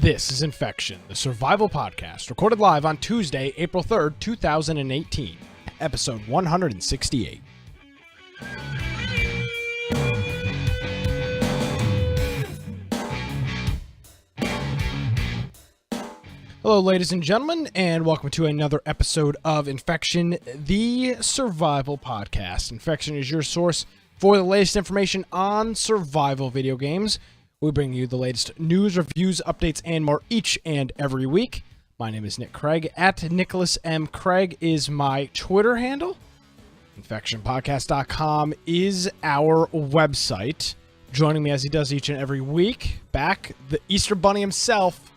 This is Infection, the survival podcast, recorded live on Tuesday, April 3rd, 2018, episode 168. Hello, ladies and gentlemen, and welcome to another episode of Infection, the survival podcast. Infection is your source for the latest information on survival video games. We bring you the latest news, reviews, updates, and more each and every week. My name is Nick Craig. At Nicholas M. Craig is my Twitter handle. infectioncast.com is our website. Joining me as he does each and every week, back the Easter Bunny himself,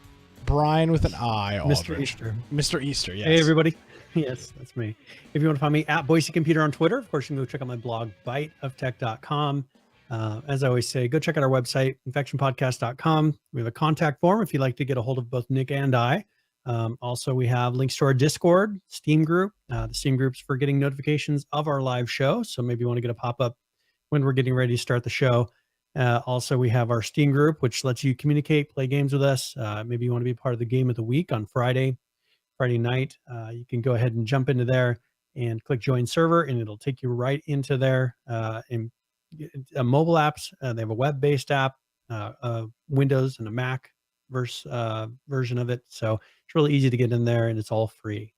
Brian with an I. Mr. Easter. Mr. Easter, yes. Hey, everybody. Yes, that's me. If you want to find me at Boise Computer on Twitter, of course, you can go check out my blog, biteoftech.com. As I always say, go check out our website, infectionpodcast.com. We have a contact form if you'd like to get a hold of both Nick and I. Also, we have links to our Discord, Steam group. The Steam group's for getting notifications of our live show. So maybe you want to get a pop-up when we're getting ready to start the show. Also, we have our Steam group, which lets you communicate, play games with us. Maybe you want to be part of the game of the week on Friday night. You can go ahead and jump into there and click join server, and it'll take you right into there. And mobile apps, they have a web-based app, Windows and a Mac version of it. So it's really easy to get in there, and it's all free.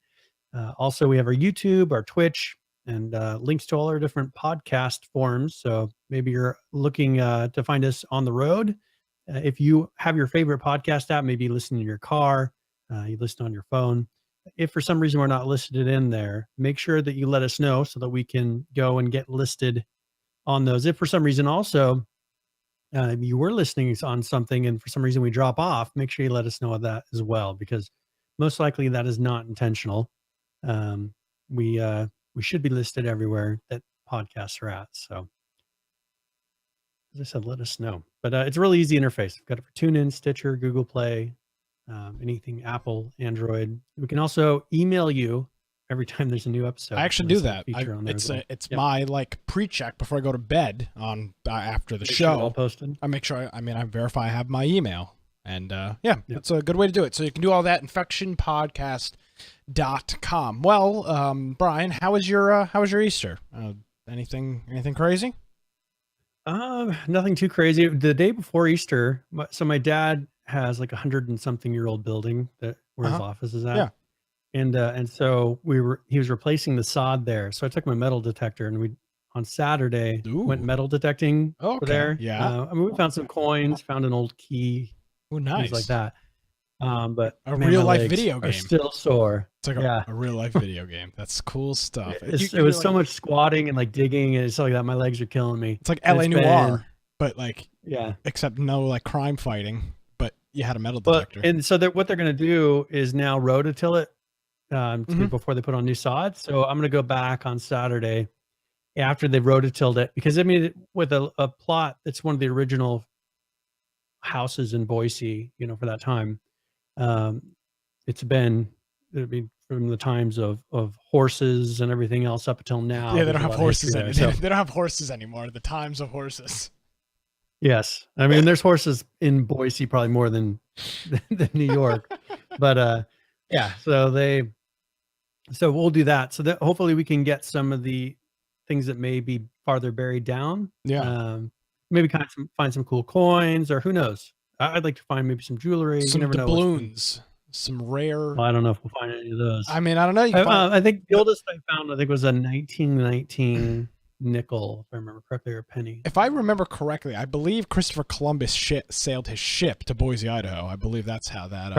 Also, we have our YouTube, our Twitch, and links to all our different podcast forms. So maybe you're looking to find us on the road. If you have your favorite podcast app, maybe you listen in your car, you listen on your phone. If for some reason we're not listed in there, make sure that you let us know so that we can go and get listed on those. If for some reason also you were listening on something and for some reason we drop off, make sure you let us know of that as well, because most likely that is not intentional. We should be listed everywhere that podcasts are at. So as I said, let us know. But it's a really easy interface. We've got it for TuneIn, Stitcher, Google Play, anything Apple, Android. We can also email you every time there's a new episode. I actually do that. It's Yep. my pre-check before I go to bed on after the Make show. sure all posted. I make sure I verify I have my email, and that's a good way to do it. So you can do all that infectionpodcast.com. Well, Brian, how was your Easter? Anything crazy? Nothing too crazy. The day before Easter, so my dad has like 100-something-year-old building where his office is at. Yeah. And so he was replacing the sod there. So I took my metal detector and we on Saturday went metal detecting over there. Yeah. We found some coins, found an old key, Nice. things like that. But a real life video are game. still sore. It's like a real life video game. That's cool stuff. It was so much squatting and like digging and stuff like that. My legs are killing me. It's like LA Noire, but except no crime fighting. But you had a metal detector. And so what they're going to do is now rototill it before they put on new sod. So I'm going to go back on Saturday after they've rototilled it, because with a plot that's one of the original houses in Boise, for that time. It'd be from the times of horses and everything else up until now. Yeah, they don't have horses anymore. They don't have horses anymore. The times of horses. Yes. I mean, there's horses in Boise probably more than New York, but so we'll do that. So that hopefully we can get some of the things that may be farther buried down. Yeah. Maybe find some cool coins, or who knows? I'd like to find maybe some jewelry. Some you never doubloons, some rare. Well, I don't know if we'll find any of those. I mean, I don't know. I think the oldest I found, was a 1919 nickel, if I remember correctly, or a penny. If I remember correctly, I believe Christopher Columbus sailed his ship to Boise, Idaho. I believe that's how that's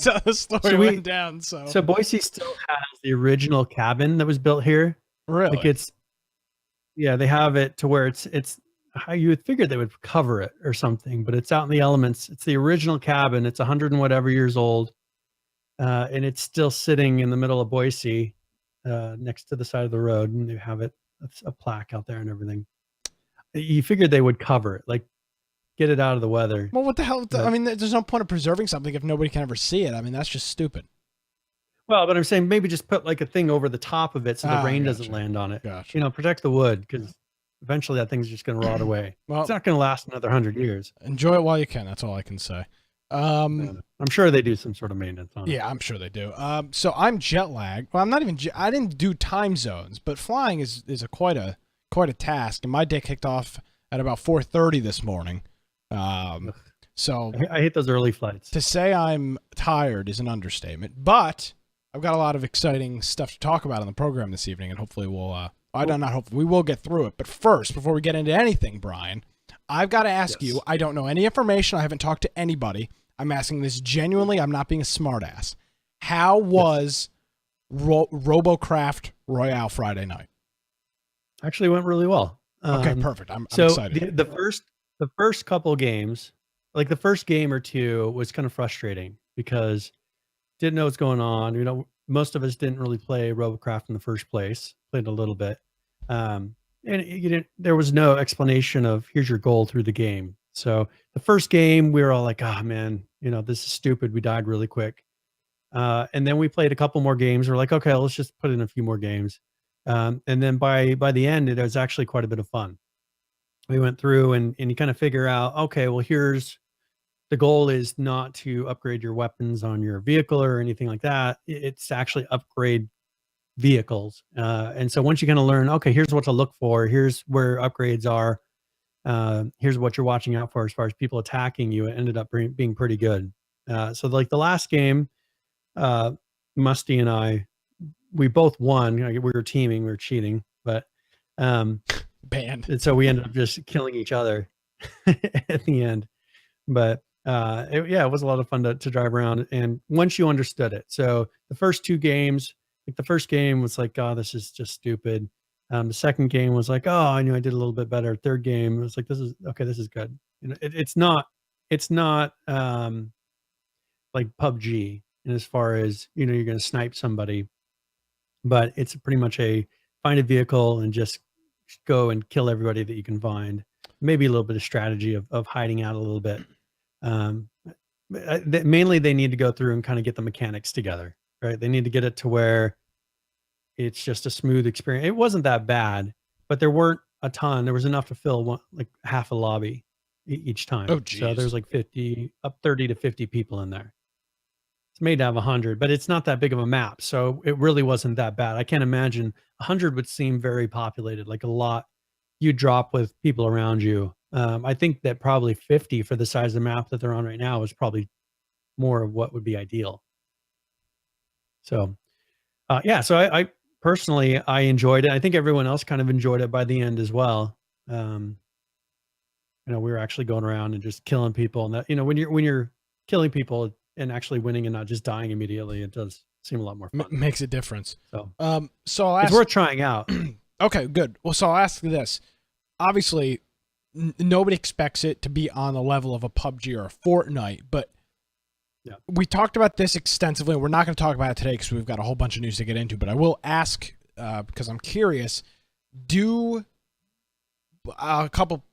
how the story went down. So Boise still has the original cabin that was built here. Really? They have it to where it's how you would figure they would cover it or something, but it's out in the elements. It's the original cabin. It's 100 and whatever years old. And it's still sitting in the middle of Boise, next to the side of the road. And they have a plaque out there and everything. You figured they would cover it, get it out of the weather. Well, what the hell? I mean, there's no point of preserving something if nobody can ever see it. I mean, that's just stupid. Well, but I'm saying maybe just put a thing over the top of it so the rain doesn't land on it. Gotcha. Protect the wood, because eventually that thing's just going to rot away. Well, it's not going to last another 100 years. Enjoy it while you can. That's all I can say. I'm sure they do some sort of maintenance on it. Yeah, I'm sure they do. So I'm jet lagged. Well, I'm not even. I didn't do time zones, but flying is quite a task. And my day kicked off at about 4:30 this morning. So I hate those early flights. to say I'm tired is an understatement. But I've got a lot of exciting stuff to talk about on the program this evening, and hopefully we'll. Not hopefully we will get through it. But first, before we get into anything, Brian, I've got to ask you. I don't know any information. I haven't talked to anybody. I'm asking this genuinely. I'm not being a smartass. How was RoboCraft Royale Friday night? Actually went really well. Okay, perfect. I'm so excited. The first couple games, like the first game or two, was kind of frustrating because didn't know what's going on. You know, most of us didn't really play RoboCraft in the first place. Played a little bit, and you didn't. There was no explanation of here's your goal through the game. So the first game, we were all like, "Oh man, you know this is stupid." We died really quick, and then we played a couple more games. We're like, "Okay, let's just put in a few more games." And then by the end, it was actually quite a bit of fun. We went through and you kind of figure out, okay, well, here's the goal is not to upgrade your weapons on your vehicle or anything like that. It's to actually upgrade vehicles. And so once you kind of learn, okay, here's what to look for. Here's where upgrades are. Here's what you're watching out for as far as people attacking you. It ended up being pretty good. So like the last game, Musty and I, we both won. We were teaming, we were cheating, but Banned. and so we ended up just killing each other at the end. But it was a lot of fun to drive around. And once you understood it, so the first two games, like the first game was like, oh, this is just stupid. The second game was like, oh, I knew I did a little bit better. Third game was like, this is okay. This is good. You know, it's not like PUBG. And as far as, you know, you're going to snipe somebody, but it's pretty much a find a vehicle and just go and kill everybody that you can find. Maybe a little bit of strategy of hiding out a little bit. Mainly they need to go through and kind of get the mechanics together, right? They need to get it to where it's just a smooth experience. It wasn't that bad, but there weren't a ton. There was enough to fill like half a lobby each time. Oh, geez. So there's like 30 to 50 people in there. It's made to have 100, but it's not that big of a map. So it really wasn't that bad. I can't imagine 100 would seem very populated, like a lot you drop with people around you. I think that probably 50 for the size of the map that they're on right now is probably more of what would be ideal. So, so I personally, I enjoyed it. I think everyone else kind of enjoyed it by the end as well. You know, we were actually going around and just killing people, and that, you know, when you're killing people and actually winning and not just dying immediately, it does seem a lot more fun. Makes a difference. So I'll ask, it's worth trying out. Okay, good. Well, so I'll ask this. Obviously, nobody expects it to be on the level of a PUBG or a Fortnite, but we talked about this extensively. We're not going to talk about it today because we've got a whole bunch of news to get into, but I will ask, because I'm curious, a couple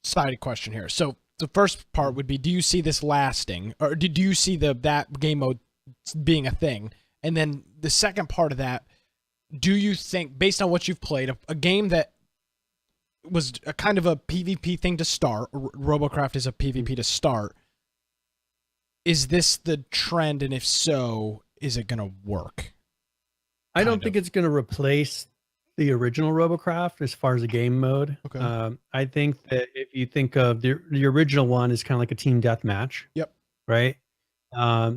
sided question here. So the first part would be, do you see this lasting, or do you see that game mode being a thing? And then the second part of that, do you think, based on what you've played, a game that was a kind of a PvP thing to start, RoboCraft is a PvP to start, is this the trend, and if so, is it going to work? I don't think it's going to replace the original RoboCraft as far as a game mode. Okay. I think that if you think of the original one is kind of like a team deathmatch. Yep. Right.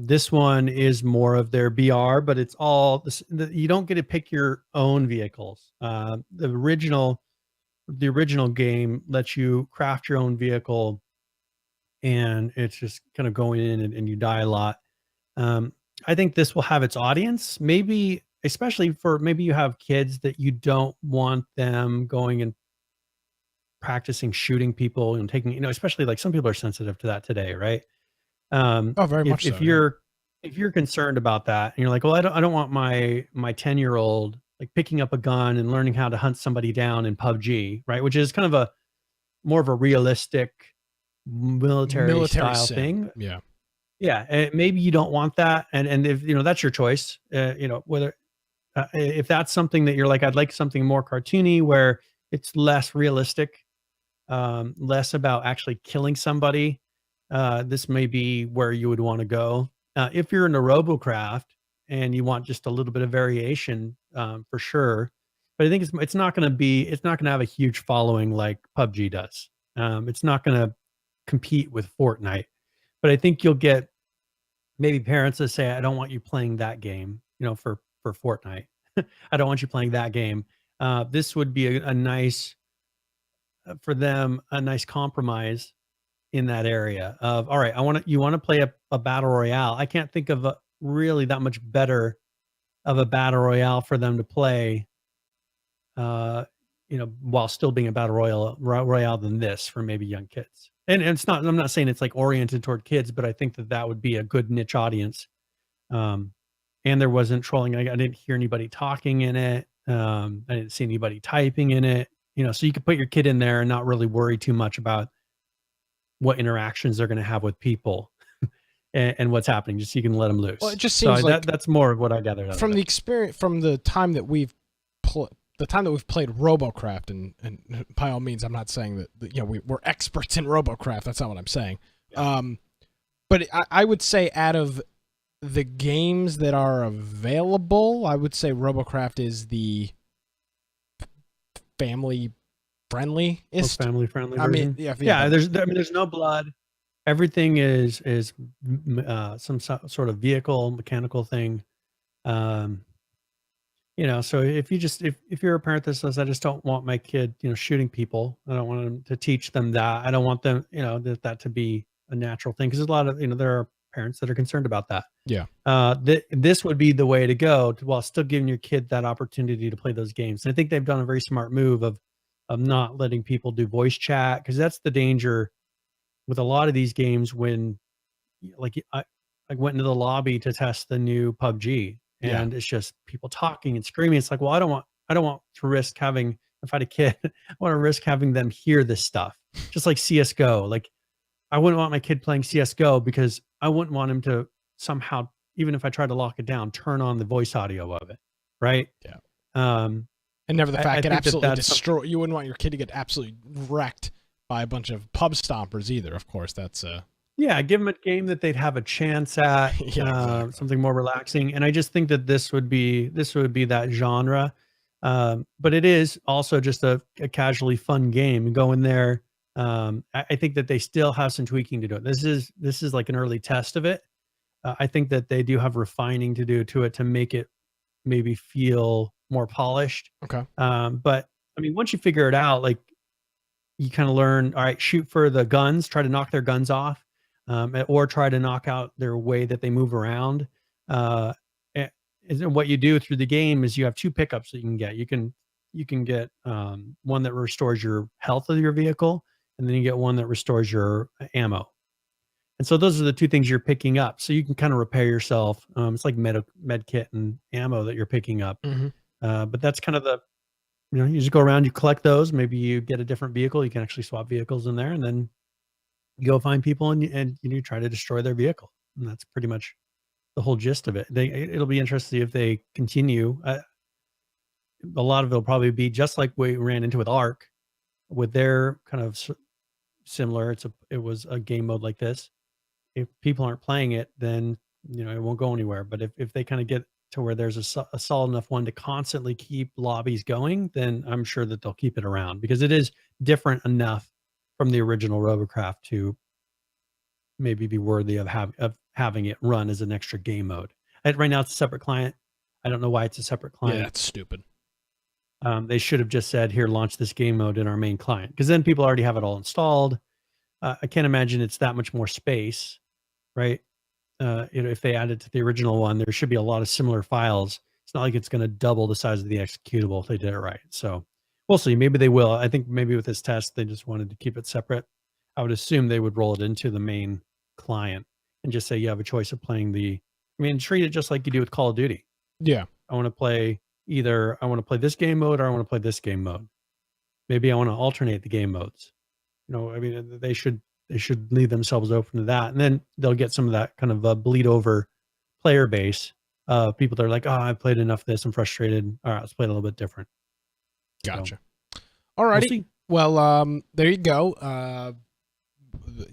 This one is more of their BR, but it's all you don't get to pick your own vehicles. The original game lets you craft your own vehicle, and it's just kind of going in and you die a lot. I think this will have its audience, maybe, especially for maybe you have kids that you don't want them going and practicing shooting people and taking, you know, especially like some people are sensitive to that today, right? Very much so. If you're concerned about that and you're like, well, I don't want my 10-year-old like picking up a gun and learning how to hunt somebody down in PUBG, right? Which is kind of a more of a realistic military style thing. Yeah. Yeah. And maybe you don't want that. And if, you know, that's your choice, you know, whether, if that's something that you're like, I'd like something more cartoony where it's less realistic, less about actually killing somebody. this may be where you would want to go. If you're into Robocraft and you want just a little bit of variation, for sure. But I think it's not going to have a huge following like PUBG does. It's not going to compete with Fortnite, but I think you'll get maybe parents that say, I don't want you playing that game, for Fortnite. I don't want you playing that game. This would be a nice, for them, a nice compromise in that area of, all right, you want to play a battle royale. I can't think of really that much better of a battle royale for them to play, while still being a battle royale than this for maybe young kids. And I'm not saying it's like oriented toward kids, but I think that would be a good niche audience. And there wasn't trolling. I didn't hear anybody talking in it. I didn't see anybody typing in it, so you could put your kid in there and not really worry too much about what interactions they're going to have with people and what's happening, just so you can let them loose. Well, it just seems that's more of what I gathered out from of the it. experience, from the time that we've played Robocraft, and by all means, I'm not saying that we're experts in Robocraft. That's not what I'm saying. Yeah. But I would say out of the games that are available, I would say Robocraft is the family friendly-ist. Family friendly I version. mean, There's no blood. Everything is some sort of vehicle mechanical thing. So if you're a parent that says, I just don't want my kid, shooting people, I don't want them to teach them that. I don't want them, that to be a natural thing. Cause there's a lot of, there are parents that are concerned about that. Yeah. This would be the way to go while still giving your kid that opportunity to play those games. And I think they've done a very smart move of not letting people do voice chat. Cause that's the danger with a lot of these games when I went into the lobby to test the new PUBG. And it's just people talking and screaming. It's like, well, I don't want to risk having, if I had a kid, I want to risk having them hear this stuff. Just like CSGO. Like, I wouldn't want my kid playing CSGO because I wouldn't want him to somehow, even if I tried to lock it down, turn on the voice audio of it. Right. Yeah. And never the fact get absolutely destroyed. You wouldn't want your kid to get absolutely wrecked by a bunch of pub stompers either. Of course, that's yeah, give them a game that they'd have a chance at, exactly. Something more relaxing. And I just think that this would be that genre. But it is also just a casually fun game. Go in there. I think that they still have some tweaking to do it. This is like an early test of it. I think that they do have refining to do to it to make it maybe feel more polished. Okay. But I mean, once you figure it out, like you kind of learn, all right, shoot for the guns, try to knock their guns off. Or try to knock out their way that they move around. And what you do through the game is you have two pickups that you can get. You can get one that restores your health of your vehicle, and then you get one that restores your ammo. And so those are the two things you're picking up. So you can kind of repair yourself. It's like med kit and ammo that you're picking up. Mm-hmm. But that's kind of you just go around, you collect those. Maybe you get a different vehicle. You can actually swap vehicles in there, and then you go find people and you try to destroy their vehicle. And that's pretty much the whole gist of it. It'll be interesting if they continue. A lot of it will probably be just like we ran into with ARK, with their kind of similar. It was a game mode like this. If people aren't playing it, then it won't go anywhere. But if they kind of get to where there's a solid enough one to constantly keep lobbies going, then I'm sure that they'll keep it around, because it is different enough from the original Robocraft to maybe be worthy of having it run as an extra game mode. Right now it's a separate client. I don't know why it's a separate client. Yeah, that's stupid. They should have just said, here, launch this game mode in our main client, because then people already have it all installed. I can't imagine it's that much more space, right? If they added to the original one, there should be a lot of similar files. It's not like it's going to double the size of the executable if they did it right. So we'll see. Maybe they will. I think maybe with this test, they just wanted to keep it separate. I would assume they would roll it into the main client and just say you have a choice of playing treat it just like you do with Call of Duty. Yeah. I want to play this game mode, or I want to play this game mode. Maybe I want to alternate the game modes. They should leave themselves open to that. And then they'll get some of that kind of bleed over player base. People that are like, oh, I played enough of this, I'm frustrated. All right, let's play it a little bit different. Gotcha. All righty. Well, there you go.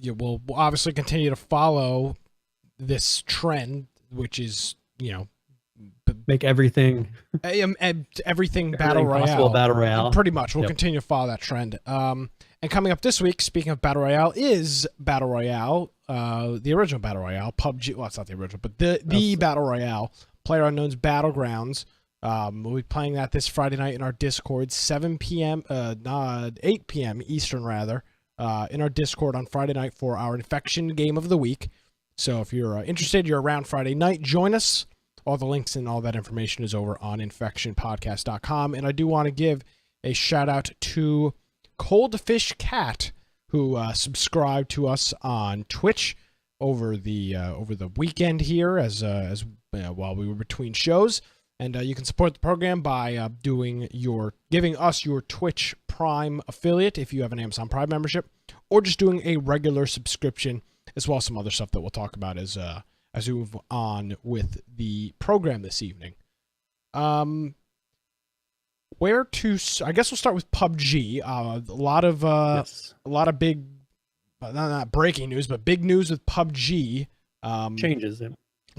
we'll obviously continue to follow this trend, which is, make everything everything battle everything possible royale. battle royale. Pretty much, we'll Yep. continue to follow that trend. And coming up this week, speaking of battle royale, is battle royale, the original battle royale, PUBG. Well, it's not the original, but the battle royale, PlayerUnknown's Battlegrounds. We'll be playing that this Friday night in our Discord, 7 p.m. 8 p.m. Eastern rather, in our Discord on Friday night for our Infection game of the week. So if you're interested, you're around Friday night, join us. All the links and all that information is over on infectioncast.com. And I do want to give a shout out to Coldfish Cat, who subscribed to us on Twitch over the weekend here as while we were between shows. And you can support the program by giving us your Twitch Prime affiliate if you have an Amazon Prime membership, or just doing a regular subscription, as well as some other stuff that we'll talk about as we move on with the program this evening. I guess we'll start with PUBG. A lot of big, not breaking news, but big news with PUBG.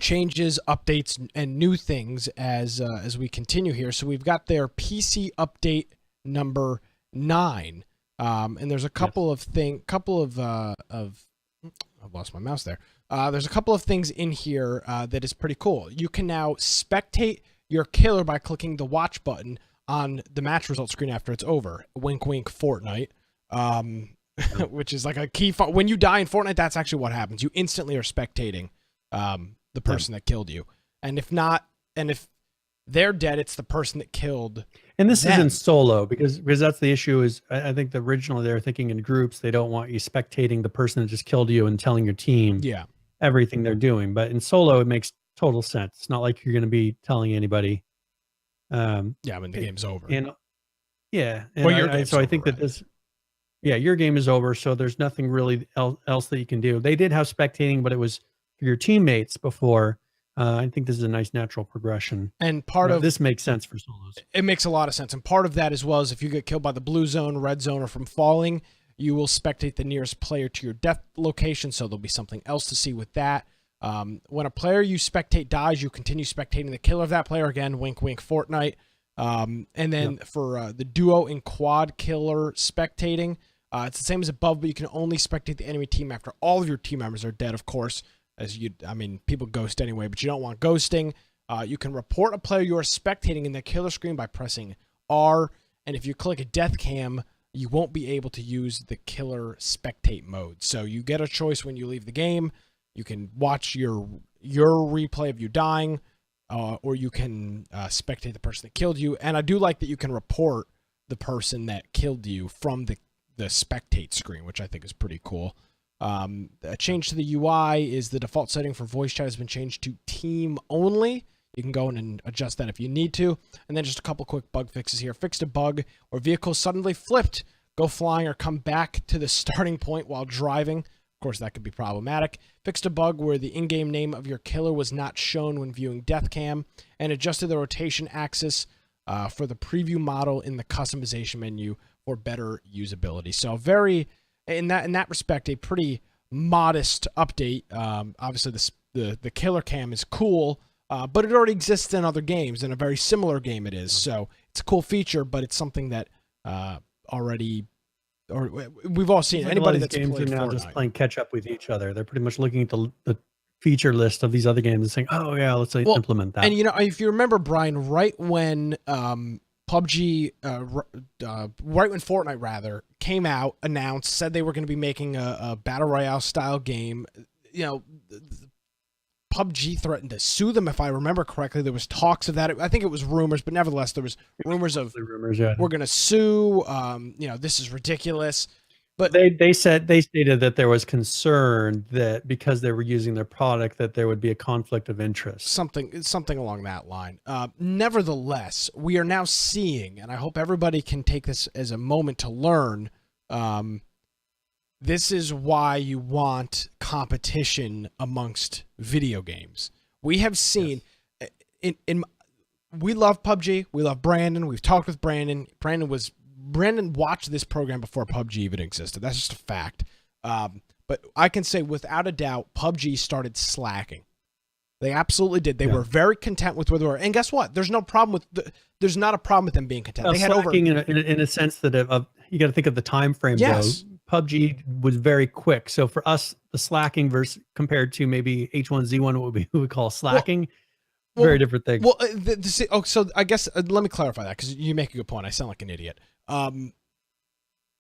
Changes, updates, and new things as we continue here. So we've got their PC update number 9, and there's a couple of I've lost my mouse there. There's a couple of things in here that is pretty cool. You can now spectate your killer by clicking the watch button on the match result screen after it's over. Wink, wink, Fortnite. Which is like a key. When you die in Fortnite, that's actually what happens. You instantly are spectating the person that killed you. And if they're dead, it's the person that killed. And this isn't solo because that's the issue. Is I think originally they were thinking in groups. They don't want you spectating the person that just killed you and telling your team everything they're doing. But in solo, it makes total sense. It's not like you're going to be telling anybody. The game's over. And your I think that this. Yeah, your game is over, so there's nothing really else that you can do. They did have spectating, but it was for your teammates before. I think this is a nice natural progression. And this makes sense for solos. It makes a lot of sense. And part of that as well is if you get killed by the blue zone, red zone, or from falling, you will spectate the nearest player to your death location, so there'll be something else to see with that. When a player you spectate dies, you continue spectating the killer of that player. Again, wink, wink, Fortnite. And then for the duo and quad killer spectating, it's the same as above, but you can only spectate the enemy team after all of your team members are dead, of course. People ghost anyway, but you don't want ghosting. You can report a player you are spectating in the killer screen by pressing R, and if you click a death cam, you won't be able to use the killer spectate mode. So you get a choice when you leave the game. You can watch your replay of you dying, or you can spectate the person that killed you. And I do like that you can report the person that killed you from the spectate screen, which I think is pretty cool. A change to the UI is the default setting for voice chat has been changed to team only. You can go in and adjust that if you need to. And then just a couple quick bug fixes here. Fixed a bug where vehicles suddenly flipped, go flying, or come back to the starting point while driving. Of course, that could be problematic. Fixed a bug where the in-game name of your killer was not shown when viewing death cam, and adjusted the rotation axis for the preview model in the customization menu for better usability. So very, in that respect, a pretty modest update. Obviously, the killer cam is cool, but it already exists in other games. In a very similar game, it is. So it's a cool feature, but it's something that we've all seen. Anybody that's games played are now Fortnite. just playing catch up with each other. They're pretty much looking at the feature list of these other games and saying, "Oh yeah, let's implement that." And if you remember, Brian, right when PUBG, right when Fortnite rather came out, announced, said they were going to be making a battle royale style game. PUBG threatened to sue them, if I remember correctly. There was talks of that. I think it was rumors, but nevertheless, there was rumors of we're going to sue. This is ridiculous. But they stated that there was concern that because they were using their product, that there would be a conflict of interest. Something along that line. Nevertheless, we are now seeing, and I hope everybody can take this as a moment to learn. This is why you want competition amongst video games. We have seen we love PUBG. We love Brandon. We've talked with Brandon. Brandon watched this program before PUBG even existed. That's just a fact. But I can say without a doubt, PUBG started slacking. They absolutely did. They were very content with where they were. And guess what? There's no problem with there's not a problem with them being content. They had slacking in a sense that you got to think of the time frame. Yes. Though. PUBG was very quick. So for us, the slacking versus compared to maybe H1Z1, what we would call slacking, very different things. Well, so I guess let me clarify that because you make a good point. I sound like an idiot.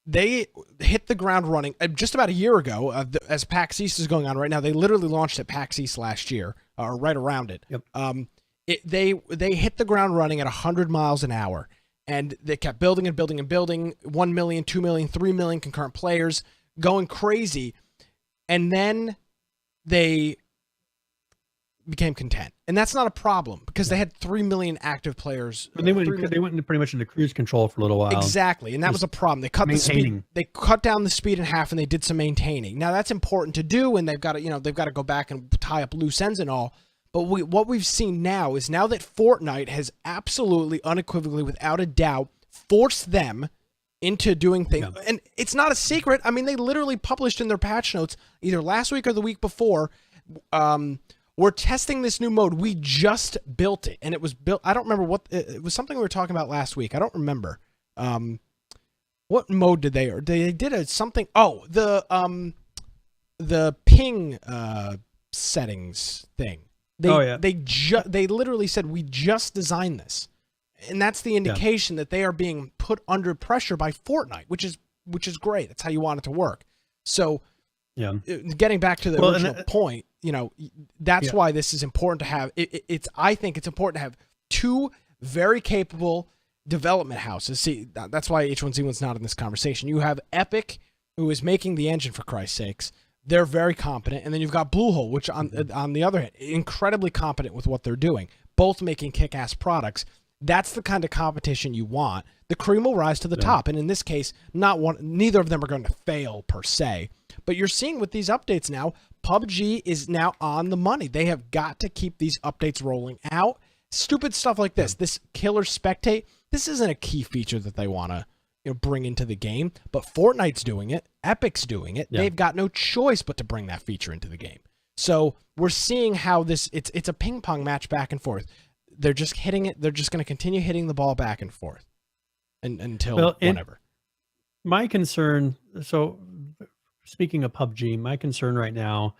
They hit the ground running just about a year ago. As PAX East is going on right now, they literally launched at PAX East last year, or right around it. Yep. They hit the ground running at 100 miles an hour, and they kept building and building and building. 1 million, 2 million, 3 million concurrent players, going crazy, and then they became content, and that's not a problem because they had 3 million active players. But they went pretty much into cruise control for a little while. Exactly, and that was a problem. They cut the speed. They cut down the speed in half, and they did some maintaining. Now that's important to do, and they've got to go back and tie up loose ends and all. But what we've seen now is now that Fortnite has absolutely, unequivocally, without a doubt, forced them into doing things, and it's not a secret. I mean, they literally published in their patch notes either last week or the week before. We're testing this new mode. We just built it, and it was built. I don't remember what it was. Something we were talking about last week. I don't remember. What mode did they? Or they did something. Oh, the ping settings thing. They literally said we just designed this, and that's the indication that they are being put under pressure by Fortnite, which is great. That's how you want it to work. So. Yeah. Getting back to the original point, that's why this is important to have. I think it's important to have two very capable development houses. See, that's why H1Z1's not in this conversation. You have Epic, who is making the engine, for Christ's sakes. They're very competent. And then you've got Bluehole, which on the other hand, incredibly competent with what they're doing, both making kick-ass products. That's the kind of competition you want. The cream will rise to the top. And in this case, neither of them are going to fail per se. But you're seeing with these updates now, PUBG is now on the money. They have got to keep these updates rolling out. Stupid stuff like this, this killer spectate, this isn't a key feature that they want to bring into the game, but Fortnite's doing it, Epic's doing it. They've got no choice but to bring that feature into the game. So we're seeing how it's a ping pong match back and forth. They're just hitting it. They're just going to continue hitting the ball back and forth until whenever. My concern, so speaking of PUBG, my concern right now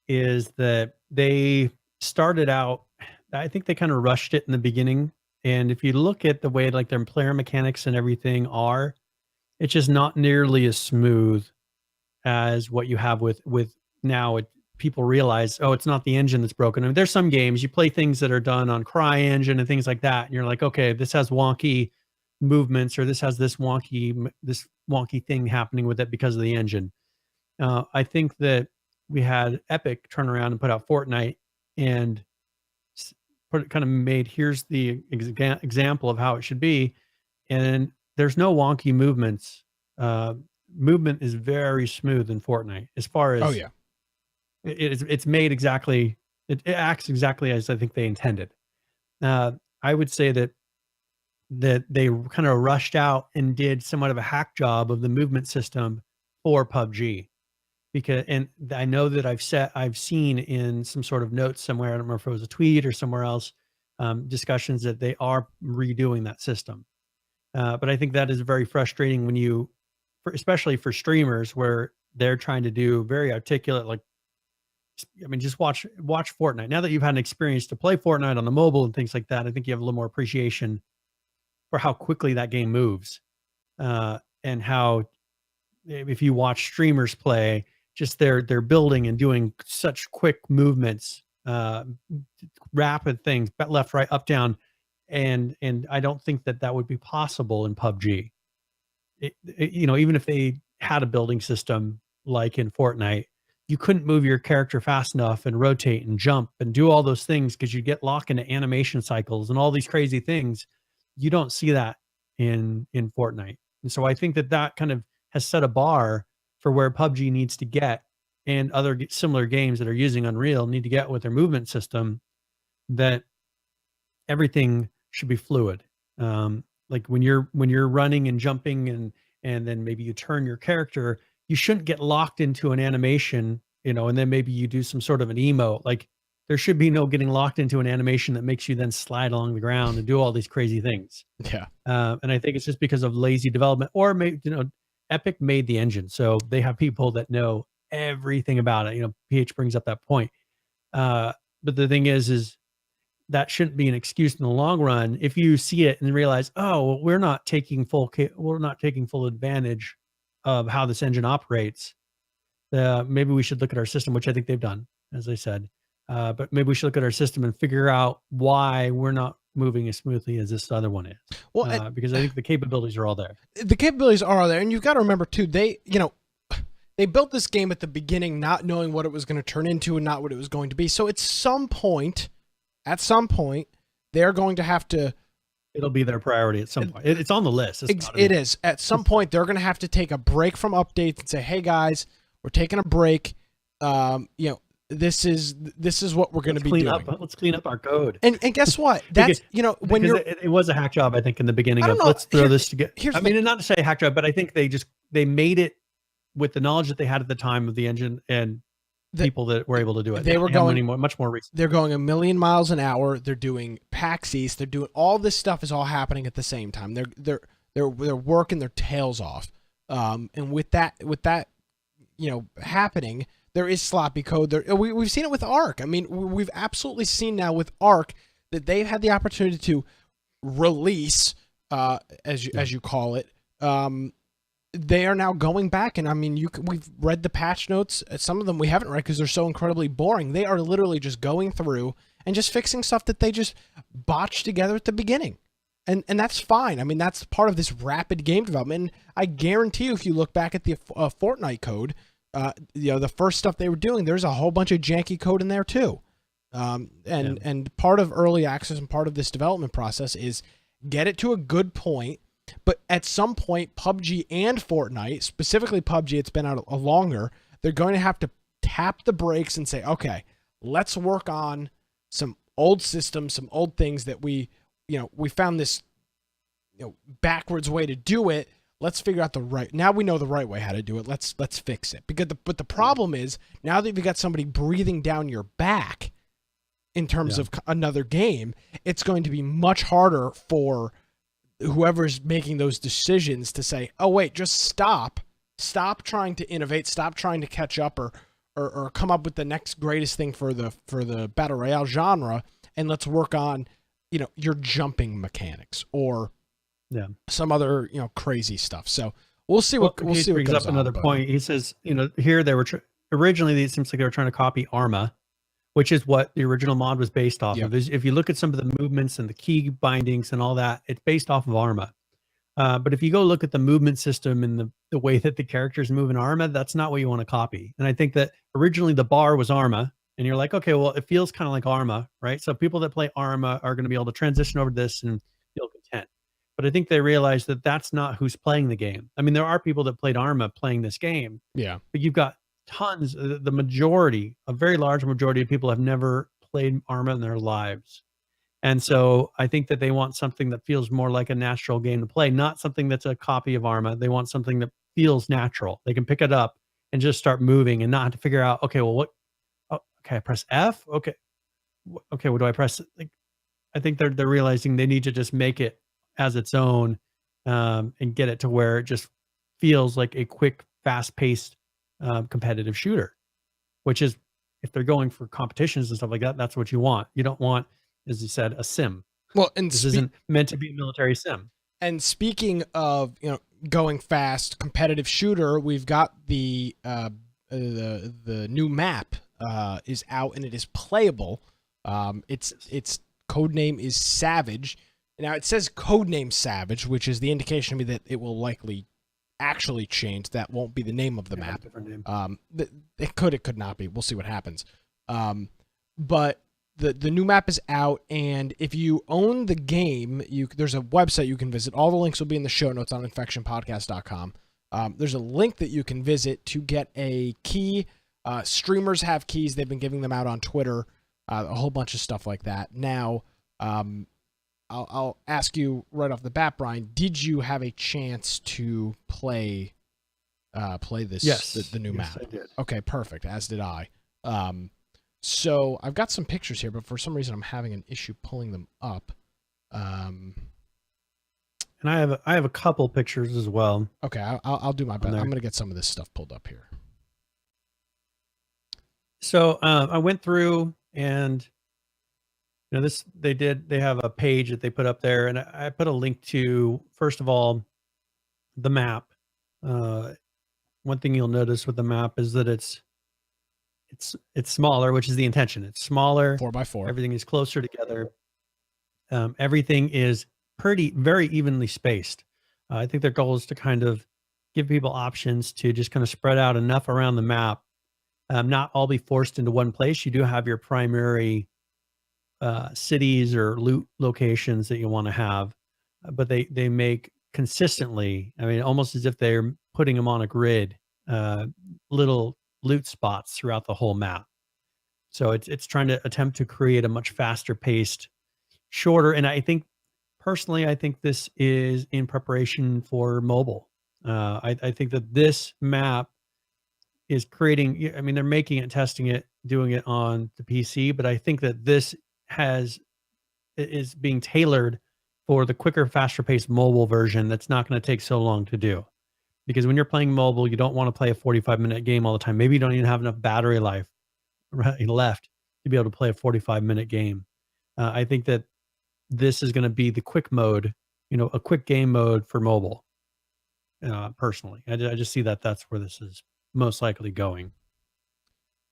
is that they started out, I think they kind of rushed it in the beginning. And if you look at the way like their player mechanics and everything are, it's just not nearly as smooth as what you have with now. People realize, it's not the engine that's broken. I mean, there's some games you play things that are done on CryEngine and things like that. And you're like, okay, this has wonky movements, or this has this wonky thing happening with it because of the engine. I think that we had Epic turn around and put out Fortnite and here's the example of how it should be. And there's no wonky movements. Movement is very smooth in Fortnite as far as, it's made exactly, it acts exactly as I think they intended. I would say that they kind of rushed out and did somewhat of a hack job of the movement system for PUBG. And I know that I've seen in some sort of notes somewhere, I don't remember if it was a tweet or somewhere else, discussions that they are redoing that system. But I think that is very frustrating when especially for streamers, where they're trying to do very articulate, just watch Fortnite. Now that you've had an experience to play Fortnite on the mobile and things like that, I think you have a little more appreciation for how quickly that game moves, and how, if you watch streamers play, just they're building and doing such quick movements, rapid things, left, right, up, down, and I don't think that would be possible in PUBG. Even if they had a building system like in Fortnite, you couldn't move your character fast enough and rotate and jump and do all those things because you get locked into animation cycles and all these crazy things. You don't see that in Fortnite. And so I think that kind of has set a bar for where PUBG needs to get, and other similar games that are using Unreal need to get with their movement system, that everything should be fluid. Like when you're running and jumping and then maybe you turn your character, you shouldn't get locked into an animation, and then maybe you do some sort of an emote. Like there should be no getting locked into an animation that makes you then slide along the ground and do all these crazy things. Yeah. And I think it's just because of lazy development, or maybe, Epic made the engine, so they have people that know everything about it. PH brings up that point. But the thing is that shouldn't be an excuse in the long run. If you see it and realize, oh, well, we're not taking full advantage of how this engine operates. Maybe we should look at our system, which I think they've done, as I said. But maybe we should look at our system and figure out why we're not moving as smoothly as this other one is. Well, because I think the capabilities are all there. The capabilities are all there, and you've got to remember too. They built this game at the beginning, not knowing what it was going to turn into and not what it was going to be. So at some point, they're going to have to. It'll be their priority at some point. It's on the list. It is. At some point, they're going to have to take a break from updates and say, "Hey guys, we're taking a break. This is what we're going to be doing. Let's clean up our code." And guess what? That's when it was a hack job. I think in the beginning of let's throw this together. I mean, not to say hack job, but I think they made it with the knowledge that they had at the time of the engine and people that were able to do it. They were going much more recent. They're going 1,000,000 miles an hour. They're doing PAX East. They're doing all this stuff is all happening at the same time. They're working their tails off. And with that happening, there is sloppy code there. We've seen it with ARK. I mean, we've absolutely seen now with ARK that they've had the opportunity to release, as you call it. They are now going back, and I mean, we've read the patch notes. Some of them we haven't read because they're so incredibly boring. They are literally just going through and just fixing stuff that they just botched together at the beginning. And that's fine. I mean, that's part of this rapid game development. And I guarantee you, if you look back at the Fortnite code, the first stuff they were doing, there's a whole bunch of janky code in there too. And part of early access and part of this development process is get it to a good point. But at some point, PUBG and Fortnite, specifically PUBG, it's been out a longer, they're going to have to tap the brakes and say, okay, let's work on some old systems, some old things that we found this backwards way to do it. Let's figure out now we know the right way how to do it. Let's fix it. But the problem is, now that you've got somebody breathing down your back in terms of another game, it's going to be much harder for whoever's making those decisions to say, oh wait, just stop trying to innovate, stop trying to catch up or come up with the next greatest thing for the battle royale genre, and let's work on your jumping mechanics or some other crazy stuff. So we'll see what brings up another point. He says, here they were originally, it seems like they were trying to copy Arma, which is what the original mod was based off of. If you look at some of the movements and the key bindings and all that, it's based off of Arma. But if you go look at the movement system and the way that the characters move in Arma, that's not what you want to copy. And I think that originally the bar was Arma, and you're like, okay, well, it feels kind of like Arma, right? So people that play Arma are going to be able to transition over to this and feel content. But I think they realized that that's not who's playing the game. I mean, there are people that played Arma playing this game. Yeah. But you've got tons, a very large majority of people have never played Arma in their lives. And so I think that they want something that feels more like a natural game to play, not something that's a copy of Arma. They want something that feels natural. They can pick it up and just start moving and not have to figure out, okay, well, I press F. Okay, what do I press? Like, I think they're realizing they need to just make it as its own, and get it to where it just feels like a quick, fast-paced, competitive shooter, which is, if they're going for competitions and stuff like that, that's what you want. You don't want, as you said, a sim. Well, and this isn't meant to be a military sim. And speaking of going fast, competitive shooter, we've got the new map is out and it is playable. Its codename is Savage. Now it says codename Savage, which is the indication to me that it will likely actually change. That won't be the name of the map. Different name. It could not be. We'll see what happens. But the new map is out, and if you own the game, there's a website you can visit. All the links will be in the show notes on infectioncast.com. There's a link that you can visit to get a key. Streamers have keys. They've been giving them out on Twitter, a whole bunch of stuff like that. Now, I'll ask you right off the bat, Brian, did you have a chance to play play this Yes, the new yes, map? I did. Okay, perfect. As did I. So I've got some pictures here, but for some reason I'm having an issue pulling them up. And I have a couple pictures as well. Okay, I'll do my best. there. I'm gonna get some of this stuff pulled up here. So I went through and they have a page that they put up there, and I put a link to, first of all, the map. One thing you'll notice with the map is that it's smaller, which is the intention. It's smaller. 4x4. Everything is closer together. Everything is very evenly spaced. I think their goal is to kind of give people options to just kind of spread out enough around the map, not all be forced into one place. You do have your primary cities or loot locations that you want to have, but they make consistently, I mean, almost as if they're putting them on a grid, little loot spots throughout the whole map. So it's trying to attempt to create a much faster paced, shorter. And I think personally, I think this is in preparation for mobile. I think that this map is creating, I mean, they're making it, testing it, doing it on the PC, but I think that this is being tailored for the quicker, faster paced mobile version that's not going to take so long to do. Because when you're playing mobile, you don't want to play a 45-minute game all the time. Maybe you don't even have enough battery life left to be able to play a 45-minute game. I think that this is going to be the quick mode, a quick game mode for mobile. Personally, I just see that that's where this is most likely going.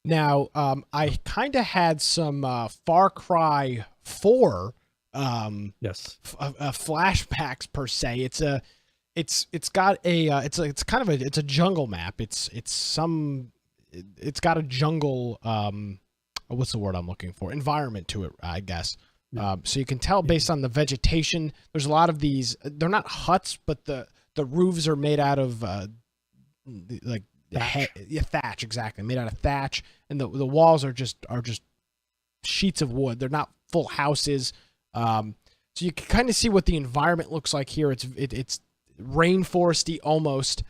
Now, I kind of had some Far Cry 4 Yes. flashbacks per se. It's got a it's a jungle map. It's got a jungle what's the word I'm looking for? Environment to it, I guess. Yeah. So you can tell based on the vegetation. There's a lot of these. They're not huts, but the roofs are made out of like thatch, exactly, made out of thatch, and the walls are just sheets of wood. They're not full houses. So you can kind of see what the environment looks like here. It's rainforesty almost.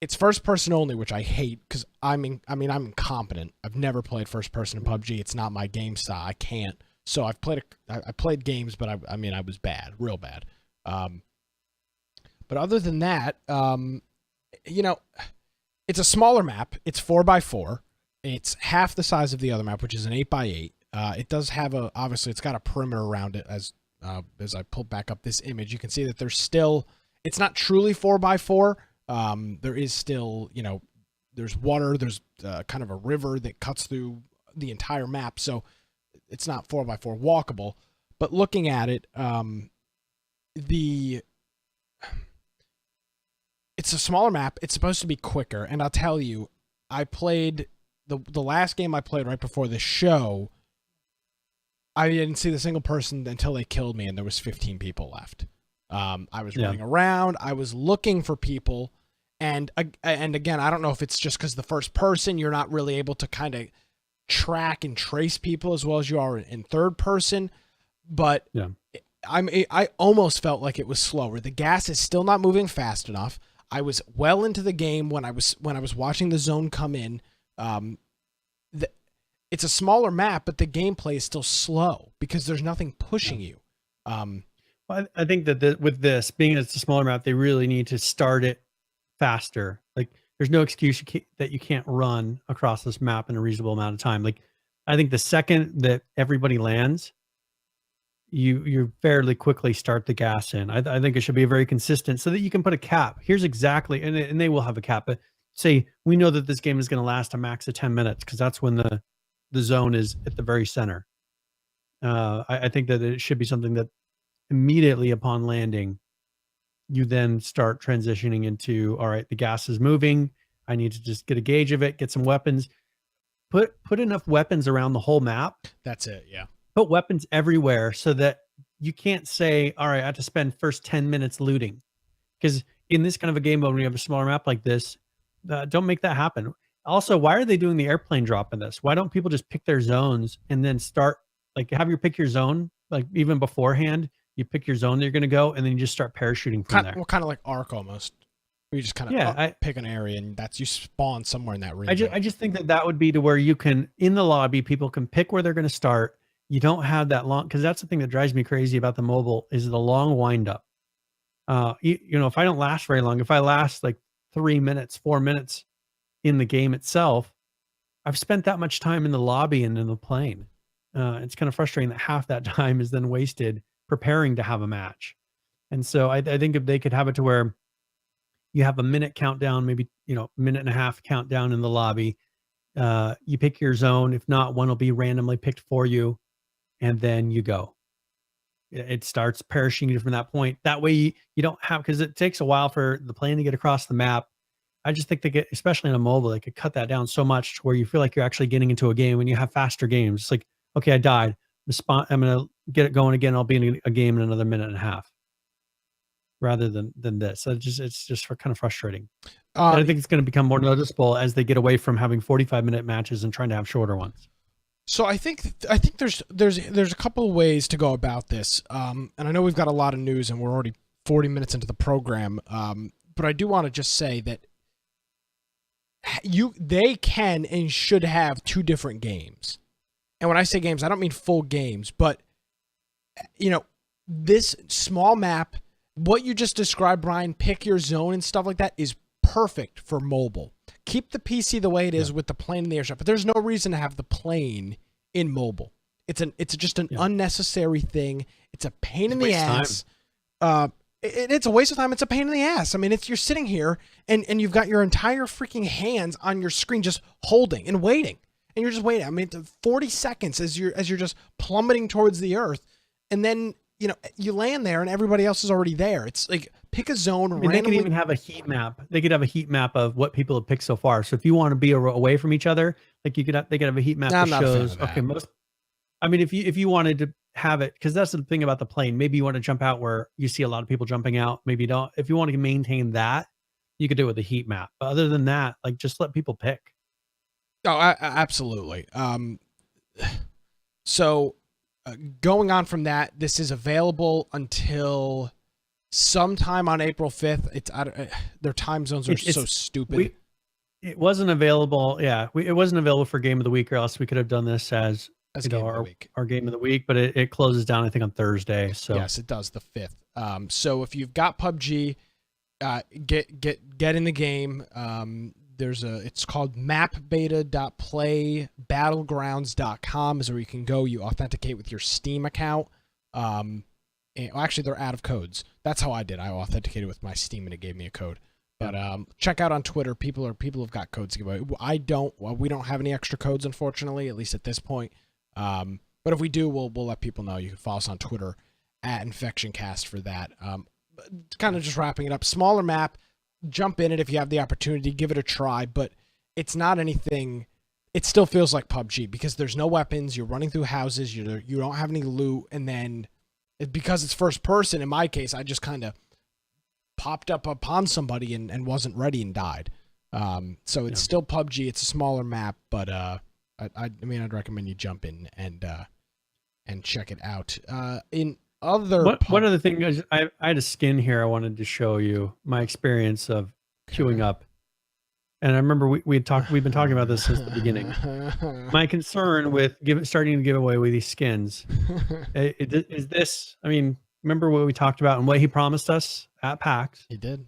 It's first person only, which I hate because I'm incompetent. I've never played first person in PUBG. It's not my game style. I can't. So I played games, but I was bad, real bad. But other than that, it's a smaller map. It's 4x4. It's half the size of the other map, which is an 8x8. It does have obviously it's got a perimeter around it. As I pull back up this image, you can see that it's not truly 4x4. There is still, there's water, there's kind of a river that cuts through the entire map. So it's not 4x4 walkable, but looking at it, it's a smaller map. It's supposed to be quicker. And I'll tell you, I played the last game I played right before the show. I didn't see the single person until they killed me, and there was 15 people left. I was running around. I was looking for people. And again, I don't know if it's just because the first person, you're not really able to kind of track and trace people as well as you are in third person. But I almost felt like it was slower. The gas is still not moving fast enough. I was well into the game when I was watching the zone come in. It's a smaller map, but the gameplay is still slow because there's nothing pushing you. Well, I think that with this being it's a smaller map, they really need to start it faster. Like, there's no excuse that you can't run across this map in a reasonable amount of time. Like, I think the second that everybody lands, you fairly quickly start the gas in. I think it should be very consistent so that you can put a cap. Here's exactly, and they will have a cap, but say we know that this game is going to last a max of 10 minutes because that's when the zone is at the very center. I think that it should be something that immediately upon landing, you then start transitioning into, all right, the gas is moving. I need to just get a gauge of it, get some weapons, put enough weapons around the whole map. That's it. Yeah. Put weapons everywhere so that you can't say, all right, I have to spend first 10 minutes looting. Because in this kind of a game mode, when you have a smaller map like this, don't make that happen. Also, why are they doing the airplane drop in this? Why don't people just pick their zones and then start, like, have you pick your zone, like even beforehand, you pick your zone that you're going to go, and then you just start parachuting from there. Well, kind of like ARK almost. You just kind of pick an area and you spawn somewhere in that region. I just think that would be to where you can, in the lobby, people can pick where they're going to start. You don't have that long, because that's the thing that drives me crazy about the mobile is the long wind up. If I don't last very long, if I last like 3 minutes, 4 minutes in the game itself, I've spent that much time in the lobby and in the plane. It's kind of frustrating that half that time is then wasted preparing to have a match. And so I think if they could have it to where you have a minute countdown, maybe, minute and a half countdown in the lobby. You pick your zone. If not, one will be randomly picked for you, and then you go. It starts parachuting from that point. That way you don't have, because it takes a while for the plane to get across the map. I just think especially in a mobile, they could cut that down so much to where you feel like you're actually getting into a game when you have faster games. It's like, okay, I died. I'm going to get it going again. I'll be in a game in another minute and a half. Rather than this. So it's just kind of frustrating. I think it's going to become more noticeable as they get away from having 45-minute matches and trying to have shorter ones. So I think there's a couple of ways to go about this. And I know we've got a lot of news and we're already 40 minutes into the program. But I do want to just say that they can and should have two different games. And when I say games, I don't mean full games, but this small map, what you just described, Brian, pick your zone and stuff like that is perfect for mobile. Keep the PC the way it is with the plane and the airshot, but there's no reason to have the plane in mobile. It's just an unnecessary thing. It's a pain in the ass. It's a waste of time. It's a pain in the ass. I mean, you're sitting here and you've got your entire freaking hands on your screen just holding and waiting. And you're just waiting. I mean, 40 seconds as you're just plummeting towards the earth. And then you land there and everybody else is already there. It's like, pick a zone. I mean, they could even have a heat map. They could have a heat map of what people have picked so far. So if you want to be away from each other, like they could have a heat map that shows, okay, if you wanted to have it, because that's the thing about the plane, maybe you want to jump out where you see a lot of people jumping out. Maybe you don't. If you want to maintain that, you could do it with a heat map. But other than that, like, just let people pick. Oh, absolutely. So going on from that, this is available until sometime on April 5th. Their time zones are so stupid. It wasn't available. Yeah, it wasn't available for Game of the Week, or else we could have done this as our Game of the Week. But it closes down, I think, on Thursday. So yes, it does, the 5th. So if you've got PUBG, get in the game. It's called mapbeta.playbattlegrounds.com is where you can go. You authenticate with your Steam account. Actually, they're out of codes. That's how I did. I authenticated with my Steam and it gave me a code. But check out on Twitter. People have got codes to give away. I don't. Well, we don't have any extra codes, unfortunately, at least at this point. But if we do, we'll let people know. You can follow us on Twitter at infectioncast for that. Kind of just wrapping it up. Smaller map. Jump in it if you have the opportunity, give it a try, but it's not anything. It still feels like PUBG because there's no weapons. You're running through houses. You don't have any loot, and then because it's first person. In my case, I just kind of popped up upon somebody and wasn't ready and died. So it's still PUBG. It's a smaller map, but I'd recommend you jump in and check it out. One other thing is, I had a skin here I wanted to show you my experience of queuing up, and I remember we've been talking about this since the beginning. My concern with starting to give away with these skins is this. I mean, remember what we talked about and what he promised us at PAX? He did.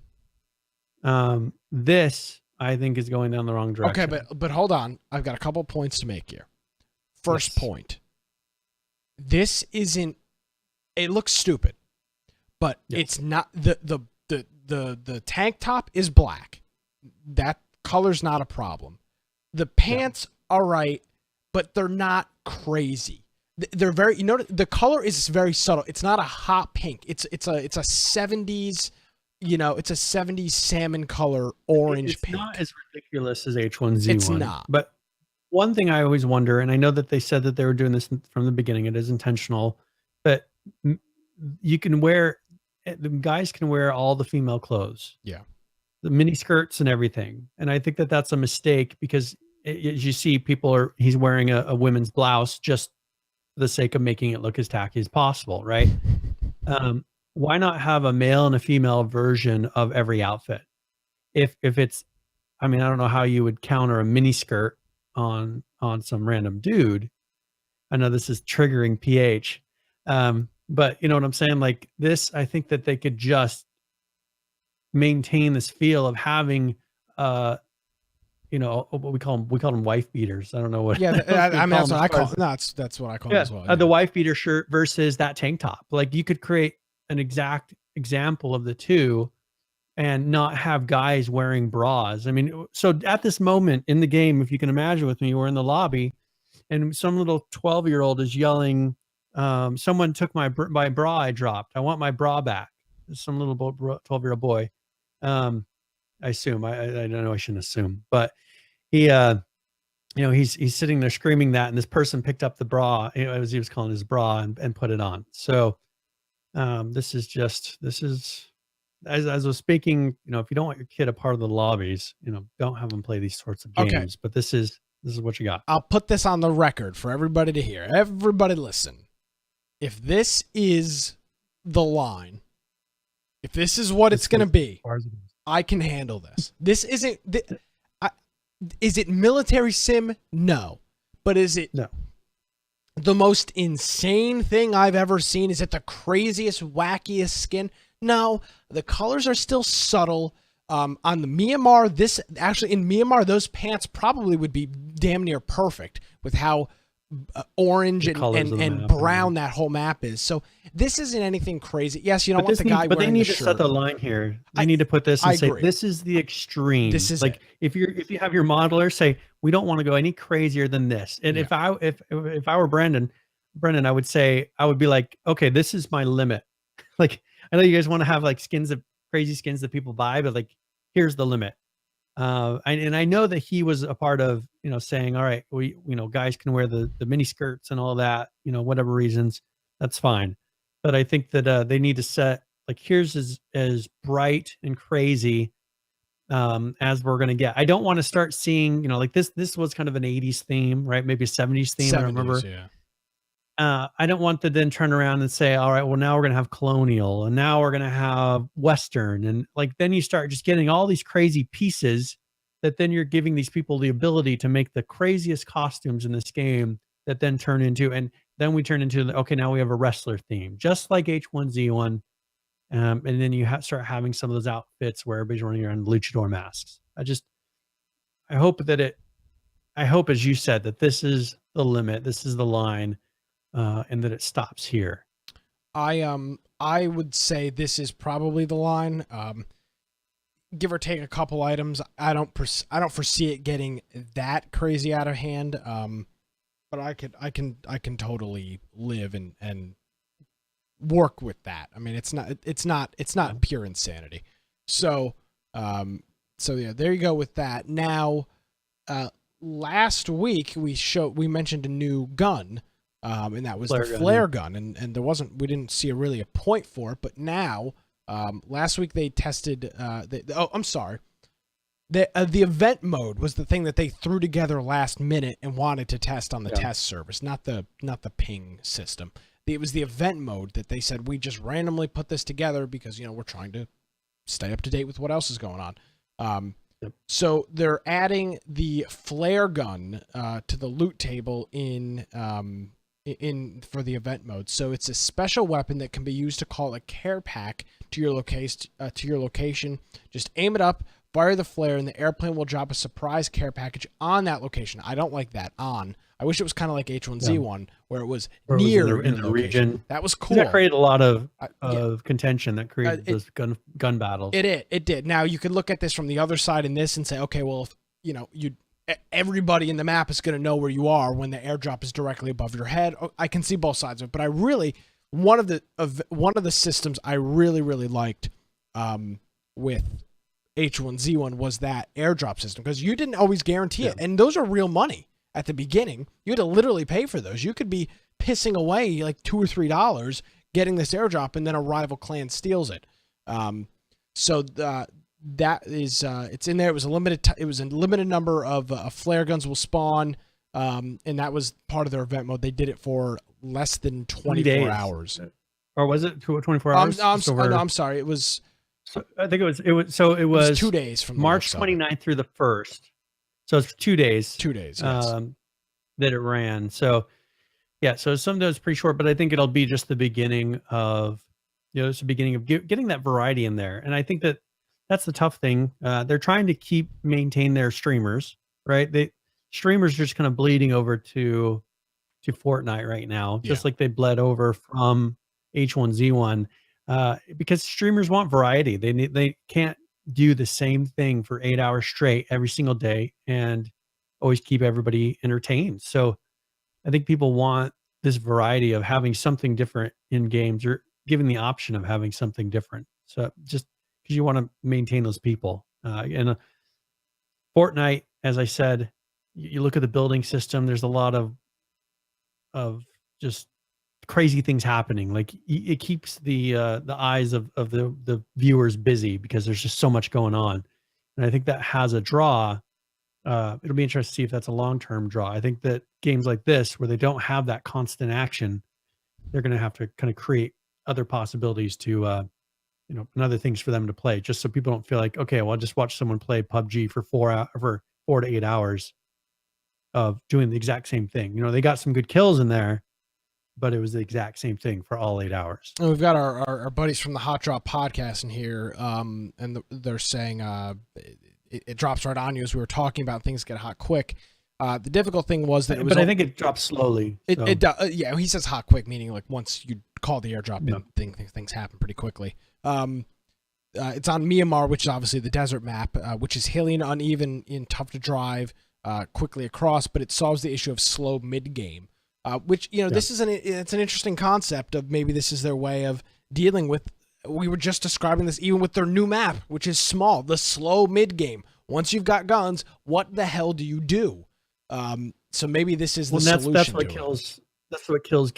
This I think is going down the wrong direction. Okay, but hold on. I've got a couple points to make here. First point. This isn't. It looks stupid, but it's not. The tank top is black. That color's not a problem. The pants are right, but they're not crazy. They're very. The color is very subtle. It's not a hot pink. It's a 70s. It's a 70s salmon color orange pink. It's not as ridiculous as H1Z1. It's not. But one thing I always wonder, and I know that they said that they were doing this from the beginning. It is intentional, but you can the guys can wear all the female clothes, the mini skirts and everything, and I think that that's a mistake because as you see, he's wearing a women's blouse just for the sake of making it look as tacky as possible, right? Why not have a male and a female version of every outfit? if it's, I mean, I don't know how you would counter a mini skirt on some random dude. I know this is triggering PH, but you know what I'm saying? Like this, I think that they could just maintain this feel of having, you know, what we call them wife beaters. I don't know what. Yeah, I mean that's what I call. No, that's what I call them Yeah, as well. Yeah. the wife beater shirt versus that tank top. Like you could create an exact example of the two and not have guys wearing bras. I mean, so at this moment in the game, if you can imagine with me, we're in the lobby and some little 12-year-old is yelling, someone took my bra I dropped. I want my bra back. Some little 12-year-old boy. I assume, I don't know, I shouldn't assume, but he, you know, he's sitting there screaming that, and this person picked up the bra, you know, as he was calling his bra, and put it on. So this is as I was speaking, you know, if you don't want your kid a part of the lobbies, you know, don't have them play these sorts of games. Okay. But this is what you got. I'll put this on the record for everybody to hear. Everybody listen. If this is the line, if this is what it's going to be, I can handle this. This isn't... Is it military sim? No. But is it the most insane thing I've ever seen? Is it the craziest, wackiest skin? No. The colors are still subtle. On the Myanmar, in Myanmar, those pants probably would be damn near perfect with how orange and brown that whole map is. So this isn't anything crazy. Yes, you don't want the guy wearing the shirt. But they need to set the line here. They need to put this and say, this is the extreme. This is like if you have your modeler say, we don't want to go any crazier than this. And if I were Brendan, I would say, I would be like, okay, this is my limit. Like, I know you guys want to have like crazy skins that people buy, but like, here's the limit. And I know that he was a part of, you know, saying, all right, you know, guys can wear the mini skirts and all that, you know, whatever reasons, that's fine. But I think that they need to set, like, here's as bright and crazy as we're going to get. I don't want to start seeing, you know, like this was kind of an 80s theme, right? Maybe a 70s theme. 70s, I remember. Yeah. I don't want to then turn around and say, all right, well, now we're going to have colonial and now we're going to have Western. And like, then you start just getting all these crazy pieces that then you're giving these people the ability to make the craziest costumes in this game that then turn into, and then we turn into, okay, now we have a wrestler theme, just like H1Z1. And then you start having some of those outfits where everybody's running around luchador masks. I hope, as you said, that this is the limit, this is the line. And that it stops here. I would say this is probably the line. Give or take a couple items. I don't foresee it getting that crazy out of hand. But I can totally live and work with that. I mean, it's not pure insanity. So yeah, there you go with that. Now, last week we mentioned a new gun. And that was the flare gun, and we didn't see really a point for it, but now, last week they tested, I'm sorry. The event mode was the thing that they threw together last minute and wanted to test on the test service, not the ping system. It was the event mode that they said, we just randomly put this together because, you know, we're trying to stay up to date with what else is going on. So they're adding the flare gun, to the loot table for the event mode. So it's a special weapon that can be used to call a care pack to your location. Just aim it up, fire the flare, and the airplane will drop a surprise care package on that location. I don't like that on. I wish it was kind of like H1Z1 where it was near in the region. That was cool. That created a lot of contention. That created those gun battles. It did. Now you could look at this from the other side in this and say, okay, well, if you know, everybody in the map is going to know where you are when the airdrop is directly above your head. I can see both sides of it, but one of the systems I really liked with H1Z1 was that airdrop system, because you didn't always guarantee it, and those are real money at the beginning. You had to literally pay for those. You could be pissing away like $2 or $3 getting this airdrop, and then a rival clan steals it. That is, it's in there. It was a limited number of flare guns will spawn, and that was part of their event mode. They did it for less than 24 hours. Or was it 24 hours? No, I'm sorry. It was So I think it was 2 days from the March looks of it. 29th through the 1st. So it's 2 days. 2 days, yes. That it ran. So yeah, so some of those pretty short, but I think it'll be just the beginning of, it's the beginning of getting that variety in there. And I think that's the tough thing. They're trying to maintain their streamers, right? Streamers are just kind of bleeding over to Fortnite right now, just like they bled over from H1Z1, because streamers want variety. They can't do the same thing for 8 hours straight every single day and always keep everybody entertained. So I think people want this variety of having something different in games, or given the option of having something different. So just because you want to maintain those people. And Fortnite, as I said, you look at the building system, there's a lot of just crazy things happening. Like it keeps the eyes of the viewers busy because there's just so much going on. And I think that has a draw. It'll be interesting to see if that's a long-term draw. I think that games like this, where they don't have that constant action, they're going to have to kind of create other possibilities to, and other things for them to play, just so people don't feel like, okay, well, I'll just watch someone play PUBG for 4 to 8 hours of doing the exact same thing. They got some good kills in there, but it was the exact same thing for all 8 hours. We've got our buddies from the Hot Drop podcast in here, and they're saying it drops right on you as we were talking about. Things get hot quick. The difficult thing was that it was. But I think it drops slowly. So. Yeah, he says hot quick, meaning like once you call the airdrop in, things happen pretty quickly. It's on Myanmar, which is obviously the desert map, which is hilly and uneven and tough to drive quickly across, but it solves the issue of slow mid game. Which this is it's an interesting concept of maybe this is their way of dealing with. We were just describing this even with their new map, which is small, the slow mid game. Once you've got guns, what the hell do you do? So maybe this is the solution. That's what kills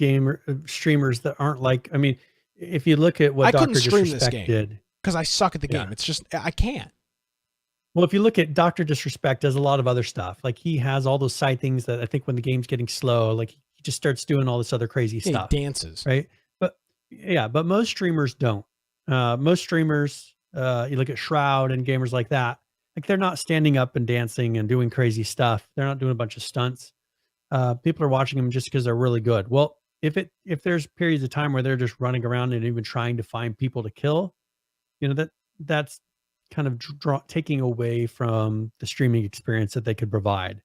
streamers that aren't like. I mean, if you look at what Dr. Disrespect did, because I suck at the game. It's just I can't. Well, if you look at Dr. Disrespect, does a lot of other stuff. Like he has all those side things that I think when the game's getting slow, like he just starts doing all this other crazy stuff. He dances, right? But most streamers don't. Most streamers, you look at Shroud and gamers like that, like they're not standing up and dancing and doing crazy stuff. They're not doing a bunch of stunts. People are watching them just because they're really good. Well, if there's periods of time where they're just running around and even trying to find people to kill, that's kind of taking away from the streaming experience that they could provide.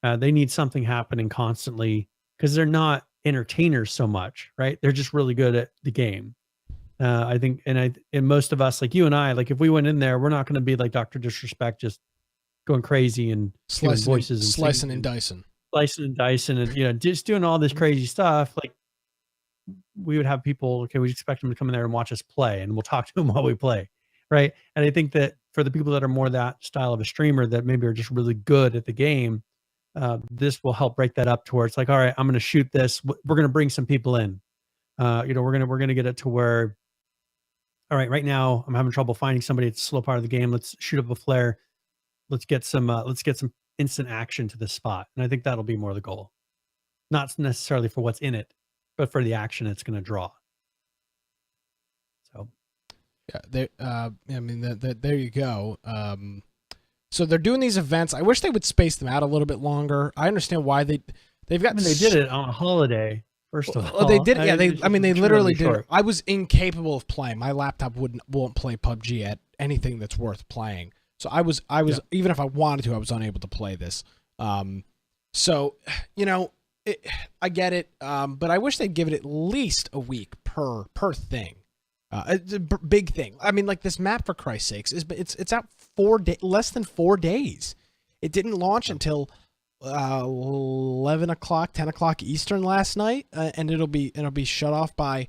They need something happening constantly because they're not entertainers so much, right? They're just really good at the game. I think, and most of us, like you and I, like if we went in there, we're not going to be like Dr. Disrespect, just going crazy and slicing voices and slicing and dicing, and just doing all this crazy stuff. Like we would have people, okay, we expect them to come in there and watch us play, and we'll talk to them while we play, right? And I think that for the people that are more that style of a streamer that maybe are just really good at the game, this will help break that up to where it's like, all right, I'm going to shoot this. We're going to bring some people in. We're going to get it to where, all right, right now I'm having trouble finding somebody at the slow part of the game. Let's shoot up a flare. Let's get some instant action to this spot. And I think that'll be more the goal. Not necessarily for what's in it, but for the action it's going to draw. So yeah, there you go. So they're doing these events. I wish they would space them out a little bit longer. I understand why they've got. I mean, they did it on a holiday. First of all, they did. Yeah, they literally did. It. I was incapable of playing. My laptop won't play PUBG at anything that's worth playing. So I was even if I wanted to, I was unable to play this. So I get it. But I wish they'd give it at least a week per thing. It's a big thing. I mean, like this map, for Christ's sakes, it's out less than 4 days. It didn't launch until 11 o'clock, 10 o'clock Eastern last night, and it'll be shut off by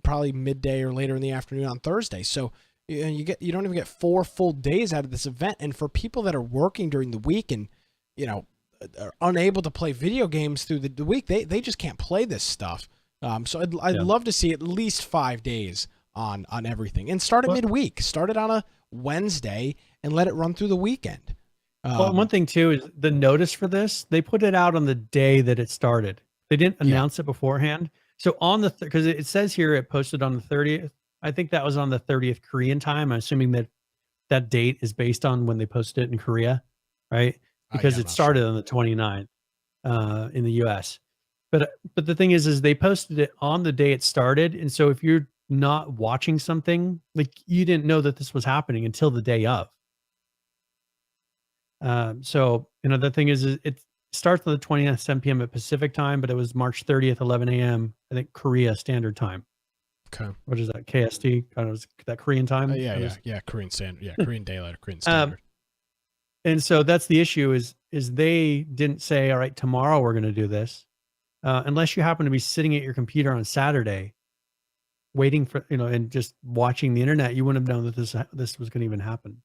probably midday or later in the afternoon on Thursday. So you don't even get 4 full days out of this event. And for people that are working during the week and are unable to play video games through the week, they just can't play this stuff. So I'd love to see at least 5 days on everything, and start at midweek. Start it on a Wednesday and let it run through the weekend. Well, one thing too is the notice for this. They put it out on the day that it started. They didn't announce it beforehand. So on because it says here it posted on the 30th I think that was on the 30th Korean time. I'm assuming that date is based on when they posted it in Korea, right? Because Yeah, I'm it not sure. started on the 29th in the US. But the thing is they posted it on the day it started, and so if you're not watching something, like you didn't know that this was happening until the day of. So the thing is it starts on the 20th, 7 p.m. at Pacific time, but it was March 30th, 11 a.m. I think Korea Standard Time. Okay. What is that? KST? Kind of that Korean time. Yeah. Korean Standard. Yeah, Korean Daylight or Korean Um, Standard. and so that's the issue is they didn't say, all right, tomorrow we're going to do this, unless you happen to be sitting at your computer on Saturday, waiting for and just watching the internet. You wouldn't have known that this was going to even happen.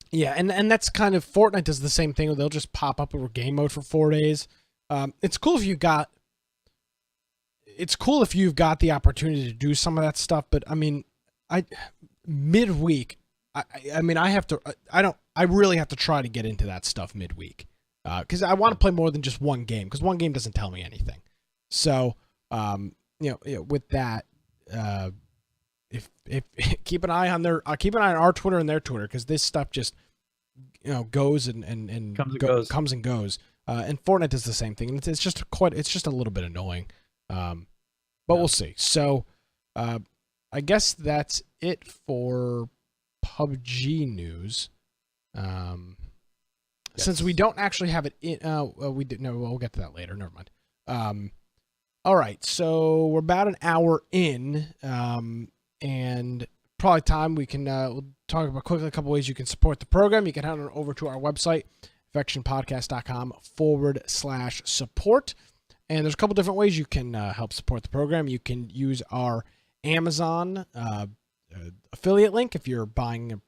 Yeah, and that's kind of Fortnite does the same thing. Where they'll just pop up over game mode for 4 days. It's cool if you got. It's cool if you've got the opportunity to do some of that stuff, but I mean, midweek. I mean, I have to. I really have to try to get into that stuff midweek because I want to play more than just one game. Because one game doesn't tell me anything. So, with that, if keep an eye on our Twitter and their Twitter because this stuff just goes and comes and goes. And Fortnite does the same thing, and it's just a little bit annoying. But we'll see. So, I guess that's it for PUBG news. Since we don't actually have it in, we'll get to that later. Never mind. All right, so we're about an hour in, and probably time we can we'll talk about quickly a couple ways you can support the program. You can head on over to our website, infectionpodcast.com/support. And there's a couple different ways you can help support the program. You can use our Amazon affiliate link if you're buying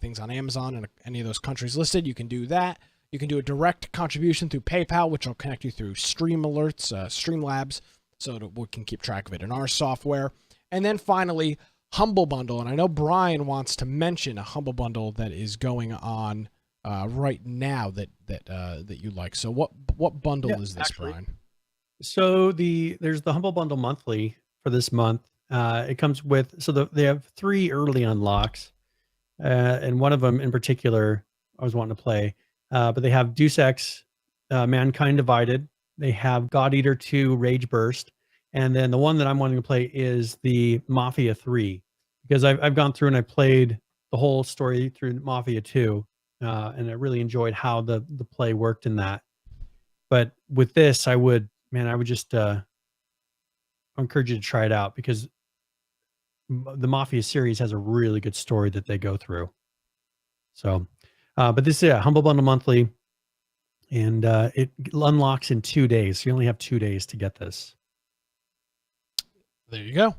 things on Amazon in any of those countries listed. You can do that. You can do a direct contribution through PayPal, which will connect you through Stream Alerts, Streamlabs, so that we can keep track of it in our software. And then finally, Humble Bundle. And I know Brian wants to mention a Humble Bundle that is going on right now that you like. So what bundle is this, Brian? So there's the Humble Bundle monthly for this month. It comes with they have 3 early unlocks, and one of them in particular I was wanting to play. But they have Deus Ex, Mankind Divided. They have God Eater 2 Rage Burst, and then the one that I'm wanting to play is the Mafia 3 because I've gone through and I played the whole story through Mafia 2, and I really enjoyed how the play worked in that. But with this, I would just encourage you to try it out because the Mafia series has a really good story that they go through. So, but this is Humble Bundle monthly, and it unlocks in 2 days. So you only have 2 days to get this. There you go.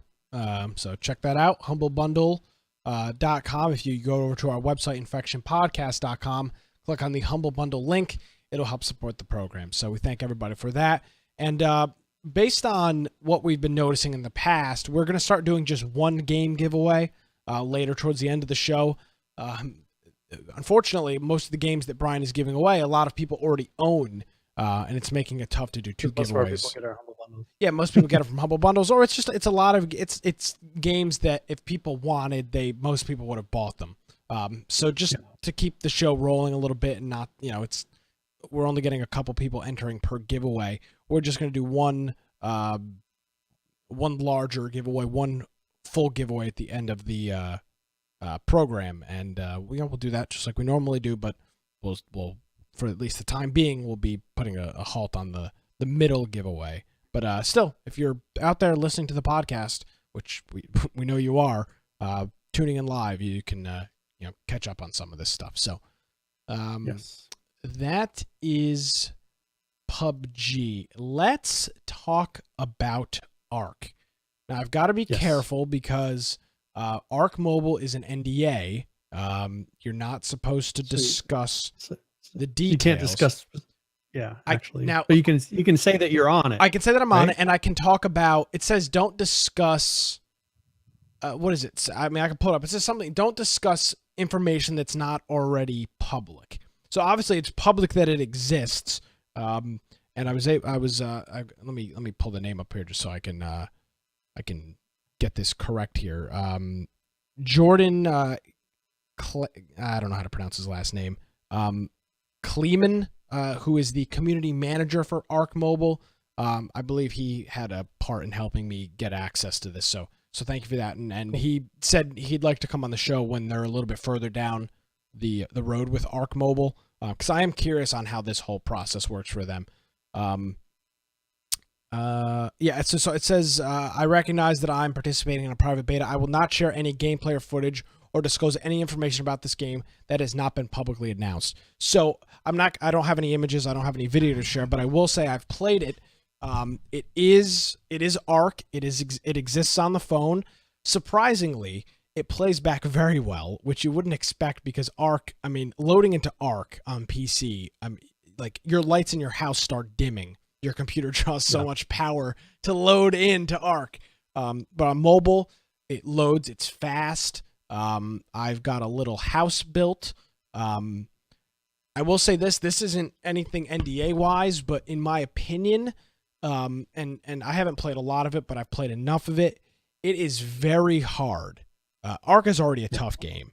So check that out, humblebundle.com. If you go over to our website, infectionpodcast.com, click on the Humble Bundle link, it'll help support the program. So we thank everybody for that. And based on what we've been noticing in the past, we're going to start doing just one game giveaway later towards the end of the show. Unfortunately, most of the games that Brian is giving away, a lot of people already own, and it's making it tough to do 2 giveaways. Most people get our Humble Bundles. Yeah, most people get it from Humble Bundles, or it's a lot of it's games that if people wanted, most people would have bought them. So just to keep the show rolling a little bit and not, we're only getting a couple people entering per giveaway. We're just going to do one larger giveaway, one full giveaway at the end of the program, and we'll do that just like we normally do. But we'll for at least the time being, we'll be putting a halt on the middle giveaway. But still, if you're out there listening to the podcast, which we know you are, tuning in live, you can catch up on some of this stuff. So that is PUBG. Let's talk about ARK. Now, I've got to be careful because ARK Mobile is an NDA. You're not supposed to discuss the details. You can't discuss. Yeah, actually. Now, but you can say that you're on it. I can say that I'm on it, and I can talk about. It says don't discuss. What is it? I mean, I can pull it up. It says something. Don't discuss information that's not already public. So obviously, it's public that it exists. And let me pull the name up here just so I can get this correct here. Jordan, I don't know how to pronounce his last name. Kleeman, who is the community manager for ARK Mobile. I believe he had a part in helping me get access to this. So thank you for that. And he said he'd like to come on the show when they're a little bit further down the road with ARK Mobile, because I am curious on how this whole process works for them. So it says, I recognize that I'm participating in a private beta. I will not share any gameplay or footage or disclose any information about this game that has not been publicly announced. So I don't have any images, I don't have any video to share, but I will say I've played it. It is ARK. It exists on the phone. Surprisingly, it plays back very well, which you wouldn't expect because ARK, loading into ARK on PC, like your lights in your house start dimming. Your computer draws so much power to load into ARK. But on mobile, it loads, it's fast. I've got a little house built. I will say this isn't anything NDA wise, but in my opinion, and I haven't played a lot of it, but I've played enough of it. It is very hard. ARK is already a tough game,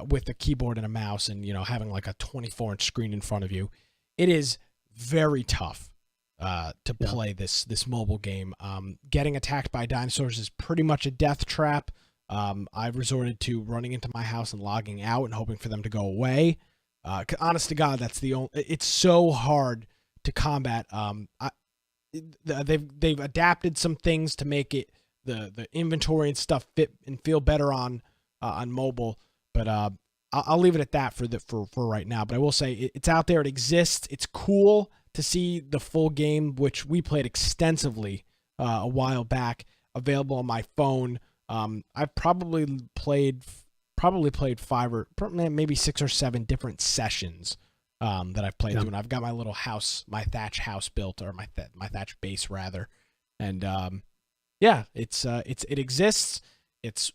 with a keyboard and a mouse and, having like a 24-inch screen in front of you. It is very tough, to play this mobile game. Getting attacked by dinosaurs is pretty much a death trap. I've resorted to running into my house and logging out and hoping for them to go away. Honest to God, it's so hard to combat. They've adapted some things to make it the inventory and stuff fit and feel better on mobile, but I'll leave it at that for right now. But I will say it's out there, it exists, it's cool to see the full game, which we played extensively a while back, available on my phone. I've probably played 5 or maybe 6 or 7 different sessions that I've played through, and I've got my little house, my thatch house built, or my thatch base rather, and it exists. It's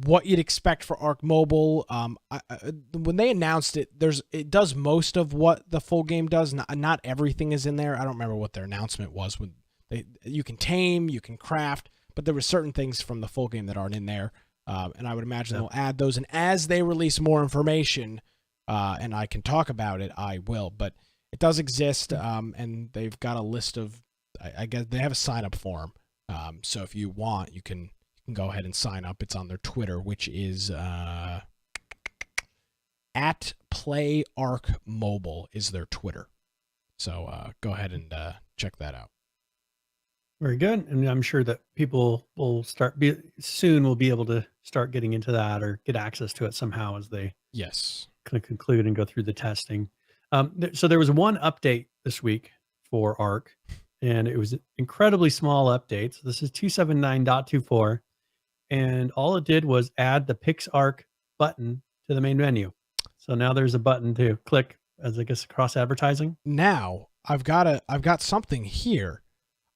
what you'd expect for ARK Mobile. When they announced it, it does most of what the full game does. Not everything is in there. I don't remember what their announcement was. When you can tame, you can craft, but there were certain things from the full game that aren't in there. And I would imagine they'll add those. And as they release more information, and I can talk about it, I will. But it does exist, and they've got a list of. I guess they have a sign up form. So if you want, you can go ahead and sign up. It's on their Twitter, which is at PlayArkMobile is their Twitter. So go ahead and check that out. Very good. And I'm sure that people will soon will be able to start getting into that or get access to it somehow as they kind of conclude and go through the testing. So there was one update this week for ARK, and it was an incredibly small update. So this is 279.24. And all it did was add the PixARK button to the main menu. So now there's a button to click as, I guess, cross advertising. Now I've got something here.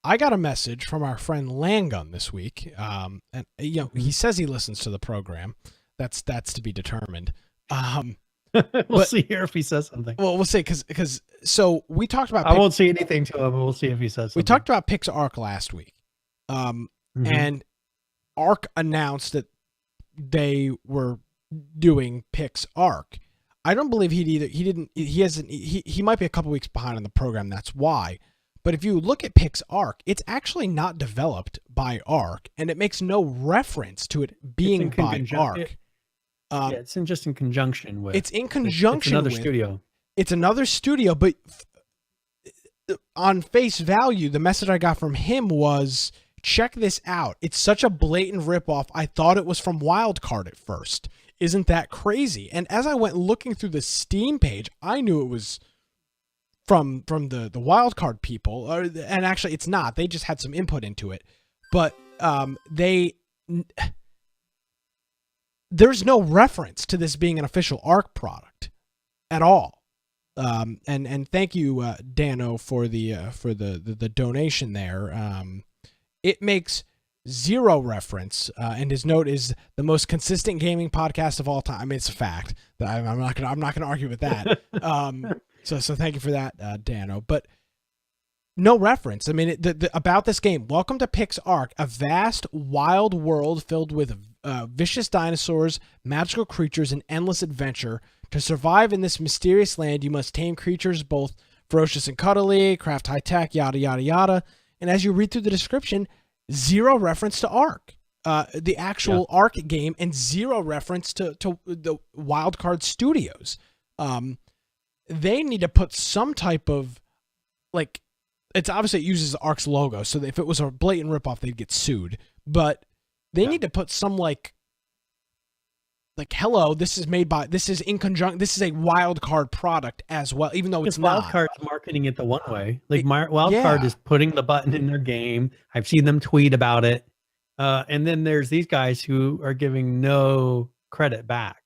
I got a message from our friend Landgun this week. And he says he listens to the program. That's to be determined. We'll see here if he says something. Well, we'll see, because so we talked about. I won't say anything to him. We'll see if he says something. We talked about PixARK last week, and ARK announced that they were doing PixARK. I don't believe he might be a couple weeks behind on the program. That's why. But if you look at PixARK, it's actually not developed by ARK, and it makes no reference to it being by ARK. It's just in conjunction with. It's in conjunction with another studio. It's another studio, but on face value, the message I got from him was, check this out. It's such a blatant ripoff. I thought it was from Wildcard at first. Isn't that crazy? And as I went looking through the Steam page, I knew it was from the Wildcard people. And actually, it's not. They just had some input into it. But there's no reference to this being an official ARK product at all. And thank you, Dano, for the donation there. It makes zero reference, and his note is the most consistent gaming podcast of all time. I mean, it's a fact that I'm not gonna argue with that. So thank you for that, Dano. But no reference. I mean, about this game, welcome to Pix Ark, a vast, wild world filled with vicious dinosaurs, magical creatures, and endless adventure. To survive in this mysterious land, you must tame creatures both ferocious and cuddly, craft high tech, yada, yada, yada. And as you read through the description, zero reference to Ark, the actual Ark game, and zero reference to the Wildcard Studios. They need to put some type of, like, it's obviously it uses Ark's logo, so if it was a blatant ripoff, they'd get sued. But they need to put some like, hello, this is in conjunction, this is a Wildcard product as well, even though it's not. Wildcard's marketing it the one way. Like, Wildcard is putting the button in their game. I've seen them tweet about it. And then there's these guys who are giving no credit back.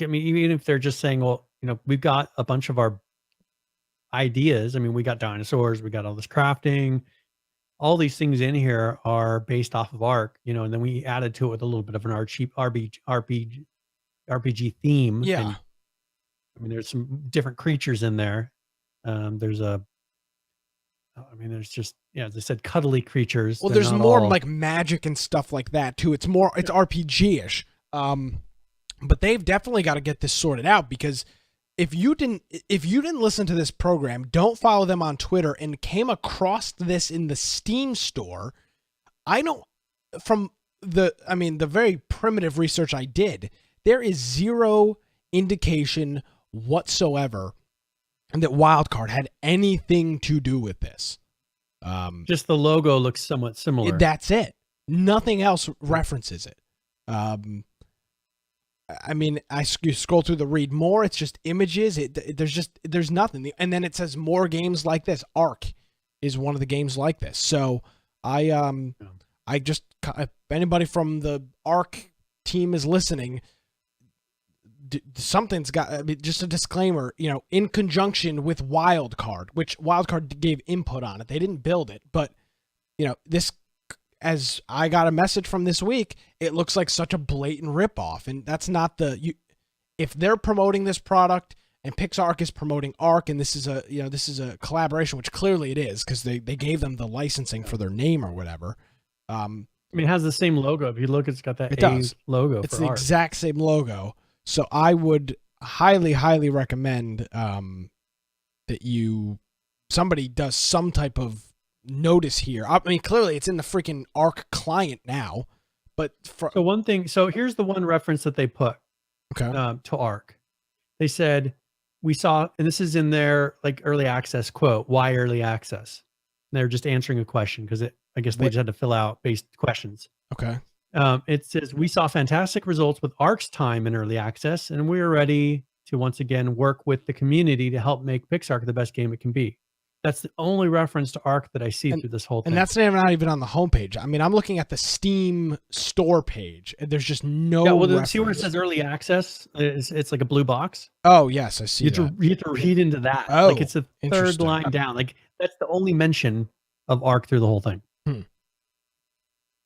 I mean, even if they're just saying, well, we've got a bunch of our ideas. I mean, we got dinosaurs, we got all this crafting, all these things in here are based off of Ark, and then we added to it with a little bit of an RPG theme. Yeah. And, I mean, there's some different creatures in there. There's just, as I said, cuddly creatures. Well, there's more like magic and stuff like that too. It's RPG-ish. But they've definitely got to get this sorted out, because if you didn't listen to this program, don't follow them on Twitter, and came across this in the Steam store, the very primitive research I did, there is zero indication whatsoever that Wildcard had anything to do with this. Just the logo looks somewhat similar. That's it. Nothing else references it. I mean, you scroll through the read more, it's just images. There's nothing. And then it says more games like this. Ark is one of the games like this. So if anybody from the Ark team is listening, something's got, I mean, just a disclaimer, in conjunction with Wildcard, which Wildcard gave input on it. They didn't build it, but this, as I got a message from this week, it looks like such a blatant ripoff, and that's not if they're promoting this product and PixARK is promoting Ark, and this is a collaboration, which clearly it is, because they gave them the licensing for their name or whatever. I mean, it has the same logo. If you look, it's got that logo. It's the exact same logo. So I would highly, highly recommend that somebody does some type of notice here. I mean, clearly it's in the freaking Ark client now, but so here's the one reference that they put to Ark. They said, we saw, and this is in their like early access quote, why early access? And they're just answering a question, because I guess they just had to fill out based questions. Okay. It says, we saw fantastic results with Ark's time in early access, and we are ready to once again work with the community to help make PixARK the best game it can be. That's the only reference to Ark that I see through this whole thing. And that's not even on the homepage. I mean, I'm looking at the Steam store page, and there's just no reference. See where it says early access? It's like a blue box. Oh, yes, I see you have to read into that. Oh, like, it's the third line down. Like, that's the only mention of Ark through the whole thing.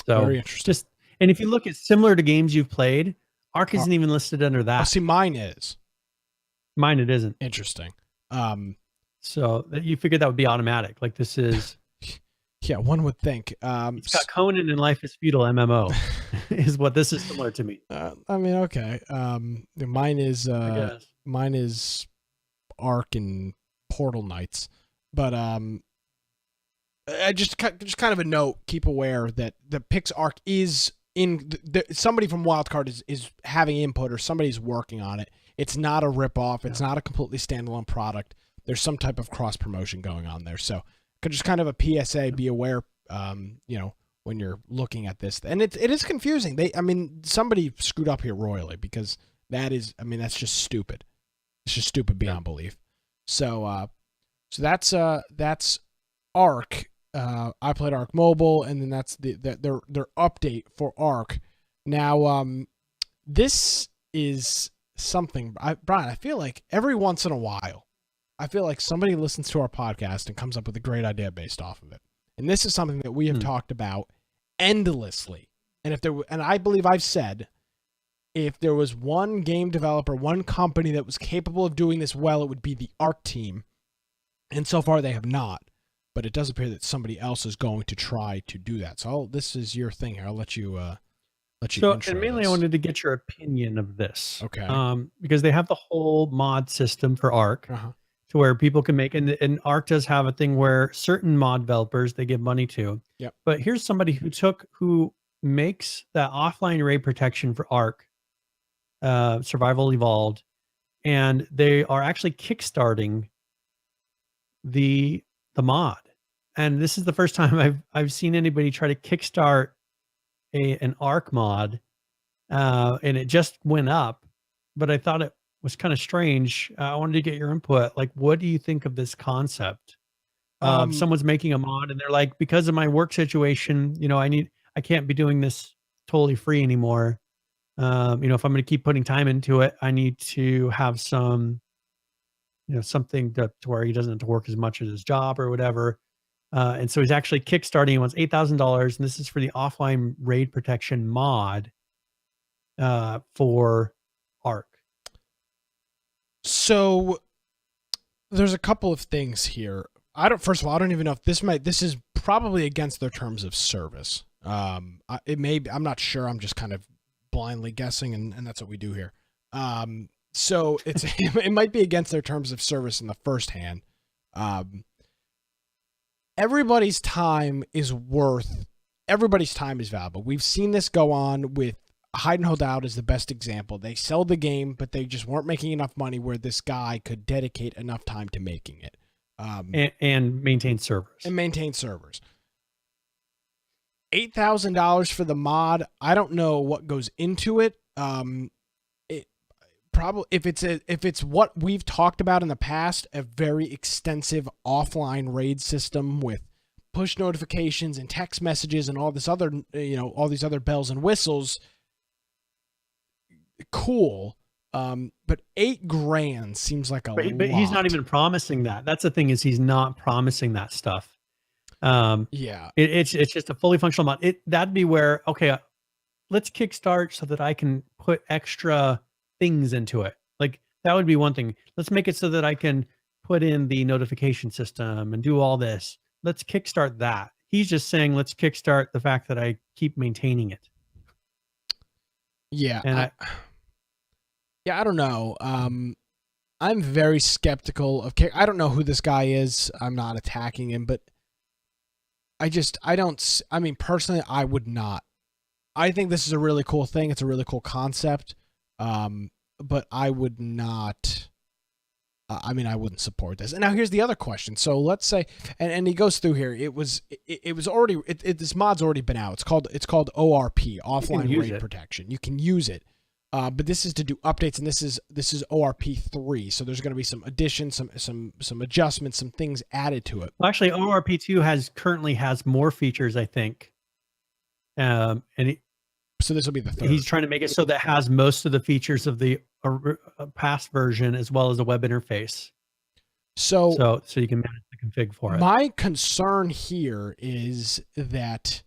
So, very interesting. And if you look at similar to games you've played, Ark isn't even listed under that. Oh, see, mine is. Mine, it isn't. Interesting. So you figured that would be automatic. Like, this is... Yeah, one would think. It's got Conan and Life is Feudal MMO is what this is similar to me. I mean, okay. Mine is Ark and Portal Knights. But I just kind of a note, keep aware that the PixARK is somebody from Wildcard is having input, or somebody's working on it. It's not a ripoff. It's not a completely standalone product. There's some type of cross promotion going on there. So just kind of a PSA, be aware, when you're looking at this. And it is confusing. Somebody screwed up here royally, because that's just stupid. It's just stupid beyond belief. So that's Ark. I played ARK Mobile, and then that's their update for Ark. Now, this is something, Brian, I feel like every once in a while, somebody listens to our podcast and comes up with a great idea based off of it. And this is something that we have talked about endlessly. And I believe I've said, if there was one game developer, one company that was capable of doing this well, it would be the ARK team. And so far they have not. but it does appear that somebody else is going to try to do that. So this is your thing here. I'll let you intro and mainly this. I wanted to get your opinion of this. Okay. Because they have the whole mod system for ARK Uh-huh. to where people can make, and ARK does have a thing where certain mod developers they give money to. Yep. But here's somebody who makes that offline raid protection for ARK, Survival Evolved, and they are actually kickstarting the mod. And this is the first time I've seen anybody try to kickstart an ARK mod, and it just went up. But I thought it was kind of strange. I wanted to get your input. Like, what do you think of this concept? Someone's making a mod and they're like, because of my work situation, I can't be doing this totally free anymore. If I'm going to keep putting time into it, I need to have some, something to where he doesn't have to work as much at his job or whatever. And so he's actually kickstarting. He wants $8,000, and this is for the offline raid protection mod for ARK. So there's a couple of things here. First of all, I don't even know if this is probably against their terms of service. It may be, I'm not sure. I'm just kind of blindly guessing, and that's what we do here. So it might be against their terms of service in the first hand. Everybody's time is valuable. We've seen this go on with Hide and Hold Out is the best example. They sell the game, but they just weren't making enough money where this guy could dedicate enough time to making it. And maintain servers. $8,000 for the mod. I don't know what goes into it. It probably if it's what we've talked about in the past, a very extensive offline raid system with push notifications and text messages and all this other, all these other bells and whistles. Cool. But $8,000 seems like a lot. But he's not even promising that. That's the thing, is he's not promising that stuff. Yeah. It's just a fully functional mod. That'd be where, okay, let's kickstart so that I can put extra things into it. Like, that would be one thing. Let's make it so that I can put in the notification system and do all this. Let's kickstart that. He's just saying, let's kickstart the fact that I keep maintaining it. Yeah. And I don't know. I'm very skeptical of. I don't know who this guy is. I'm not attacking him, but I mean, personally, I would not. I think this is a really cool thing. It's a really cool concept. But I would not. I mean, I wouldn't support this. And now here's the other question. So let's say, and he goes through here. It was already. This mod's already been out. It's called ORP, Offline Raid Protection. You can use it. But this is to do updates, and this is ORP 3. So there's going to be some additions, some adjustments, some things added to it. Well, actually, ORP 2 currently has more features, I think. So this will be the third. He's trying to make it so that has most of the features of the past version, as well as a web interface. So you can manage the config for it. My concern here is that.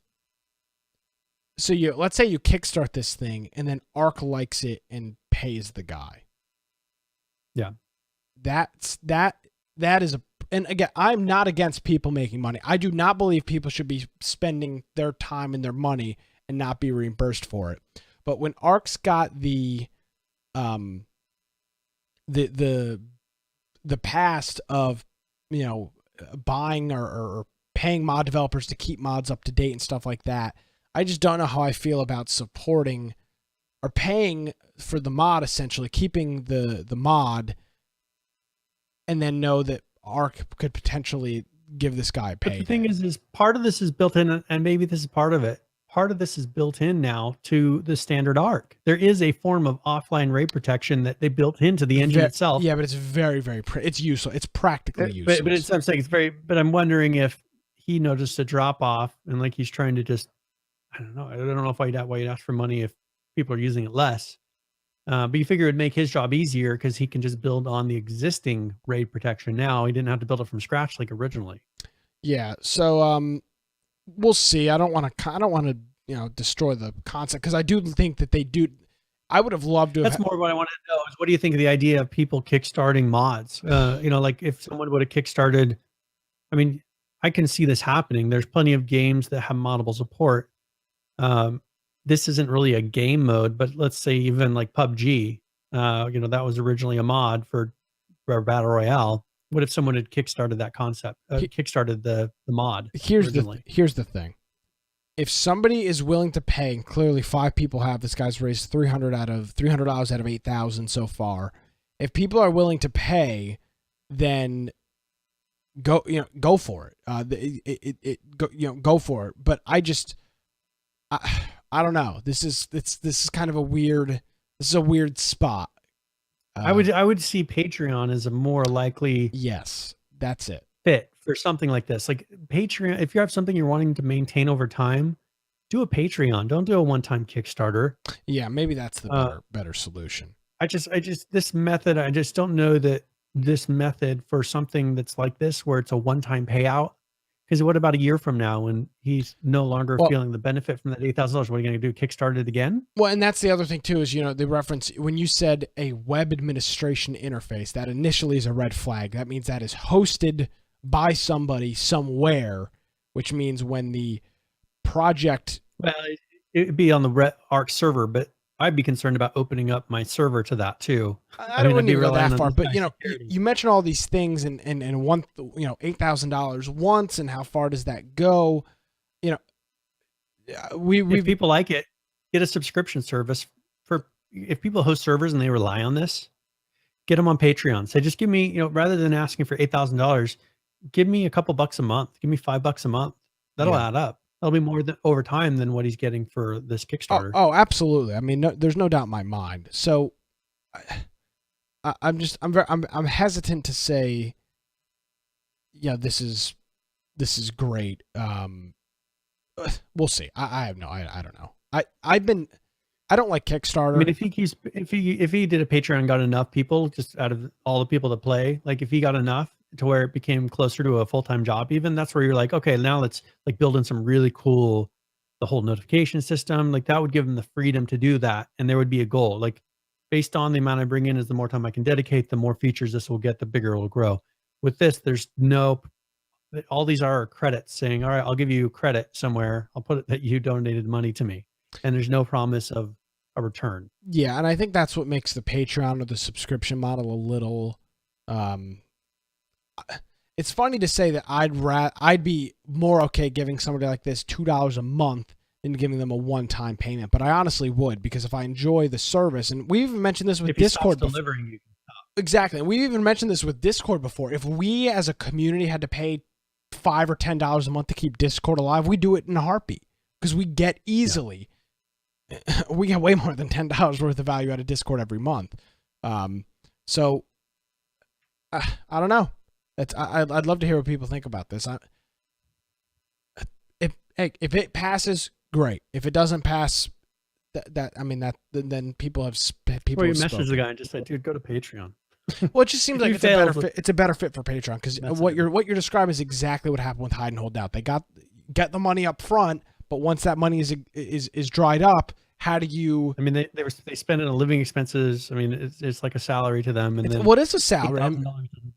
So let's say you kickstart this thing and then ARK likes it and pays the guy. Yeah. That is and again, I'm not against people making money. I do not believe people should be spending their time and their money and not be reimbursed for it. But when ARK's got the past of, buying or paying mod developers to keep mods up to date and stuff like that, I just don't know how I feel about supporting or paying for the mod, essentially keeping the mod, and then know that ARK could potentially give this guy a payday. But the thing is part of this is built in, and maybe this is part of it. Part of this is built in now to the standard ARK. There is a form of offline raid protection that they built into the engine itself. Yeah, but it's very, very, it's useful. It's practically useless. But I'm saying it's very, but I'm wondering if he noticed a drop off and like he's trying to just, I don't know. I don't know why you'd ask for money if people are using it less. But you figure it'd make his job easier because he can just build on the existing raid protection now. He didn't have to build it from scratch like originally. Yeah. So we'll see. I don't want to destroy the concept, because I do think that they do. I would have loved to. That's more what I wanted to know is, what do you think of the idea of people kickstarting mods? Like if someone would have kickstarted, I mean, I can see this happening. There's plenty of games that have moddable support. This isn't really a game mode, but let's say even like PUBG, that was originally a mod for Battle Royale. What if someone had kickstarted that concept, kickstarted the mod originally? Here's the thing. If somebody is willing to pay, and clearly 5 people have, this guy's raised $300 out of 8,000 so far. If people are willing to pay, then go for it. Go for it. But I don't know. This is kind of a weird spot. I would see Patreon as a more likely yes, that's it. fit for something like this. Like Patreon, if you have something you're wanting to maintain over time, do a Patreon. Don't do a one-time Kickstarter. Yeah, maybe that's the better solution. I just this method, I just don't know that this method for something that's like this, where it's a one-time payout. Because what about a year from now when he's no longer feeling the benefit from that $8,000? What are you going to do? Kickstart it again? Well, and that's the other thing too, is, the reference when you said a web administration interface, that initially is a red flag. That means that is hosted by somebody somewhere, which means when the project, well, it'd be on the ARK server, but I'd be concerned about opening up my server to that too. I don't want to go that far, but you mentioned all these things and one, $8,000 once, and how far does that go? If people like it, get a subscription service if people host servers and they rely on this, get them on Patreon. So just give me, rather than asking for $8,000, give me a couple bucks a month. Give me $5 a month. That'll add up. That'll be more over time than what he's getting for this Kickstarter. Oh, absolutely. I mean, there's no doubt in my mind. So I'm hesitant to say, yeah, this is great. We'll see. I don't know. I don't like Kickstarter. I mean, if he did a Patreon and got enough people, just out of all the people that play, like if he got enough to where it became closer to a full-time job, even, that's where you're like, okay, now let's like build in some really cool, the whole notification system, like that would give him the freedom to do that. And there would be a goal, like based on the amount I bring in, is the more time I can dedicate, the more features this will get, the bigger it will grow. With this, there's all these are credits saying, all right, I'll give you credit somewhere. I'll put it that you donated money to me. And there's no promise of a return. Yeah. And I think that's what makes the Patreon or the subscription model a little, it's funny to say that I'd be more okay giving somebody like this $2 a month than giving them a one-time payment. But I honestly would, because if I enjoy the service, and we even mentioned this with Discord before. You can stop. Exactly. We even mentioned this with Discord before. If we as a community had to pay $5 or $10 a month to keep Discord alive, we do it in a heartbeat, because we get we get way more than $10 worth of value out of Discord every month. So I don't know. I'd love to hear what people think about this. If it passes, great. If it doesn't pass, then people have people. Or you message the guy and just say, "Dude, go to Patreon." Well, it just seems like it's a better fit. It's a better fit for Patreon, because what you're describing is exactly what happened with Hide and Hold Out. They get the money up front, but once that money is dried up, how do you? I mean, they spend it on living expenses. I mean, it's like a salary to them. And then what is a salary? $8,000 doesn't go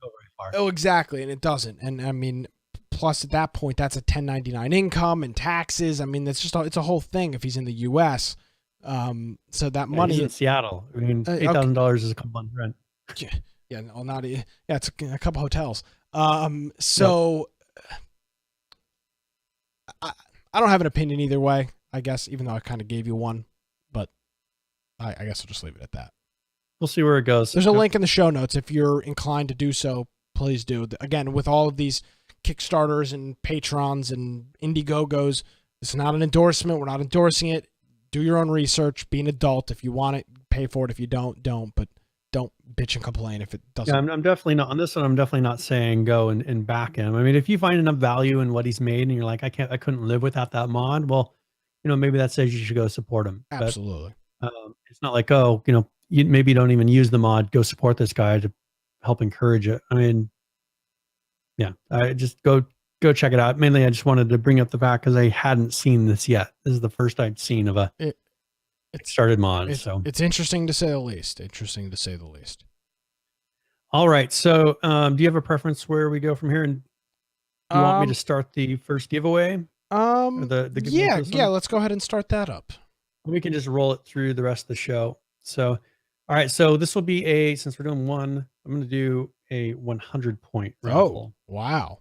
very far. Oh, exactly, and it doesn't. And I mean, plus at that point, that's a 1099 income and taxes. I mean, it's a whole thing if he's in the U.S. So that money in Seattle. I mean, $8,000 is a couple months rent. Yeah, well, not it's a couple hotels. So I don't have an opinion either way, I guess, even though I kind of gave you one, but I guess I'll just leave it at that. We'll see where it goes. There's a link in the show notes if you're inclined to do so. Please do. Again, with all of these Kickstarters and Patrons and Indiegogos, it's not an endorsement. We're not endorsing it. Do your own research. Be an adult. If you want it, pay for it. If you don't. But don't bitch and complain if it doesn't. Yeah, I'm definitely not on this one. I'm definitely not saying go and back him. I mean, if you find enough value in what he's made and you're like, I couldn't live without that mod. Well, maybe that says you should go support him. Absolutely. But, it's not like, you maybe don't even use the mod. Go support this guy to help encourage it. I mean, yeah, I just go check it out. Mainly, I just wanted to bring up the fact because I hadn't seen this yet. This is the first I'd seen of it started mod. So it's interesting to say the least. All right. So, do you have a preference where we go from here? And You want me to start the first giveaway? Or the giveaway for this yeah, one? let's go ahead and start that up. We can just roll it through the rest of the show. So, all right. So this will be since we're doing one, I'm going to do a 100-point raffle. Oh, wow.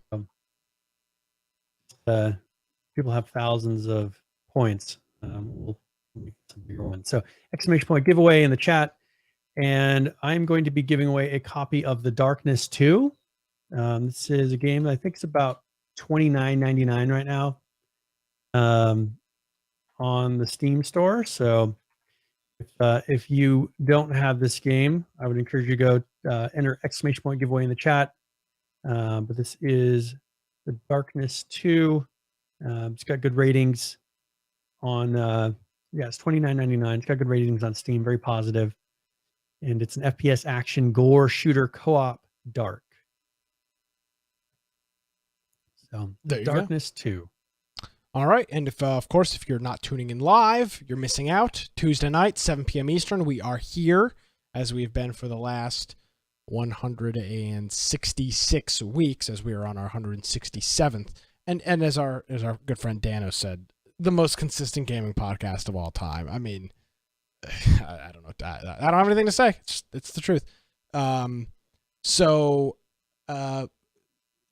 People have thousands of points. We'll make some bigger ones. So exclamation point giveaway in the chat. And I'm going to be giving away a copy of The Darkness 2. This is a game that I think is about $29.99 right now on the Steam store. So if you don't have this game, I would encourage you to go enter exclamation point giveaway in the chat. But this is The Darkness 2. It's got good ratings on, it's $29.99. It's got good ratings on Steam, very positive. And it's an FPS action gore shooter co-op dark. So Darkness 2. All right. And if, of course, if you're not tuning in live, you're missing out. Tuesday night, 7 p.m. Eastern, we are here as we've been for the last 166 weeks, as we are on our 167th. And as our good friend Dano said, the most consistent gaming podcast of all time. I mean, I don't know. I don't have anything to say. It's the truth. No, I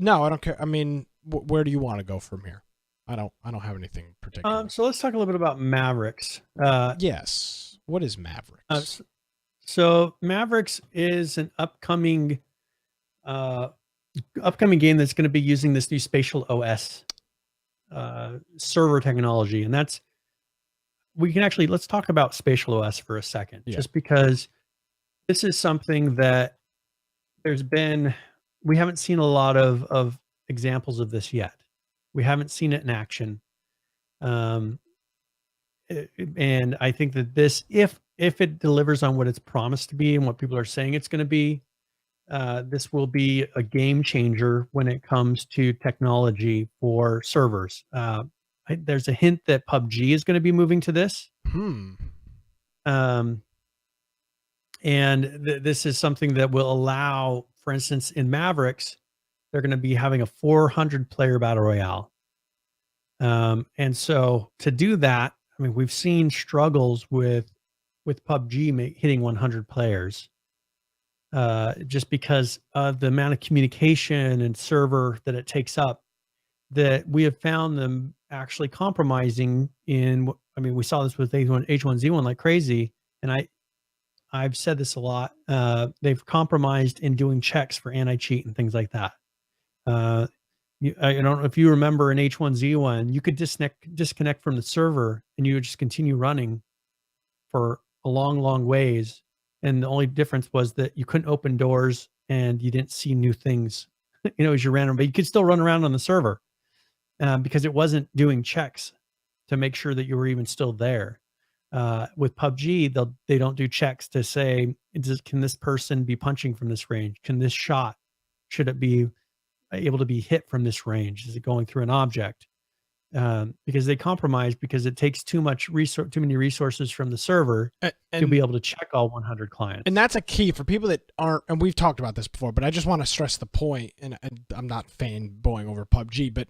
don't care. I mean, where do you want to go from here? I don't have anything particular. So let's talk a little bit about Mavericks. Yes. What is Mavericks? So Mavericks is an upcoming game that's going to be using this new Spatial OS server technology, and let's talk about Spatial OS for a second, just because this is something that we haven't seen a lot of examples of this yet. We haven't seen it in action. And I think that this, if it delivers on what it's promised to be and what people are saying it's going to be, this will be a game changer when it comes to technology for servers. There's a hint that PUBG is going to be moving to this. And this is something that will allow, for instance, in Mavericks, they're going to be having a 400-player battle royale. And so to do that, I mean, we've seen struggles with PUBG hitting 100 players, just because of the amount of communication and server that it takes up, that we have found them actually compromising we saw this with H1Z1 like crazy. And I've said this a lot. They've compromised in doing checks for anti-cheat and things like that. I don't know if you remember in H1Z1, you could disconnect from the server and you would just continue running for a long ways. And the only difference was that you couldn't open doors and you didn't see new things, as you ran, but you could still run around on the server because it wasn't doing checks to make sure that you were even still there. With PUBG, they don't do checks to say, can this person be punching from this range? Can this shot, should it be able to be hit from this range? Is it going through an object? Because they compromise, because it takes too many resources from the server to be able to check all 100 clients. And that's a key for people that aren't, and we've talked about this before, but I just want to stress the point, and I'm not fanboying over PUBG, but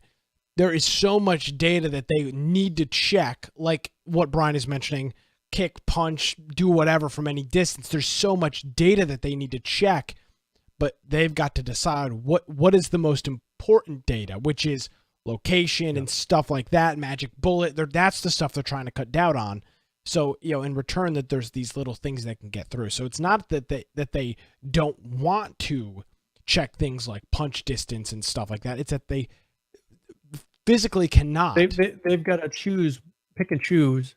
there is so much data that they need to check, like what Brian is mentioning, kick, punch, do whatever from any distance. There's so much data that they need to check, but they've got to decide what is the most important data, which is location and stuff like that, magic bullet. That's the stuff they're trying to cut down on. So, in return, that there's these little things they can get through. So it's not that they don't want to check things like punch distance and stuff like that. It's that they physically cannot. They've got to pick and choose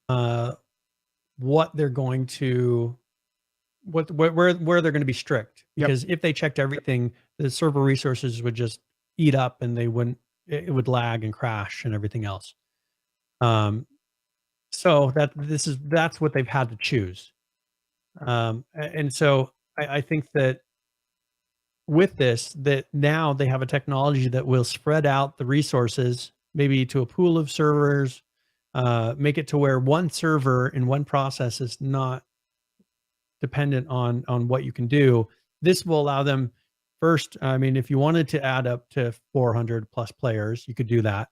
what they're going to, where they're going to be strict. Because if they checked everything, the server resources would just eat up and it would lag and crash and everything else. So that's what they've had to choose. And so I think that with this, that now they have a technology that will spread out the resources, maybe to a pool of servers, make it to where one server in one process is not dependent on what you can do. This will allow them first, I mean, if you wanted to add up to 400 plus players, you could do that.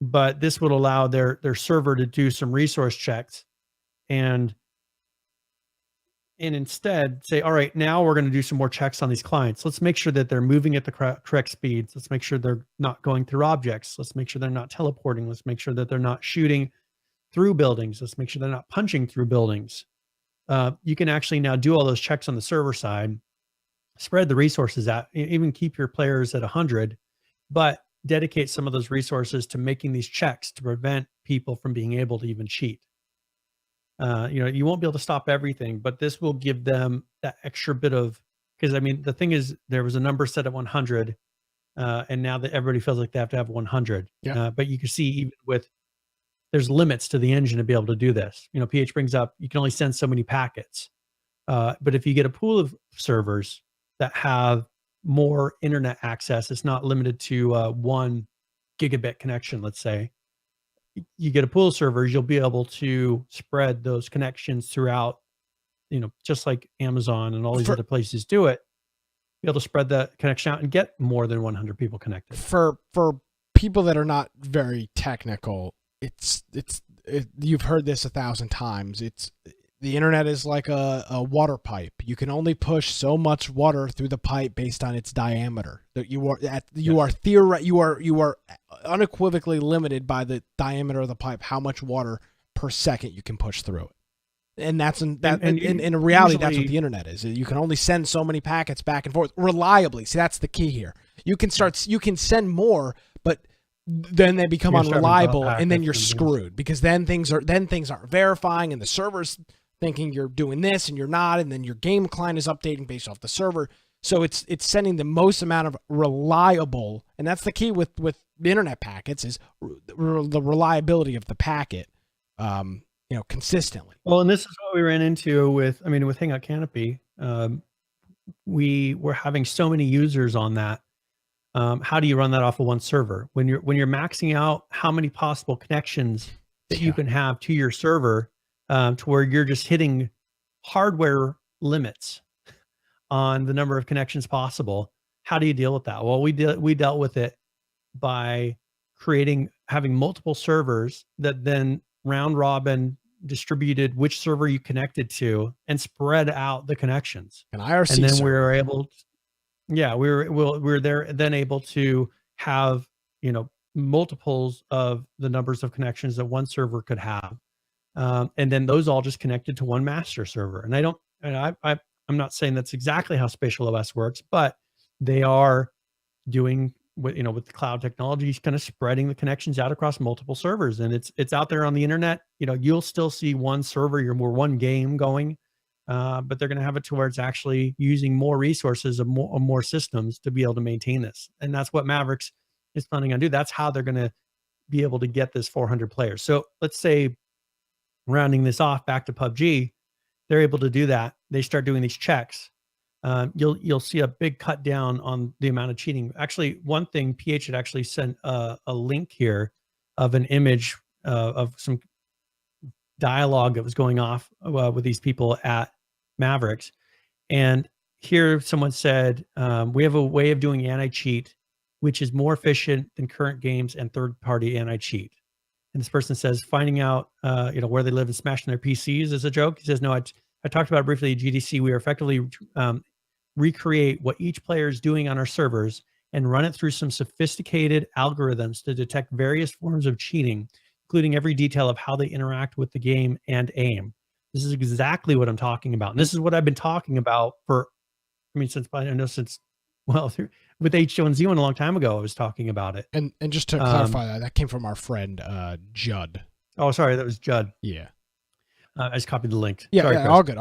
But this would allow their server to do some resource checks and instead say, all right, now we're going to do some more checks on these clients. Let's make sure that they're moving at the correct speeds. Let's make sure they're not going through objects. Let's make sure they're not teleporting. Let's make sure that they're not shooting through buildings. Let's make sure they're not punching through buildings. You can actually now do all those checks on the server side, spread the resources out, even keep your players at 100, but dedicate some of those resources to making these checks to prevent people from being able to even cheat. You won't be able to stop everything, but this will give them that extra bit of, because I mean, the thing is, there was a number set at 100, and now that everybody feels like they have to have 100. Yeah. But you can see even with, there's limits to the engine to be able to do this. PH brings up, you can only send so many packets. But if you get a pool of servers that have more internet access, it's not limited to 1 gigabit connection, let's say. You get a pool of servers, you'll be able to spread those connections throughout, just like Amazon and all these other places do it, be able to spread that connection out and get more than 100 people connected. For people that are not very technical, you've heard this 1,000 times. The internet is like a water pipe. You can only push so much water through the pipe based on its diameter. You are unequivocally limited by the diameter of the pipe, how much water per second you can push through it. And that's in reality, that's what the internet is. You can only send so many packets back and forth reliably. See, that's the key here. You can send more, but then they become unreliable, and then you're screwed, because then things aren't verifying, and the server's thinking you're doing this and you're not, and then your game client is updating based off the server. So it's sending the most amount of reliable, and that's the key with the internet packets, is the reliability of the packet, consistently. Well, and this is what we ran into with Hangout Canopy. We were having so many users on that. How do you run that off of one server when you're maxing out how many possible connections that you can have to your server, to where you're just hitting hardware limits on the number of connections possible? How do you deal with that? Well, we dealt with it by having multiple servers that then round robin distributed which server you connected to and spread out the connections. An IRC and then server. we were able to, we were there then able to have, multiples of the numbers of connections that one server could have. And then those all just connected to one master server. And I'm not saying that's exactly how Spatial OS works, but they are doing with the cloud technology, kind of spreading the connections out across multiple servers. And it's out there on the internet. You'll still see one server, one game going, but they're going to have it to where it's actually using more resources of more systems to be able to maintain this. And that's what Mavericks is planning on do. That's how they're going to be able to get this 400 players. So let's say, rounding this off back to PUBG, they're able to do that. They start doing these checks. You'll see a big cut down on the amount of cheating. Actually, one thing, PH had actually sent a link here of an image of some dialogue that was going off with these people at Mavericks. And here someone said, we have a way of doing anti-cheat, which is more efficient than current games and third-party anti-cheat. And this person says, finding out, where they live and smashing their PCs is a joke. He says, no, I talked about it briefly at GDC. We are effectively recreate what each player is doing on our servers and run it through some sophisticated algorithms to detect various forms of cheating, including every detail of how they interact with the game and aim. This is exactly what I'm talking about. And this is what I've been talking about with H1Z1 a long time ago. I was talking about it. And just to clarify that came from our friend Judd. Oh, sorry, that was Judd. Yeah. I just copied the link. Yeah, sorry, yeah, all good.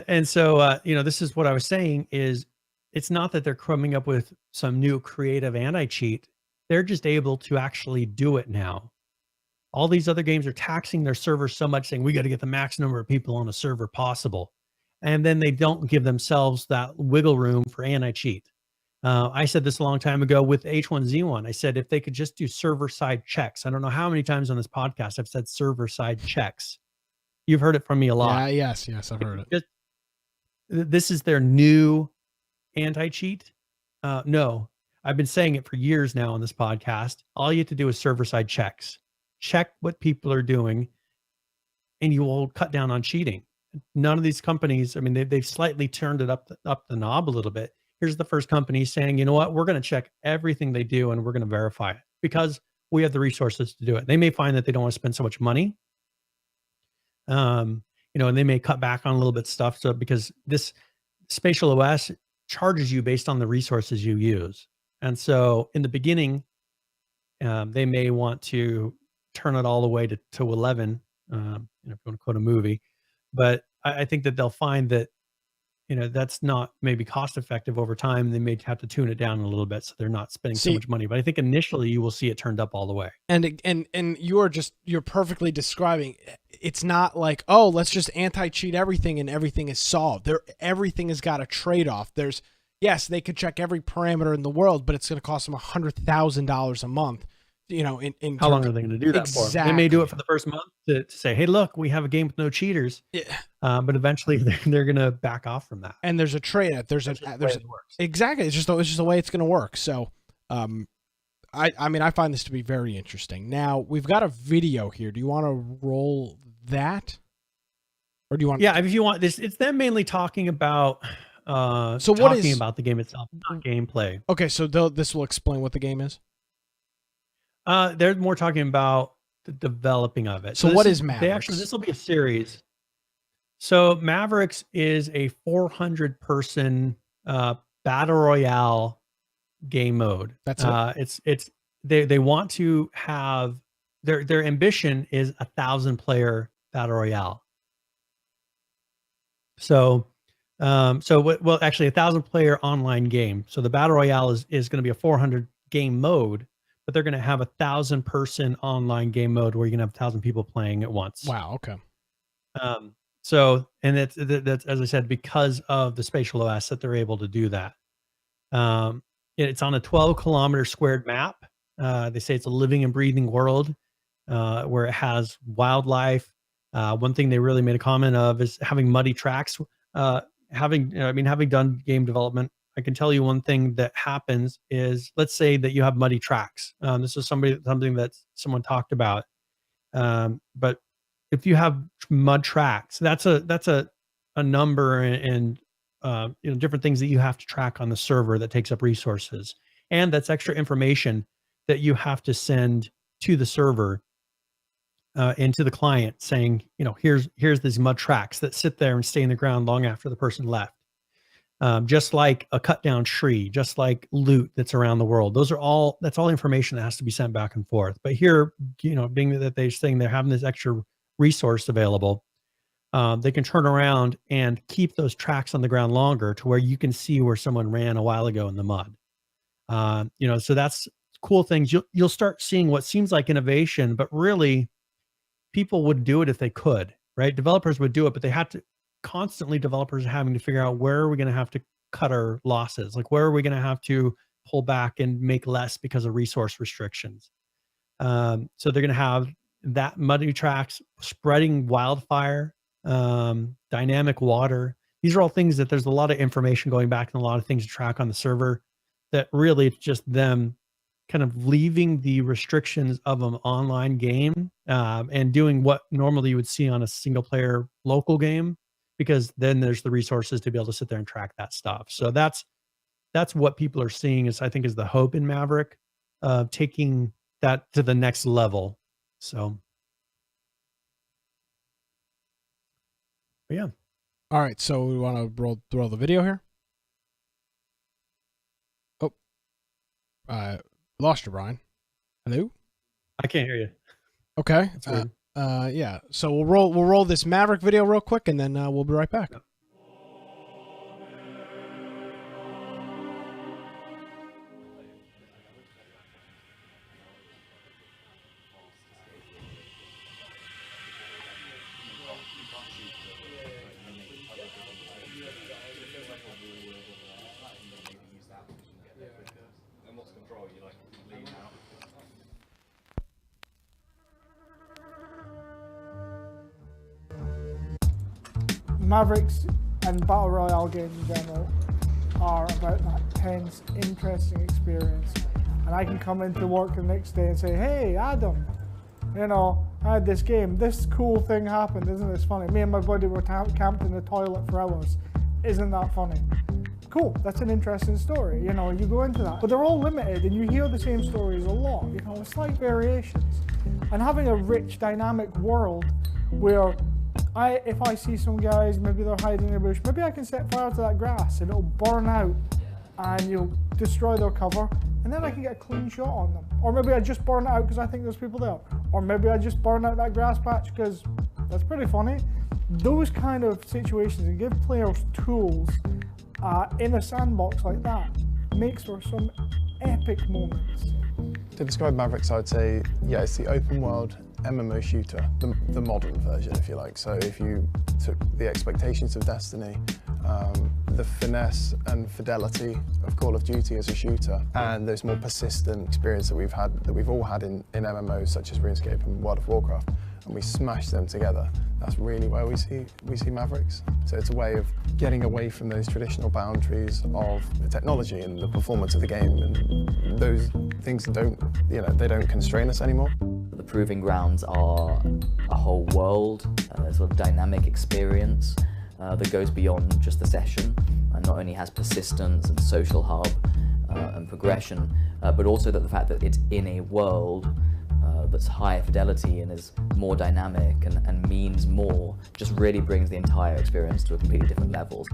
And so, this is what I was saying is, it's not that they're coming up with some new creative anti-cheat. They're just able to actually do it now. All these other games are taxing their servers so much, saying we got to get the max number of people on a server possible. And then they don't give themselves that wiggle room for anti-cheat. I said this a long time ago with H1Z1. I said, if they could just do server-side checks. I don't know how many times on this podcast I've said server-side checks. You've heard it from me a lot. Yeah, yes, I've heard it. This is their new anti-cheat. No, I've been saying it for years now on this podcast. All you have to do is server-side checks. Check what people are doing, and you will cut down on cheating. None of these companies, I mean, they've slightly turned it up the knob a little bit. Here's the first company saying, you know what, we're going to check everything they do and we're going to verify it because we have the resources to do it. They may find that they don't want to spend so much money, and they may cut back on a little bit stuff. So because this spatial OS charges you based on the resources you use, and so in the beginning, they may want to turn it all the way to 11. If you want to quote a movie, but I think that they'll find that that's not maybe cost effective over time. They may have to tune it down a little bit so they're not spending so much money. But I think initially you will see it turned up all the way. And you're perfectly describing. It's not like, oh, let's just anti-cheat everything and everything is solved. Everything has got a trade-off. Yes, they could check every parameter in the world, but it's going to cost them $100,000 a month. How long are they going to do that for? They may do it for the first month to say, hey, look, we have a game with no cheaters. Yeah. But eventually they're going to back off from that. And there's a trade. Exactly. It's just the way it's going to work. So, I find this to be very interesting. Now we've got a video here. Do you want to roll that? Or do you want? Yeah. If you want this, it's them mainly talking about, about the game itself, not gameplay. Okay. So this will explain what the game is. They're more talking about the developing of it. So what is Mavericks? This will be a series. So Mavericks is a 400-person battle royale game mode. That's it. They want to have their ambition is 1,000-player battle royale. So actually 1,000-player online game. So the battle royale is going to be a 400 game mode. But they're going to have 1,000-person online game mode where you're going to have 1,000 people playing at once. Wow. Okay. And that's as I said, because of the spatial OS that they're able to do that. It's on a 12-kilometer squared map. They say it's a living and breathing world where it has wildlife. One thing they really made a comment of is having muddy tracks. Having done game development, I can tell you one thing that happens is, let's say that you have muddy tracks. This is something that someone talked about. But if you have mud tracks, that's a number and different things that you have to track on the server that takes up resources, and that's extra information that you have to send to the server and to the client, saying, here's these mud tracks that sit there and stay in the ground long after the person left. Just like a cut down tree, just like loot that's around the world. That's all information that has to be sent back and forth. But here, being that they're saying they're having this extra resource available, they can turn around and keep those tracks on the ground longer to where you can see where someone ran a while ago in the mud. So that's cool things. You'll start seeing what seems like innovation, but really people would do it if they could, right? Developers would do it, but they had to. Constantly developers are having to figure out, where are we going to have to cut our losses? Like, where are we going to have to pull back and make less because of resource restrictions? So they're going to have that muddy tracks, spreading wildfire, dynamic water. These are all things that there's a lot of information going back and a lot of things to track on the server that really it's just them kind of leaving the restrictions of an online game and doing what normally you would see on a single player local game, because then there's the resources to be able to sit there and track that stuff. So that's what people are seeing I think is the hope in Maverick, taking that to the next level. So, but yeah. All right. So we want to roll the video here. Oh, I lost you, Brian. Hello? I can't hear you. Okay. That's weird. Yeah. So we'll roll this Maverick video real quick, and then we'll be right back. Yep. Mavericks and battle royale games in general are about that tense, interesting experience. And I can come into work the next day and say, hey, Adam, you know, I had this game, this cool thing happened, isn't this funny? Me and my buddy were camped in the toilet for hours. Isn't that funny? Cool, that's an interesting story, you know, you go into that. But they're all limited and you hear the same stories a lot, you know, slight variations. And having a rich, dynamic world where if I see some guys, maybe they're hiding in a bush, maybe I can set fire to that grass and it'll burn out and you'll destroy their cover, and then I can get a clean shot on them. Or maybe I just burn it out because I think there's people there. Or maybe I just burn out that grass patch because that's pretty funny. Those kind of situations, and give players tools in a sandbox like that, makes for some epic moments. To describe Mavericks, I would say, yeah, it's the open world MMO shooter, the modern version, if you like. So if you took the expectations of Destiny, the finesse and fidelity of Call of Duty as a shooter, and those more persistent experience that we've all had in MMOs such as RuneScape and World of Warcraft, and we smash them together, that's really where we see Mavericks. So it's a way of getting away from those traditional boundaries of the technology and the performance of the game, and those things don't constrain us anymore. The Proving Grounds are a whole world, a sort of dynamic experience that goes beyond just the session, and not only has persistence and social hub and progression, but also the fact that it's in a world that's higher fidelity and is more dynamic and means more, just really brings the entire experience to a completely different level.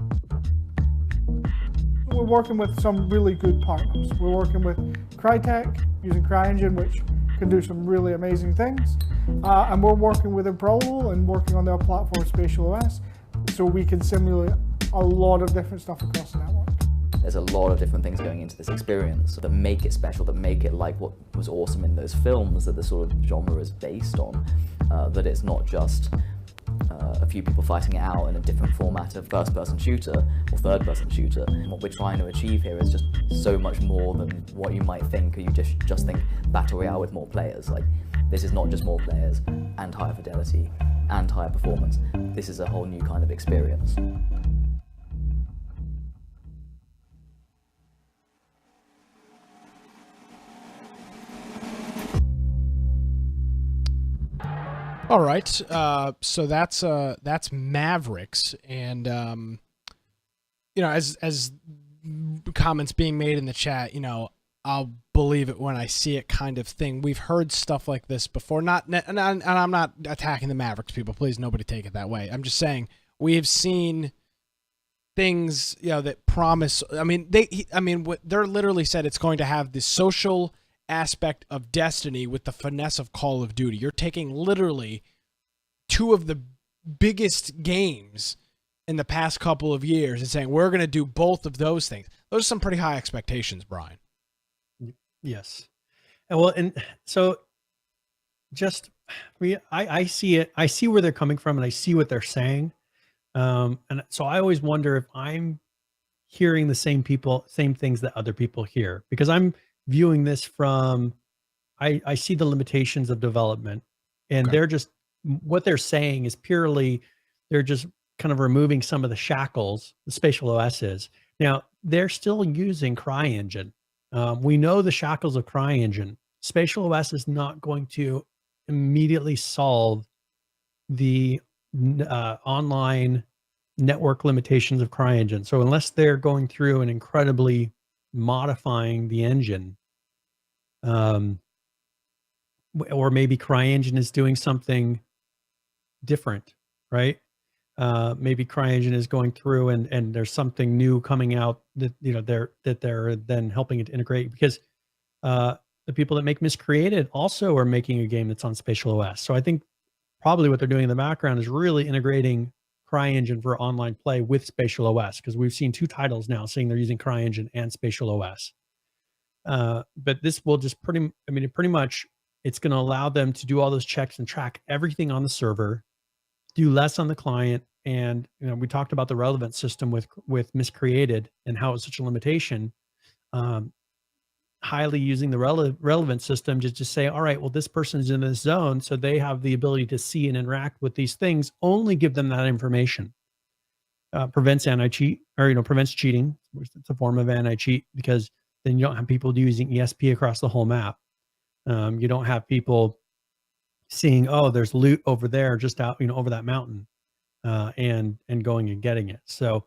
We're working with some really good partners. We're working with Crytek, using CryEngine, which can do some really amazing things. And we're working with Improbable and working on their platform Spatial OS, so we can simulate a lot of different stuff across the network. There's a lot of different things going into this experience that make it special, that make it like what was awesome in those films that the sort of genre is based on, that it's not just a few people fighting it out in a different format of first-person shooter or third-person shooter. What we're trying to achieve here is just so much more than what you might think, or you just think Battle Royale with more players. Like, this is not just more players and higher fidelity and higher performance. This is a whole new kind of experience. All right, so that's Mavericks, and you know, as comments being made in the chat, you know, I'll believe it when I see it kind of thing. We've heard stuff like this before. And I'm not attacking the Mavericks people. Please, nobody take it that way. I'm just saying we have seen things, you know, that promise. I mean, they're literally said it's going to have the social aspect of Destiny with the finesse of Call of Duty. You're taking literally two of the biggest games in the past couple of years and saying we're going to do both of those things. Those are some pretty high expectations, Brian. Yes. Well, and so just I see it. I see where they're coming from, and I see what they're saying. And so I always wonder if I'm hearing the same things that other people hear, because I'm viewing this from, I see the limitations of development, and Okay. they're just, what they're saying is purely, they're just kind of removing some of the shackles the Spatial OS is. Now, they're still using CryEngine. We know the shackles of CryEngine. Spatial OS is not going to immediately solve the online network limitations of CryEngine. So unless they're going through and incredibly modifying the engine, or maybe CryEngine is doing something different, right? Maybe CryEngine is going through and there's something new coming out that, you know, they're then helping it to integrate, because the people that make Miscreated also are making a game that's on Spatial OS. So I think probably what they're doing in the background is really integrating CryEngine for online play with Spatial OS, because we've seen two titles now saying they're using CryEngine and Spatial OS. But this will just pretty much, it's going to allow them to do all those checks and track everything on the server, do less on the client. And, you know, we talked about the relevance system with Miscreated and how it's such a limitation. Highly using the relevance system to just say, all right, well, this person's in this zone, so they have the ability to see and interact with these things. Only give them that information. prevents anti-cheat, or prevents cheating. It's a form of anti-cheat, because then you don't have people using ESP across the whole map. You don't have people seeing, oh, there's loot over there, just out, over that mountain, and going and getting it. So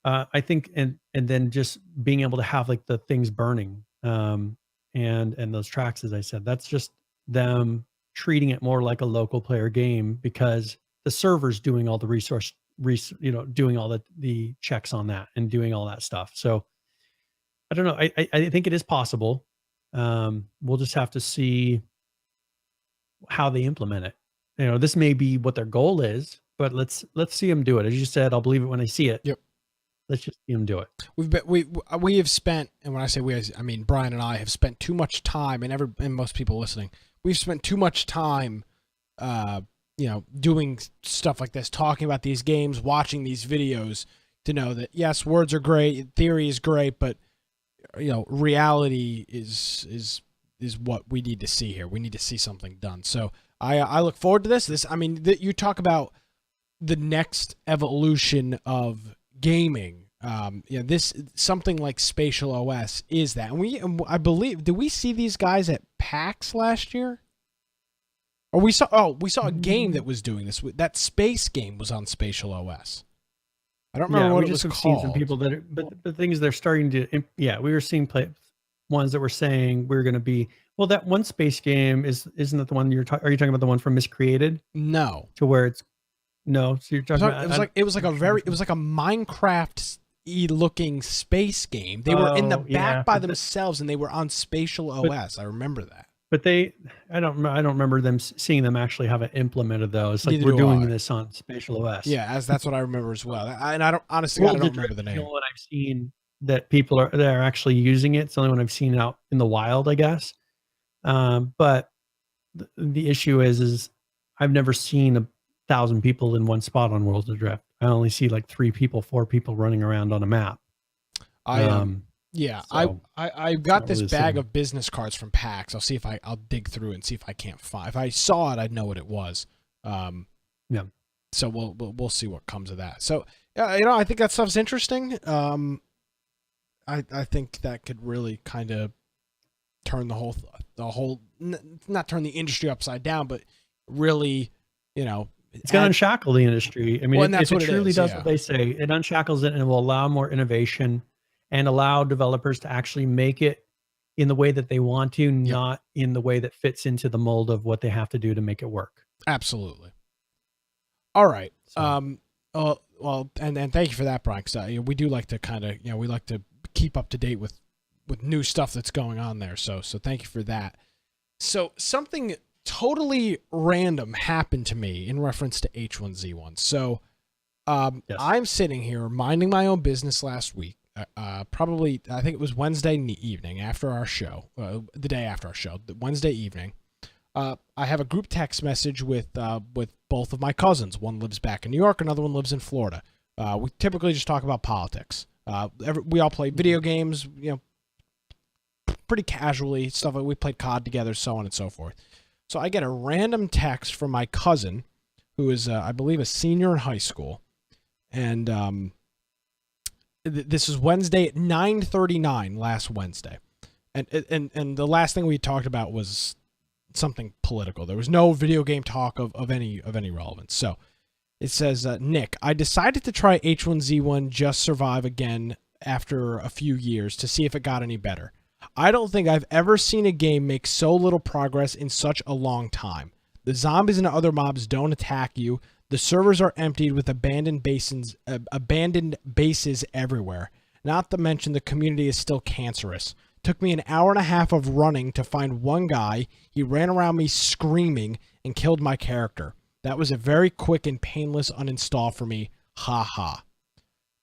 I think, and then just being able to have like the things burning, and those tracks, as I said, that's just them treating it more like a local player game, because the server's doing all the doing all the checks on that and doing all that stuff. So I don't know. I think it is possible. We'll just have to see how they implement it. This may be what their goal is, but let's see them do it. As you said, I'll believe it when I see it. Yep. Let's just see them do it. We have spent, and when I say we, I mean Brian and I have spent too much time, and most people listening, we've spent too much time, doing stuff like this, talking about these games, watching these videos, to know that yes, words are great, theory is great, but reality is what we need to see here. We need to see something done. So I look forward to this. You talk about the next evolution of gaming. This something like Spatial OS is that, and I believe, did we see these guys at PAX last year? Or we saw a game that was doing this. That space game was on Spatial OS. I don't remember what it was called. Seen some people but the thing is, they're starting to, we were seeing ones that were saying we're going to be, well, that one space game isn't that the one are you talking about, the one from Miscreated? No. To where it's, no. So you're talking about, it was like a Minecraft-y looking space game. They were in the back by themselves, and they were on Spatial OS. I remember that. But I don't remember seeing them actually have it implemented though. It's like, we're doing this on Spatial OS. Yeah, that's what I remember as well. And I don't honestly, I don't remember the name. The only one I've seen that people are actually using it. It's the only one I've seen out in the wild, I guess. But the issue is I've never seen 1,000 people in one spot on Worlds of Drift. I only see like 4 people running around on a map. I got this bag of business cards from PAX. I'll see if I'll dig through it and see if I can't find. If I saw it, I'd know what it was. So we'll see what comes of that. So I think that stuff's interesting. I think that could really kind of turn the whole not turn the industry upside down, but really, it's going to unshackle the industry. I mean, if it truly does what they say, it unshackles it, and it will allow more innovation and allow developers to actually make it in the way that they want to, not in the way that fits into the mold of what they have to do to make it work. Absolutely. All right. So. Well, and thank you for that, Brian. Because we do like to kind of, we like to keep up to date with new stuff that's going on there. So thank you for that. So something totally random happened to me in reference to H1Z1. So I'm sitting here minding my own business last week. Probably, I think it was Wednesday evening after our show, the day after our show, Wednesday evening. I have a group text message with both of my cousins. One lives back in New York, another one lives in Florida. We typically just talk about politics. We all play video games, pretty casually, stuff like we played COD together, so on and so forth. So I get a random text from my cousin, who is, I believe, a senior in high school, and this is Wednesday at 9:39 last Wednesday, and the last thing we talked about was something political. There was no video game talk of any relevance. So it says, Nick, I decided to try H1Z1 Just Survive again after a few years to see if it got any better. I don't think I've ever seen a game make so little progress in such a long time. The zombies and other mobs don't attack you. The servers are emptied with abandoned bases everywhere. Not to mention the community is still cancerous. Took me an hour and a half of running to find one guy. He ran around me screaming and killed my character. That was a very quick and painless uninstall for me. Ha ha.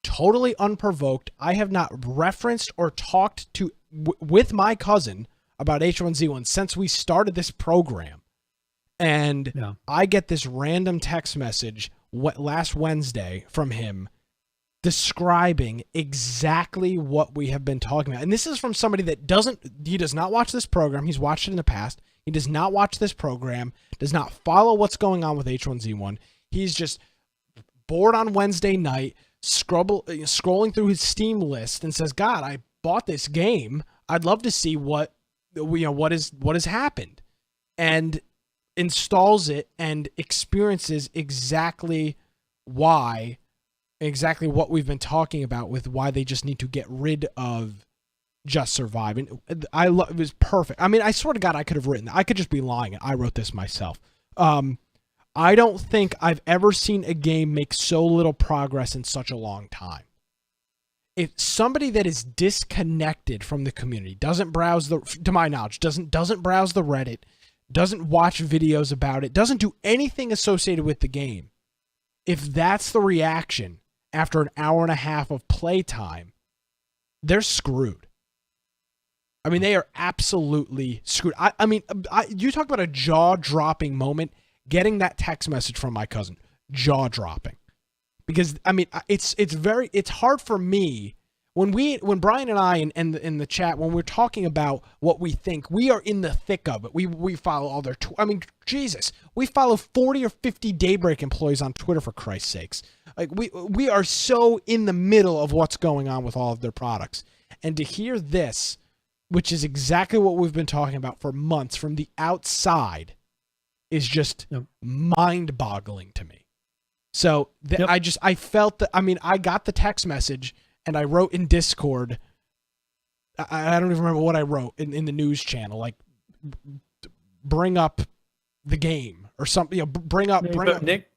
Totally unprovoked. I have not referenced or talked with my cousin about H1Z1 since we started this program. And I get this random text message last Wednesday from him describing exactly what we have been talking about. And this is from somebody that does not watch this program. He's watched it in the past. He does not watch this program, does not follow what's going on with H1Z1. He's just bored on Wednesday night, scrolling through his Steam list and says, "God, I bought this game. I'd love to see what has happened," and installs it and experiences exactly what we've been talking about with why they just need to get rid of Just Survive. And it was perfect. I mean, I swear to God, I could have written that. I could just be lying. I wrote this myself. I don't think I've ever seen a game make so little progress in such a long time. If somebody that is disconnected from the community, to my knowledge, doesn't browse the Reddit, doesn't watch videos about it, doesn't do anything associated with the game, if that's the reaction after an hour and a half of playtime, they're screwed. I mean, they are absolutely screwed. I mean, you talk about a jaw-dropping moment, getting that text message from my cousin, jaw-dropping. Because, I mean, it's hard for me, when Brian and I in the chat, when we're talking about what we think, we are in the thick of it. We follow all their, Jesus, we follow 40 or 50 Daybreak employees on Twitter, for Christ's sakes. Like, we are so in the middle of what's going on with all of their products. And to hear this, which is exactly what we've been talking about for months from the outside, is just mind-boggling to me. So I felt that, I mean, I got the text message and I wrote in Discord, I don't even remember what I wrote in the news channel, like, bring up the game or something, bring up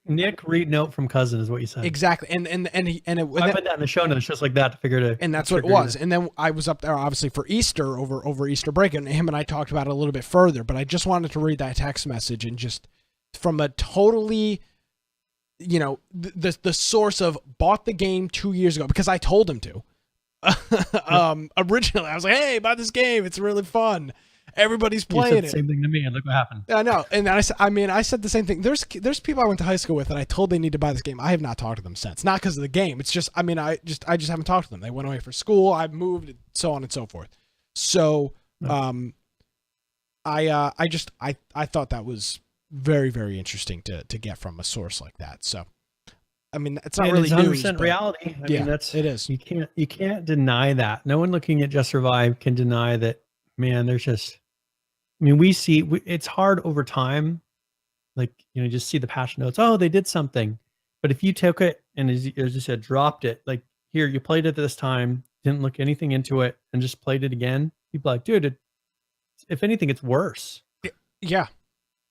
Nick read note from cousin is what you said. Exactly. And I put that in the show notes just like that to figure it out. And that's what it was. And then I was up there obviously for Easter over Easter break, and him and I talked about it a little bit further, but I just wanted to read that text message and just from a totally, the source of bought the game 2 years ago because I told him to. Originally, I was like, "Hey, buy this game. It's really fun. Everybody's playing it." Same thing to me, and look what happened. I know, and I said the same thing. There's people I went to high school with, and I told they need to buy this game. I have not talked to them since. Not because of the game. It's just, I just haven't talked to them. They went away for school. I've moved, so on and so forth. So, I thought that was very, very interesting to get from a source like that. So, I mean, it's not really news, 100% reality. I mean, it is. You can't deny that. No one looking at Just Survive can deny that. Man, there's just, I mean, it's hard over time. Like, just see the patch notes. Oh, they did something. But if you took it and as you said, dropped it, like, here, you played it this time, didn't look anything into it, and just played it again, people are like, dude, if anything, it's worse. Yeah.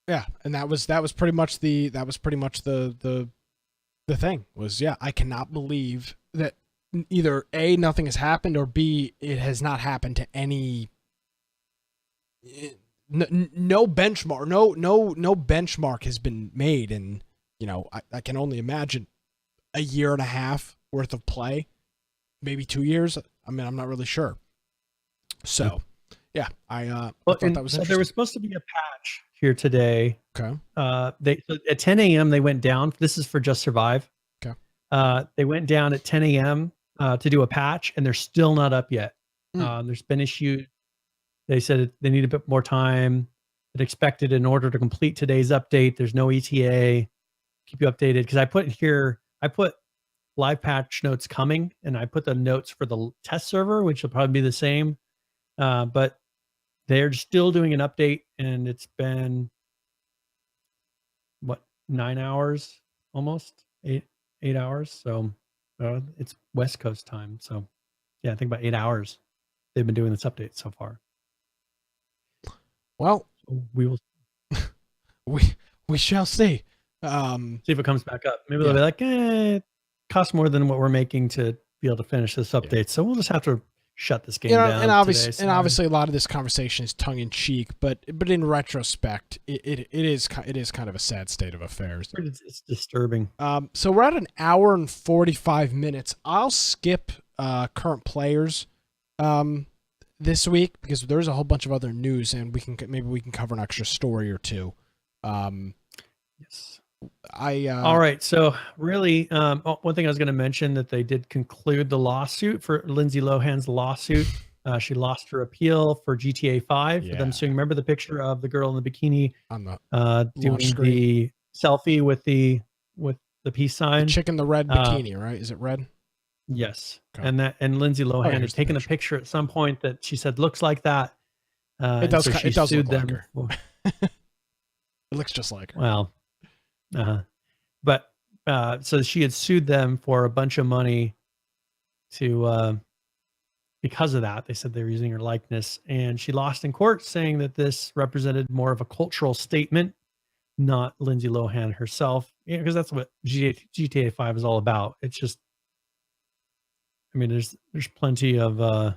Yeah. And that was pretty much the thing was, I cannot believe that either A, nothing has happened, or B, it has not happened to any, no benchmark, no benchmark has been made. And, I can only imagine a year and a half worth of play, maybe 2 years. I mean, I'm not really sure. So I thought that was interesting. There was supposed to be a patch here today. Okay. At 10 a.m. they went down. This is for Just Survive. Okay. They went down at 10 a.m. To do a patch, and they're still not up yet. There's been issues. They said they need a bit more time than expected in order to complete today's update. There's no ETA. Keep you updated, because I put live patch notes coming, and I put the notes for the test server, which will probably be the same. But they're still doing an update, and it's been 9 hours, almost 8 hours. So it's West Coast time. So I think about 8 hours they've been doing this update so far. Well, so we will. we shall see. See if it comes back up. Maybe they'll be like, it costs more than what we're making to be able to finish this update. Yeah. So we'll just have to shut this game down. And obviously, a lot of this conversation is tongue in cheek, but in retrospect, it is kind of a sad state of affairs. It's disturbing. So we're at an hour and 45 minutes. I'll skip current players this week because there's a whole bunch of other news, and we can cover an extra story or two. Yes. All right. So really, one thing I was going to mention, that they did conclude the lawsuit for Lindsay Lohan's lawsuit. She lost her appeal for GTA 5 for them suing. Remember the picture of the girl in the bikini on the doing the selfie with the peace sign? The chick in the red bikini, right? Is it red? Yes, Okay. and Lindsay Lohan here's had the taken a picture. picture at some point that she said looks like that. It does. So she It does sued look like them. her. It looks just like her. Well, but so she had sued them for a bunch of money to because of that. They said they were using her likeness, and she lost in court, saying that this represented more of a cultural statement, not Lindsay Lohan herself. Because that's what GTA 5 is all about. It's just, I mean, there's plenty of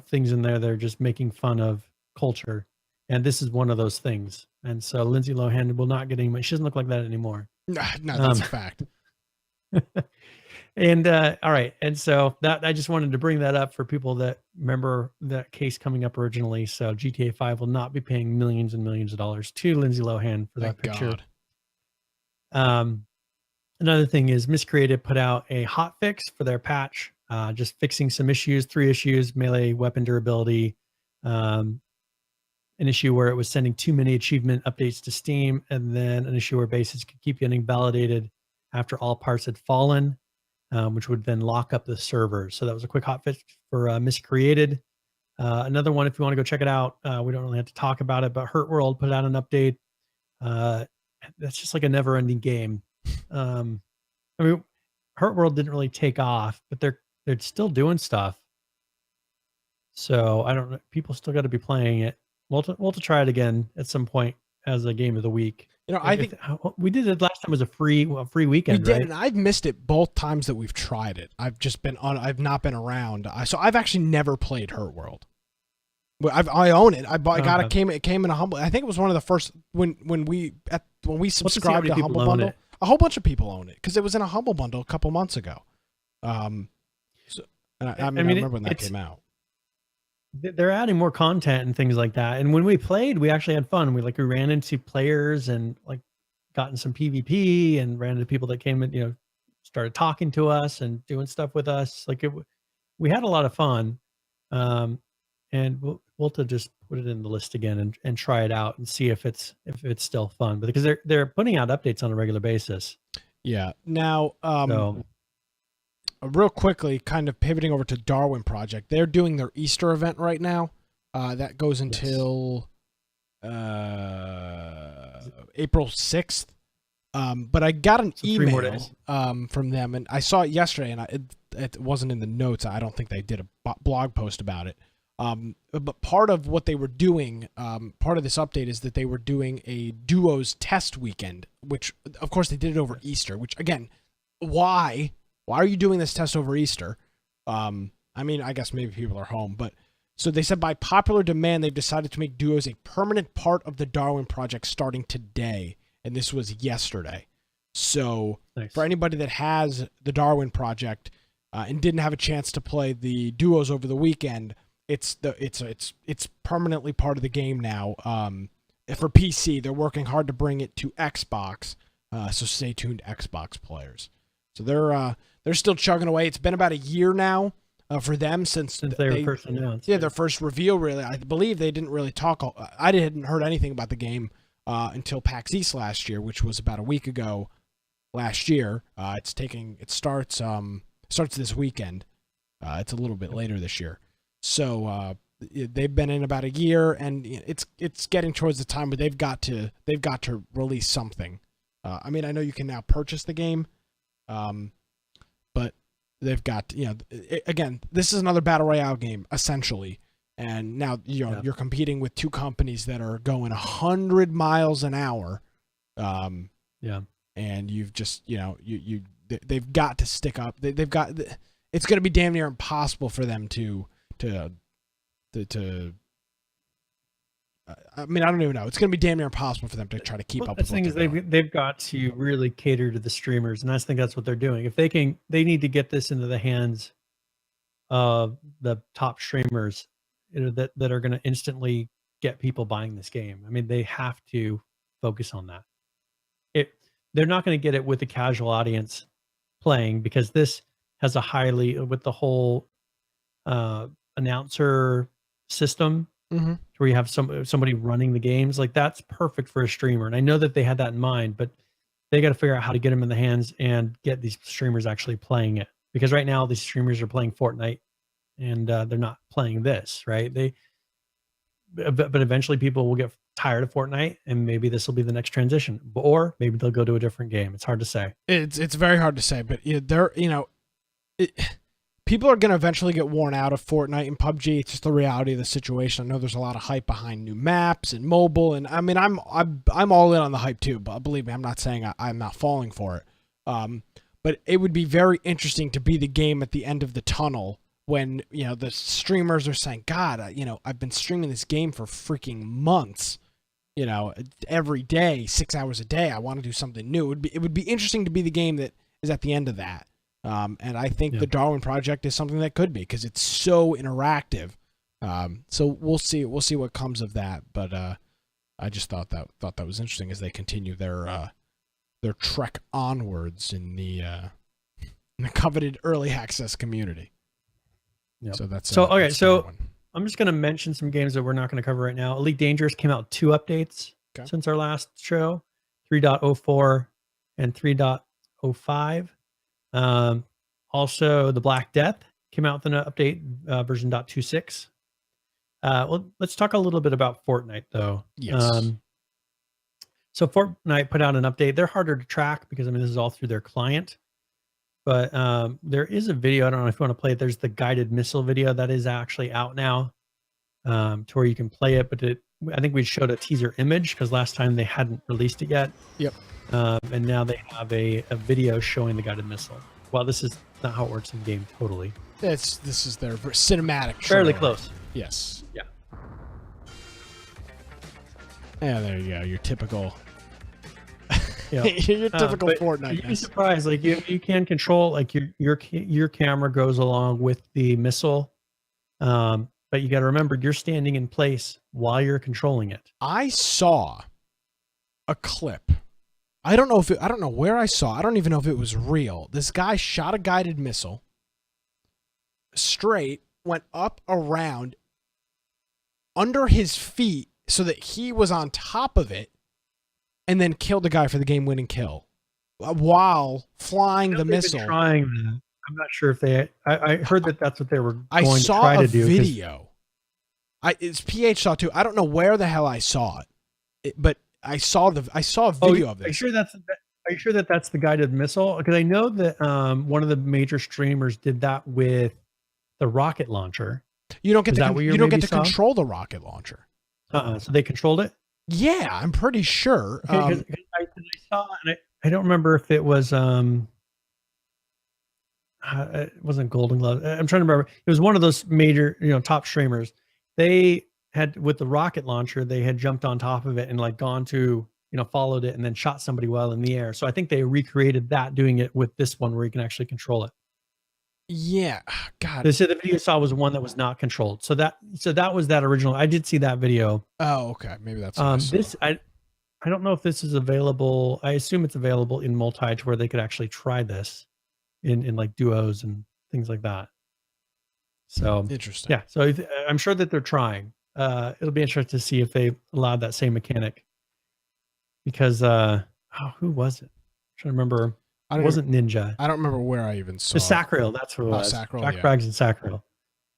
things in there that are just making fun of culture, and this is one of those things. And so Lindsay Lohan will not get any money. She doesn't look like that anymore. No, that's a fact. And all right, and so that I just wanted to bring that up for people that remember that case coming up originally. So GTA 5 will not be paying millions and millions of dollars to Lindsay Lohan for that Thank picture. God. Another thing is Miscreated put out a hot fix for their patch, just fixing some issues, 3 issues: melee weapon durability, an issue where it was sending too many achievement updates to Steam, and then an issue where bases could keep getting validated after all parts had fallen, which would then lock up the server. So that was a quick hot fix for Miscreated. Another one, if you want to go check it out, we don't really have to talk about it, but Hurt World put out an update. That's just like a never-ending game. I mean, Hurt World didn't really take off, but they're still doing stuff. So I don't know. People still got to be playing it. We'll to try it again at some point as a game of the week. I think we did it last time was a free weekend. We did, right? and I've missed it both times that we've tried it. I've just been on. I've not been around. So I've actually never played Hurt World. I own it. It came in a humble. I think it was one of the first when we subscribed to Humble Bundle. A whole bunch of people own it because it was in a Humble Bundle a couple months ago. I remember when that came out. They're adding more content and things like that. And when we played, we actually had fun. We ran into players and got in some PvP and ran into people that came and started talking to us and doing stuff with us. We had a lot of fun. And we'll to just put it in the list again and try it out and see if it's still fun. But because they're putting out updates on a regular basis. Yeah. Now, real quickly, kind of pivoting over to Darwin Project. They're doing their Easter event right now. That goes until April 6th. But I got an email from them, and I saw it yesterday, and it wasn't in the notes. I don't think they did a blog post about it. But part of what they were doing, part of this update is that they were doing a duos test weekend, which of course they did it over Easter, which again, why are you doing this test over Easter? I mean, I guess maybe people are home, but so they said by popular demand, they've decided to make duos a permanent part of the Darwin Project starting today. And this was yesterday. So for anybody that has the Darwin Project, and didn't have a chance to play the duos over the weekend, it's permanently part of the game now. For PC, they're working hard to bring it to Xbox. So stay tuned, Xbox players. So they're still chugging away. It's been about a year now for them since they were first announced. Yeah, their first reveal. Really, I believe they didn't really talk. I hadn't heard anything about the game until PAX East last year, which was about a week ago. Last year, it starts this weekend. It's a little bit later this year. So they've been in about a year, and it's getting towards the time where they've got to release something. I mean, I know you can now purchase the game, but they've got again, this is another battle royale game essentially, and now you're competing with two companies that are going 100 miles an hour. And you've just they've got to stick up. They've got. It's going to be damn near impossible for them to. I mean, I don't even know. It's going to be damn near impossible for them to try to keep up. The thing is, they've got to really cater to the streamers, and I think that's what they're doing. If they can, they need to get this into the hands of the top streamers that are going to instantly get people buying this game. I mean, they have to focus on that. They're not going to get it with the casual audience playing, because this has a highly, with the whole announcer system, where you have somebody running the games, that's perfect for a streamer. And I know that they had that in mind, but they got to figure out how to get them in the hands and get these streamers actually playing it. because right now these streamers are playing Fortnite and they're not playing this, right? But eventually people will get tired of Fortnite and maybe this will be the next transition, or maybe they'll go to a different game. It's hard to say. It's very hard to say, but people are going to eventually get worn out of Fortnite and PUBG. It's just the reality of the situation. I know there's a lot of hype behind new maps and mobile, and I mean, I'm all in on the hype too. But believe me, I'm not saying I'm not falling for it. But it would be very interesting to be the game at the end of the tunnel when the streamers are saying, "God, I've been streaming this game for freaking months. Every day, 6 hours a day. I want to do something new." It would be interesting to be the game that is at the end of that. And I think the Darwin Project is something that could be, because it's so interactive. So we'll see what comes of that. But I just thought that was interesting as they continue their trek onwards in the coveted early access community. Yep. So that's okay. that's So Darwin. I'm just going to mention some games that we're not going to cover right now. Elite Dangerous came out 2 updates since our last show, 3.04 and 3.05. Also, the Black Death came out with an update, version .26. Well, let's talk a little bit about Fortnite, though. Yes. So Fortnite put out an update. They're harder to track because, this is all through their client. But there is a video. I don't know if you want to play it. There's the guided missile video that is actually out now, to where you can play it. But I think we showed a teaser image because last time they hadn't released it yet. Yep. And now they have a video showing the guided missile. Well, this is not how it works in game totally. This is their cinematic. Fairly trailer. close. Yes. Yeah. Yeah, there you go. Your typical. Yeah. Your typical but Fortnite. You'd be surprised. Like you can control, like your camera goes along with the missile. But you got to remember, you're standing in place while you're controlling it. I saw a clip. I don't know where I saw. I don't even know if it was real. This guy shot a guided missile straight, went up around under his feet so that he was on top of it, and then killed the guy for the game-winning kill while flying the missile. Trying that. I'm not sure if they. I heard that that's what they were going to try to do. I saw a video. It's PH saw too. I don't know where the hell I saw it, but I saw a video of this. Are you sure that that's the guided missile? Because I know that one of the major streamers did that with the rocket launcher. You don't get to saw? control the rocket launcher. So they controlled it. Yeah, I'm pretty sure. Okay, 'cause I saw, and I don't remember if it was it wasn't Golden Glove. I'm trying to remember. It was one of those major, top streamers. They had, with the rocket launcher, they had jumped on top of it and like gone to, followed it and then shot somebody while in the air. So I think they recreated that, doing it with this one where you can actually control it. Yeah, God. They said the video you saw was one that was not controlled. So that was that original. I did see that video. Oh, okay. Maybe that's this. I don't know if this is available. I assume it's available in multi, to where they could actually try this in like duos and things like that. So interesting. Yeah. So I'm sure that they're trying. It'll be interesting to see if they allowed that same mechanic, because who was it? I'm trying to remember. It wasn't Ninja. I don't remember where I even saw it. Sacriel, that's who it was. Sacriel, Jack Braggs and Sacriel.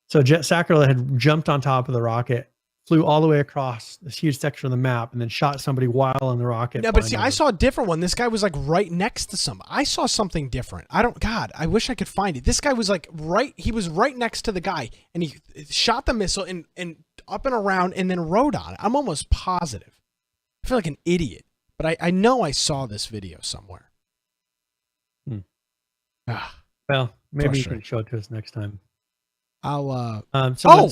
So Sacriel had jumped on top of the rocket, flew all the way across this huge section of the map, and then shot somebody while on the rocket. No, but see, I saw a different one. This guy was like right next to somebody. I saw something different. God, I wish I could find it. This guy was like he was right next to the guy, and he shot the missile and up and around and then rode on it. I'm almost positive. I feel like an idiot, but I know I saw this video somewhere. Well, maybe you can show it to us next time. I'll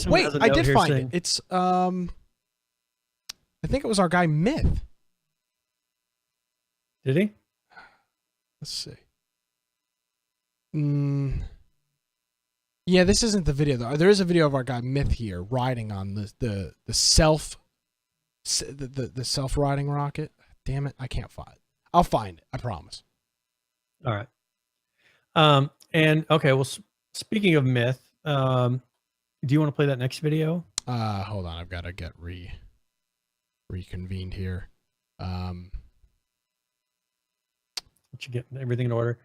Wait, I did find it. It's I think it was our guy Myth. Did he? Let's see. Yeah, this isn't the video though. There is a video of our guy Myth here riding on the self riding rocket. Damn it, I can't find it. I'll find it. I promise. All right. And okay, well, speaking of Myth, do you want to play that next video? Hold on, I've got to get reconvened here. Let you get everything in order.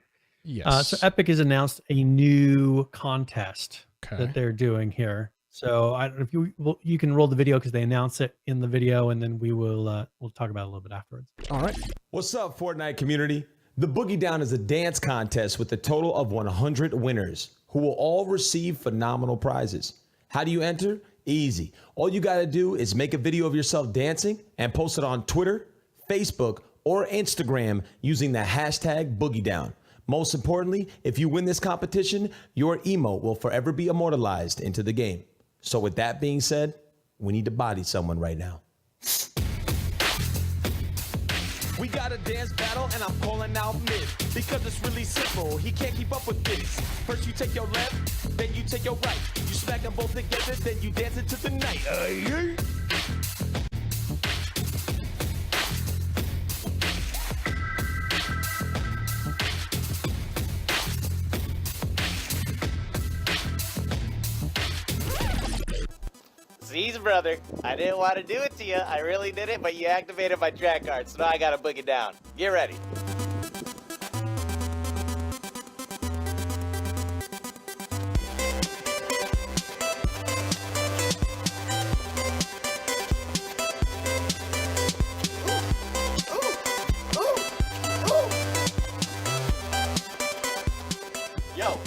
Yes. So Epic has announced a new contest Okay. that they're doing here. So I don't know if you can roll the video because they announce it in the video, and then we'll talk about it a little bit afterwards. All right. What's up, Fortnite community? The Boogie Down is a dance contest with a total of 100 winners who will all receive phenomenal prizes. How do you enter? Easy. All you gotta do is make a video of yourself dancing and post it on Twitter, Facebook, or Instagram using the hashtag Boogie Down. Most importantly, if you win this competition, your emote will forever be immortalized into the game. So with that being said, we need to body someone right now. We got a dance battle and I'm calling out Myth because it's really simple. He can't keep up with this. First you take your left, then you take your right. You smack them both together, then you dance into the night. Z's brother, I didn't want to do it to you. I really did it, but you activated my track card, so now I gotta book it down. Get ready. Yo,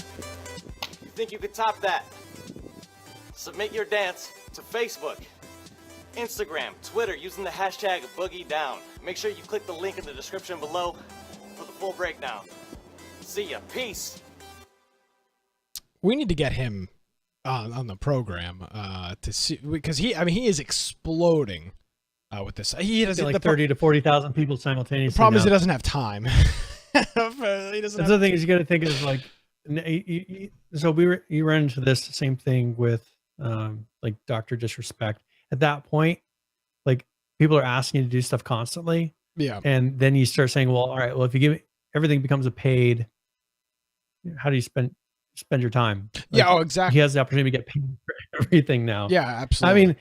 you think you could top that? Submit your dance to Facebook, Instagram, Twitter using the hashtag BoogieDown. Make sure you click the link in the description below for the full breakdown. See ya. Peace. We need to get him on the program to see, because he is exploding with this. He doesn't Like 30 to 40,000 people simultaneously. The problem is now. he doesn't have time. He doesn't That's have the thing is you got to think is like, so you ran into this same thing with like Dr. Disrespect. At that point, like people are asking you to do stuff constantly. Yeah. And then you start saying, well, all right, well, if you give it, everything becomes a paid, how do you spend your time? Like, yeah, oh, exactly. he has the opportunity to get paid for everything now. Yeah, absolutely. I mean,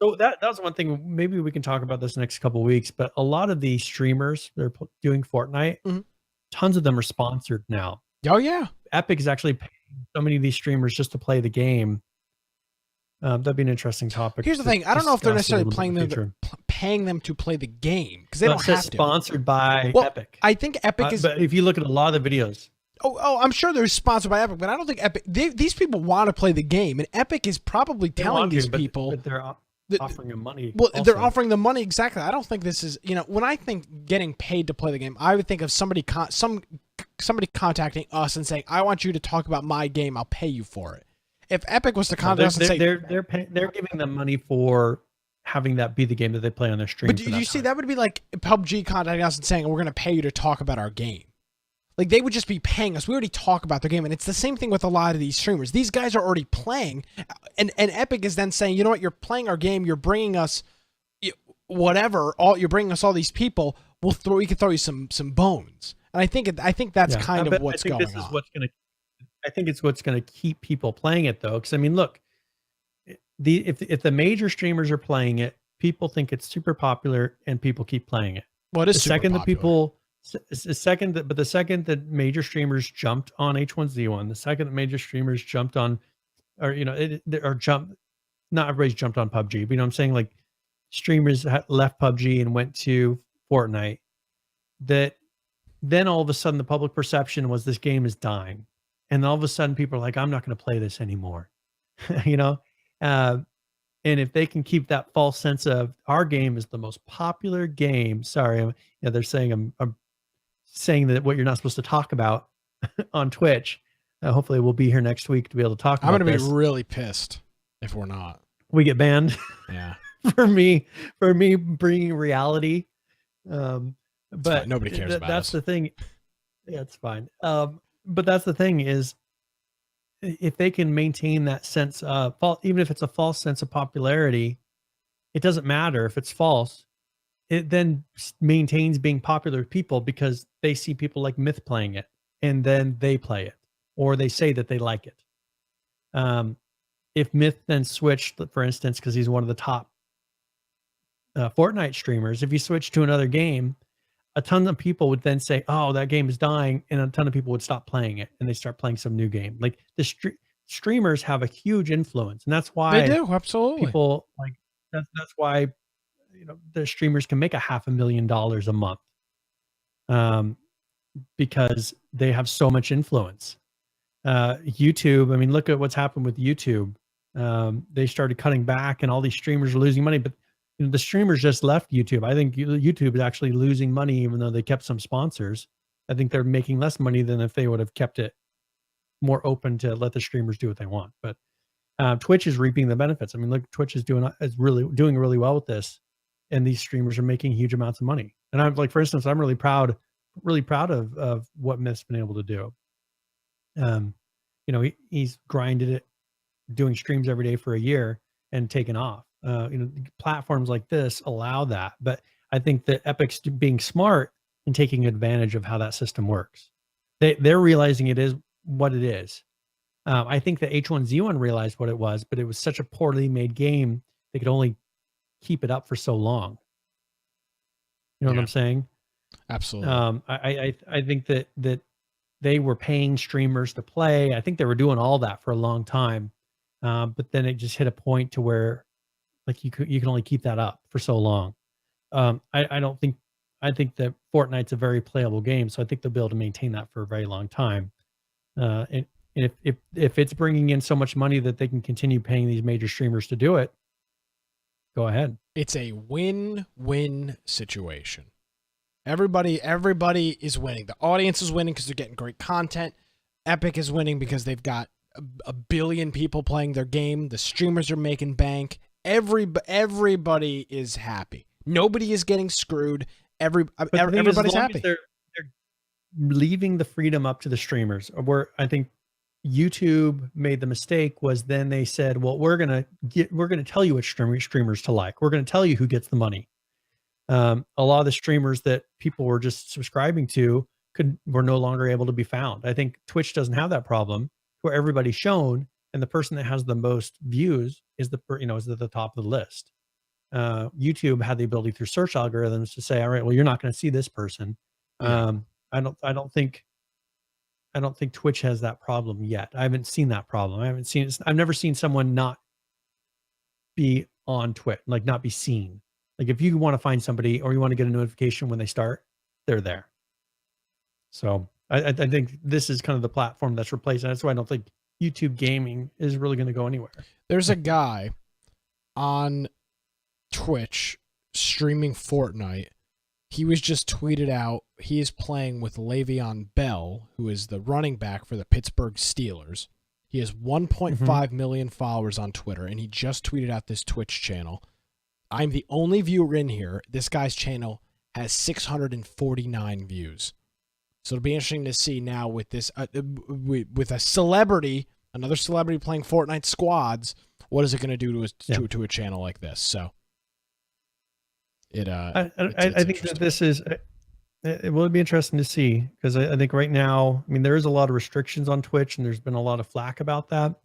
so that was one thing. Maybe we can talk about this next couple of weeks. But a lot of the streamers that are doing Fortnite, tons of them are sponsored now. Oh yeah, Epic is actually paying so many of these streamers just to play the game. That'd be an interesting topic. Here's the thing: I don't know if they're necessarily paying them to play the game because they don't have to. Sponsored by Well, Epic. I think Epic is. But if you look at a lot of the videos, I'm sure they're sponsored by Epic, but I don't think Epic. These people want to play the game, and Epic is probably telling these people. But they're offering them money. Well, also. they're offering them money exactly. I don't think this is. When I think getting paid to play the game, I would think of somebody contacting us and saying, "I want you to talk about my game. I'll pay you for it." If Epic was to contact us and say they're giving them money for having that be the game that they play on their stream. But do you see that would be like PUBG contacting us and saying, "We're going to pay you to talk about our game." Like they would just be paying us. We already talk about their game, and it's the same thing with a lot of these streamers. These guys are already playing, and Epic is then saying, "You know what? You're playing our game. You're bringing us whatever. You're bringing us all these people. We can throw you some bones." And I think that's kind of what's going on. I think it's what's going to keep people playing it though, because I mean, look, if the major streamers are playing it, people think it's super popular, and people keep playing it. Well, it is super popular. The second that major streamers jumped on H1Z1, the second that major streamers jumped on, not everybody's jumped on PUBG, but you know what I'm saying? Like streamers left PUBG and went to Fortnite, that then all of a sudden the public perception was this game is dying. And all of a sudden people are like, I'm not going to play this anymore. And if they can keep that false sense of our game is the most popular game, they're saying I'm saying that what you're not supposed to talk about on Twitch. Hopefully we'll be here next week to be able to talk about I'm going to be really pissed if we're not. We get banned. Yeah. for me bringing reality. But nobody cares about that's us. the thing. Yeah, it's fine. But that's the thing is, if they can maintain that sense of even if it's a false sense of popularity, it doesn't matter if it's false. It then maintains being popular with people because they see people like Myth playing it, and then they play it, or they say that they like it. If Myth then switched, for instance, because he's one of the top Fortnite streamers, if he switched to another game, a ton of people would then say, "Oh, that game is dying," and a ton of people would stop playing it and they start playing some new game. Like the streamers have a huge influence, and that's why They do, absolutely. people like that's why the streamers can make $500,000 a month, because they have so much influence. YouTube, I mean, look at what's happened with YouTube. They started cutting back, and all these streamers are losing money. But the streamers just left YouTube. I think YouTube is actually losing money, even though they kept some sponsors. I think they're making less money than if they would have kept it more open to let the streamers do what they want. But Twitch is reaping the benefits. I mean, look, Twitch is doing really well with this, and these streamers are making huge amounts of money. And I'm like, for instance, I'm really proud of what Myth's been able to do. He's grinded it, doing streams every day for a year and taken off. Platforms like this allow that, but I think that Epic's being smart and taking advantage of how that system works. They're realizing it is what it is. I think that H1Z1 realized what it was, but it was such a poorly made game, they could only keep it up for so long. You know what I'm saying? Absolutely. I think that they were paying streamers to play. I think they were doing all that for a long time. But then it just hit a point to where like you can only keep that up for so long. I think that Fortnite's a very playable game, so I think they'll be able to maintain that for a very long time. And if it's bringing in so much money that they can continue paying these major streamers to do it, go ahead. It's a win-win situation. Everybody is winning. The audience is winning because they're getting great content. Epic is winning because they've got a billion people playing their game. The streamers are making bank. Everybody is happy. Nobody is getting screwed. Everybody's happy. They're leaving the freedom up to the streamers. Where I think YouTube made the mistake was then they said, "Well, we're gonna tell you which streamers to like. We're gonna tell you who gets the money." A lot of the streamers that people were just subscribing to were no longer able to be found. I think Twitch doesn't have that problem where everybody's shown, and the person that has the most views is is at the top of the list. YouTube had the ability through search algorithms to say, all right, well, you're not going to see this person. I don't think Twitch has that problem yet. I haven't seen that problem. I've never seen someone not be on Twitch, like not be seen. Like if you want to find somebody or you want to get a notification when they start, they're there. So I think this is kind of the platform that's replacing. That's why I don't think YouTube gaming is really going to go anywhere. There's a guy on Twitch streaming Fortnite. He was just tweeted out. He is playing with Le'Veon Bell, who is the running back for the Pittsburgh Steelers. He has 1.5 million followers on Twitter, and he just tweeted out this Twitch channel. I'm the only viewer in here. This guy's channel has 649 views. So it'll be interesting to see now with this, with a celebrity, another celebrity playing Fortnite squads. What is it going to do to a channel like this? So I think that this is. It will be interesting to see because I think right now, I mean, there is a lot of restrictions on Twitch, and there's been a lot of flack about that.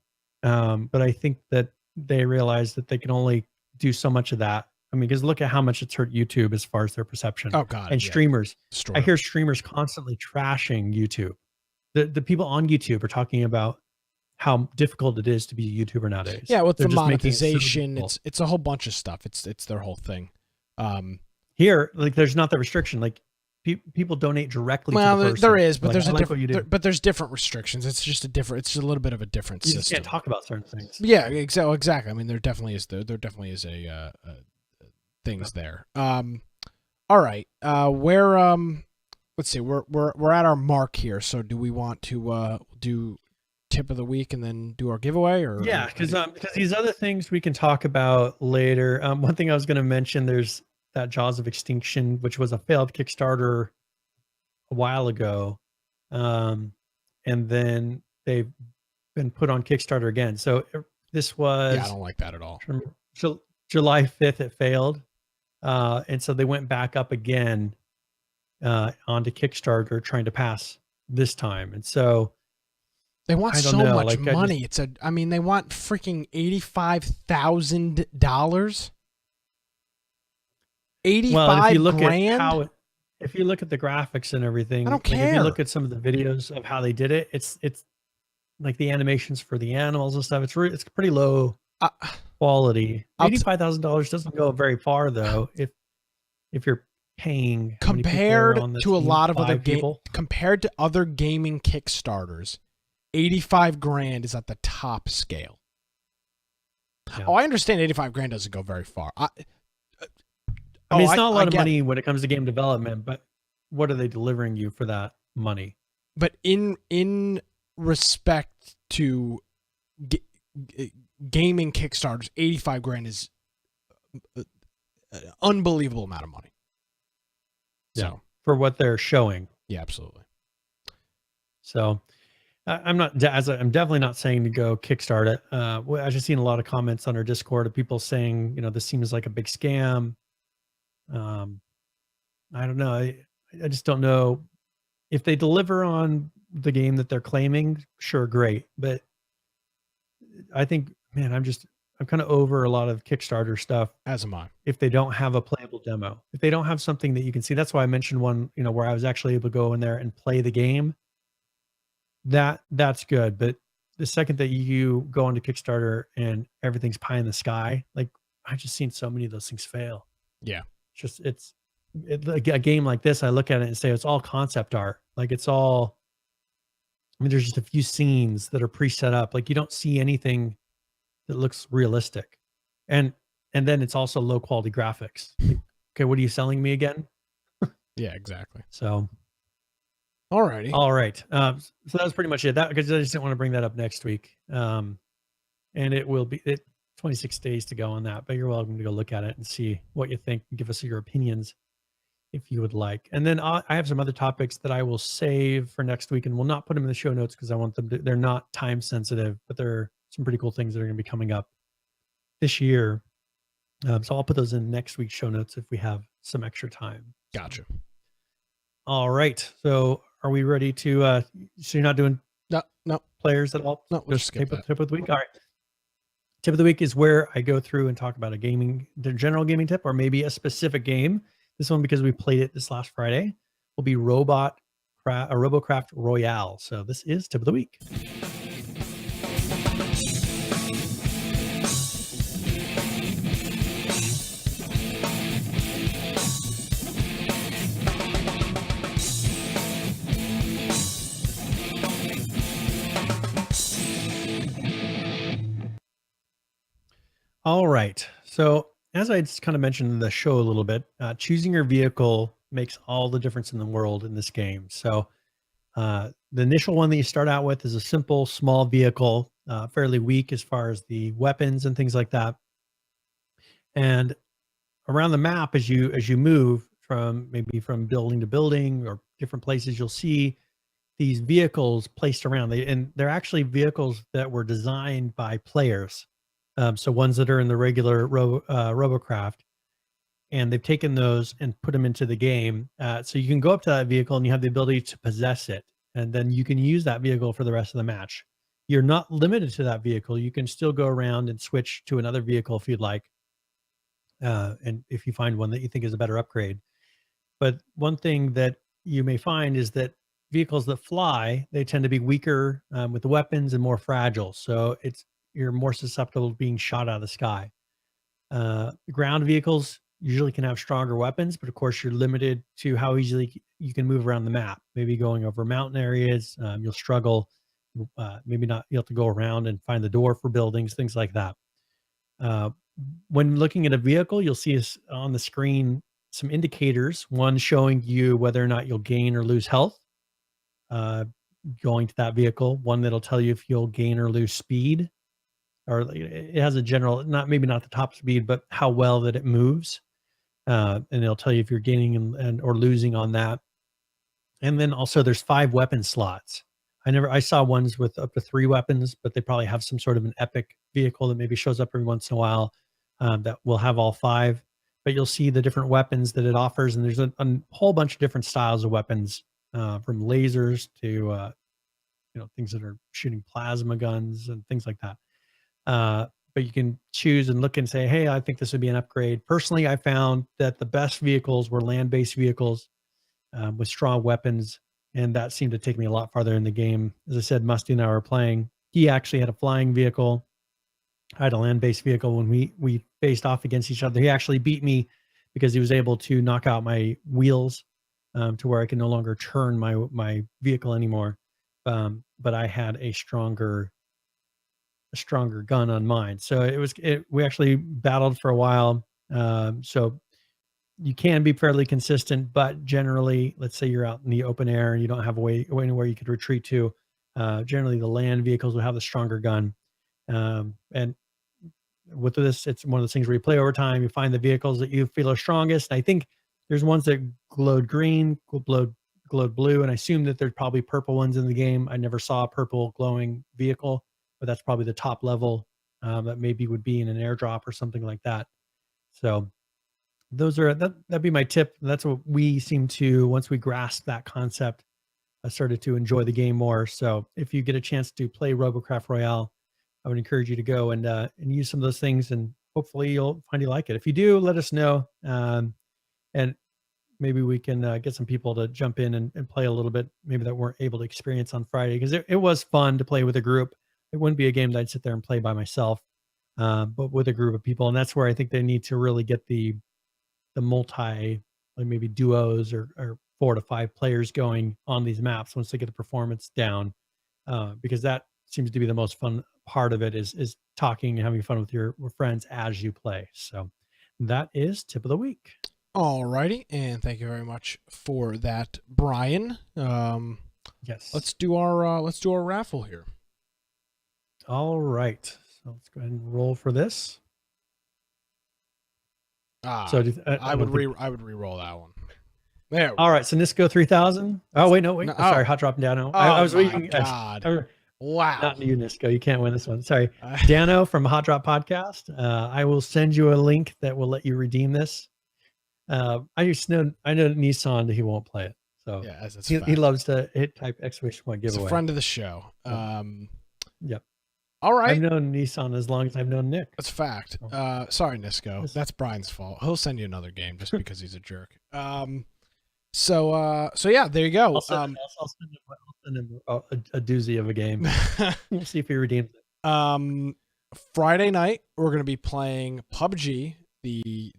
But I think that they realize that they can only do so much of that. I mean, because look at how much it's hurt YouTube as far as their perception. Oh God! And streamers, I hear streamers constantly trashing YouTube. The people on YouTube are talking about how difficult it is to be a YouTuber nowadays. Yeah, with the monetization, it's a whole bunch of stuff. It's their whole thing. Here, like, there's not the restriction. Like, people donate directly. Well, to the person. There is, but like, but there's different restrictions. It's just it's a little bit of a different system. You just can't talk about certain things. Yeah, exactly. I mean, there definitely is a things there. All right. Let's see. We're at our mark here. So do we want to do tip of the week and then do our giveaway, or yeah, because these other things we can talk about later. One thing I was going to mention, there's that Jaws of Extinction, which was a failed Kickstarter a while ago, and then they've been put on Kickstarter again. So this was I don't like that at all. July 5th it failed, and so they went back up again onto Kickstarter trying to pass this time, and so they want so much money. They want freaking $85,000. 85 well, if you look grand? at if you look at the graphics and everything, I don't like if you care. look at some of the videos of how they did it, it's like the animations for the animals and stuff. It's pretty low I, quality. I'll t- $85,000 doesn't go very far though. If you're paying how many people are compared on the to a team? lot of other 5 people. compared to other gaming Kickstarters, 85 grand is at the top scale. Yeah. Oh, I understand 85 grand doesn't go very far. I mean, it's not a lot of get money it. when it comes to game development, but what are they delivering you for that money? But in respect to gaming Kickstarters, 85 grand is an unbelievable amount of money. So, For what they're showing. yeah, absolutely. So I'm definitely not saying to go kickstart it. I've just seen a lot of comments on our Discord of people saying, this seems like a big scam. I don't know. I just don't know if they deliver on the game that they're claiming. Sure, great, but I think, man, I'm kind of over a lot of Kickstarter stuff. As am I. If they don't have a playable demo, if they don't have something that you can see, that's why I mentioned one, where I was actually able to go in there and play the game. That's good. But the second that you go onto Kickstarter and everything's pie in the sky, like I've just seen so many of those things fail. Yeah. It's like a game like this, I look at it and say it's all concept art. Like it's all, I mean, there's just a few scenes that are pre-set up. Like you don't see anything that looks realistic. And then it's also low quality graphics. Like, okay, what are you selling me again? Yeah, exactly. So Alrighty. all right. So that was pretty much it. That because I just didn't want to bring that up next week. And it will be 26 days to go on that, but you're welcome to go look at it and see what you think and give us your opinions if you would like. And then I have some other topics that I will save for next week and will not put them in the show notes because I want them to, they're not time sensitive, but there are some pretty cool things that are going to be coming up this year. So I'll put those in next week's show notes if we have some extra time. Gotcha. All right. So are we ready to, so you're not doing No. players at all? No, we'll just skip that. Tip of the week. All right. Tip of the week is where I go through and talk about the general gaming tip, or maybe a specific game. This one, because we played it this last Friday, will be RoboCraft Royale. So this is tip of the week. All right. So as I just kind of mentioned in the show a little bit, choosing your vehicle makes all the difference in the world in this game. So the initial one that you start out with is a simple, small vehicle, fairly weak as far as the weapons and things like that. And around the map, as you move from building to building or different places, you'll see these vehicles placed around. They're actually vehicles that were designed by players. So ones that are in the regular RoboCraft, and they've taken those and put them into the game. So you can go up to that vehicle and you have the ability to possess it, and then you can use that vehicle for the rest of the match. You're not limited to that vehicle. You can still go around and switch to another vehicle if you'd like, and if you find one that you think is a better upgrade. But one thing that you may find is that vehicles that fly, they tend to be weaker with the weapons and more fragile. So you're more susceptible to being shot out of the sky. Ground vehicles usually can have stronger weapons, but of course you're limited to how easily you can move around the map. Maybe going over mountain areas, you'll struggle. Maybe not. You'll have to go around and find the door for buildings, things like that. When looking at a vehicle, you'll see on the screen some indicators. One showing you whether or not you'll gain or lose health going to that vehicle. One that'll tell you if you'll gain or lose speed. Or it has a general, maybe not the top speed, but how well that it moves. And it'll tell you if you're gaining or losing on that. And then also there's 5 weapon slots. I saw ones with up to 3 weapons, but they probably have some sort of an epic vehicle that maybe shows up every once in a while that will have all 5. But you'll see the different weapons that it offers. And there's a whole bunch of different styles of weapons, from lasers to, things that are shooting plasma guns and things like that. But you can choose and look and say, hey, I think this would be an upgrade. Personally, I found that the best vehicles were land-based vehicles. with strong weapons, and that seemed to take me a lot farther in the game. As I said, Musty and I were playing. He actually had a flying vehicle. I had a land-based vehicle. When we faced off against each other, he actually beat me because he was able to knock out my wheels to where I can no longer turn my vehicle anymore. But I had a stronger gun on mine. So we actually battled for a while. So you can be fairly consistent, but generally, let's say you're out in the open air and you don't have anywhere you could retreat to. Generally, the land vehicles will have the stronger gun. And with this, it's one of those things where you play over time, you find the vehicles that you feel are strongest. I think there's ones that glowed green, glowed blue, and I assume that there's probably purple ones in the game. I never saw a purple glowing vehicle, but that's probably the top level that maybe would be in an airdrop or something like that. So that'd be my tip. That's what we seem to, once we grasp that concept, I started to enjoy the game more. So if you get a chance to play Robocraft Royale, I would encourage you to go and use some of those things, and hopefully you'll find you like it. If you do, let us know, and maybe we can get some people to jump in and play a little bit, maybe that weren't able to experience on Friday, because it was fun to play with a group. It wouldn't be a game that I'd sit there and play by myself, but with a group of people. And that's where I think they need to really get the multi, like maybe duos or 4 to 5 players going on these maps once they get the performance down, because that seems to be the most fun part of it, is talking and having fun with your friends as you play. So that is tip of the week. All righty, and thank you very much for that, Brian. Yes. Let's do our raffle here. All right. So let's go ahead and roll for this. So I would re-roll that one. There. All right. So Nisco 3000. Oh wait, no. Sorry, hot drop Dano. I was reading. God. Wow. Not you, Nisco. You can't win this one. Sorry, Dano from Hot Drop Podcast. I will send you a link that will let you redeem this. I know Nissan that he won't play it. So yeah, that's he loves to hit type exclamation point giveaway. He's a friend of the show. Yep. All right. I've known Nissan as long as I've known Nick. That's a fact. Sorry, Nisco. That's Brian's fault. He'll send you another game just because he's a jerk. So yeah, there you go. I'll send him a doozy of a game. We'll see if he redeems it. Friday night we're going to be playing PUBG. The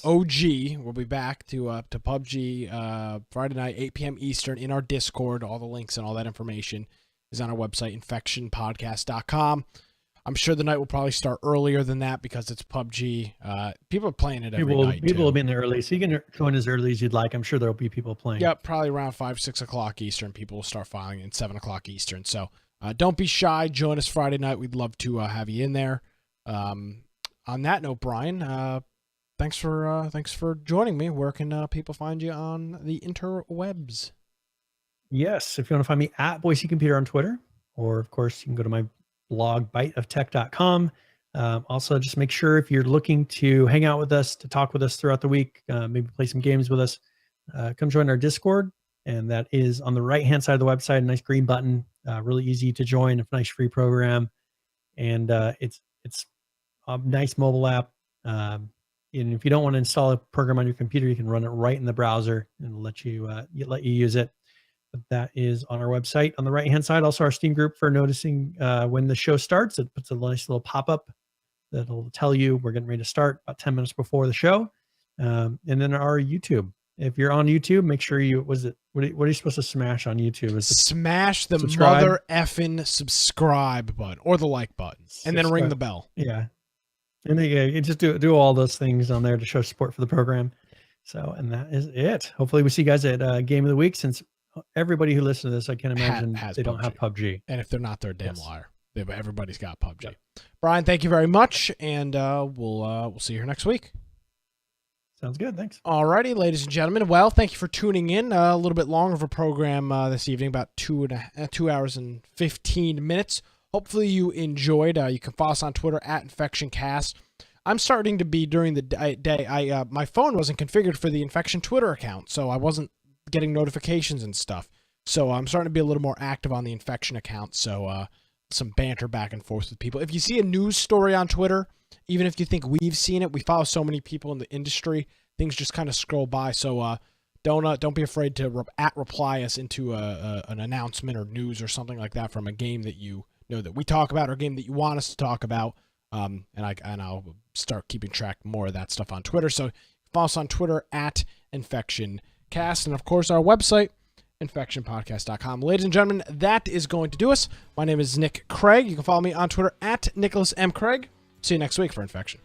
OG. We'll be back to PUBG Friday night, 8 p.m. Eastern, in our Discord. All the links and all that information is on our website, infectioncast.com. I'm sure the night will probably start earlier than that because it's PUBG. People are playing it every night. People will be in there early, so you can join as early as you'd like. I'm sure there'll be people playing. Yep, probably around 5, 6 o'clock Eastern. People will start filing in 7 o'clock Eastern. So don't be shy. Join us Friday night. We'd love to have you in there. On that note, Brian, thanks for joining me. Where can people find you on the interwebs? Yes, if you want to find me at Boise Computer on Twitter, or of course you can go to my blog biteoftech.com. Also, just make sure if you're looking to hang out with us, to talk with us throughout the week, maybe play some games with us, come join our Discord, and that is on the right hand side of the website. A nice green button, really easy to join, a nice free program, and it's a nice mobile app. And if you don't want to install a program on your computer, you can run it right in the browser and let you use it. But that is on our website on the right hand side. Also, our Steam group for noticing when the show starts. It puts a nice little pop up that'll tell you we're getting ready to start about 10 minutes before the show. And then our YouTube. If you're on YouTube, make sure what are you supposed to smash on YouTube? Smash the subscribe? mother effing subscribe button or the like button, and then ring the bell. Yeah. And then you just do all those things on there to show support for the program. So, and that is it. Hopefully we see you guys at Game of the Week, since everybody who listens to this, I can't imagine they don't have PUBG. And if they're not, they're a damn liar. Everybody's got PUBG. Yep. Brian, thank you very much, and we'll see you here next week. Sounds good. Thanks. All righty, ladies and gentlemen. Well, thank you for tuning in. A little bit longer of a program this evening, about 2 hours and 15 minutes. Hopefully you enjoyed. You can follow us on Twitter at infectioncast. I'm starting to be during the day. My phone wasn't configured for the Infection Twitter account, so I wasn't getting notifications and stuff. So I'm starting to be a little more active on the Infection account. So some banter back and forth with people. If you see a news story on Twitter, even if you think we've seen it, we follow so many people in the industry, things just kind of scroll by. So don't be afraid to reply us into an announcement or news or something like that from a game that you know that we talk about or a game that you want us to talk about. And I'll start keeping track more of that stuff on Twitter. So follow us on Twitter at infectioncast, and of course our website, infectionpodcast.com. Ladies and gentlemen, that is going to do us. My name is Nick Craig. You can follow me on Twitter at Nicholas M. Craig. See you next week for Infection.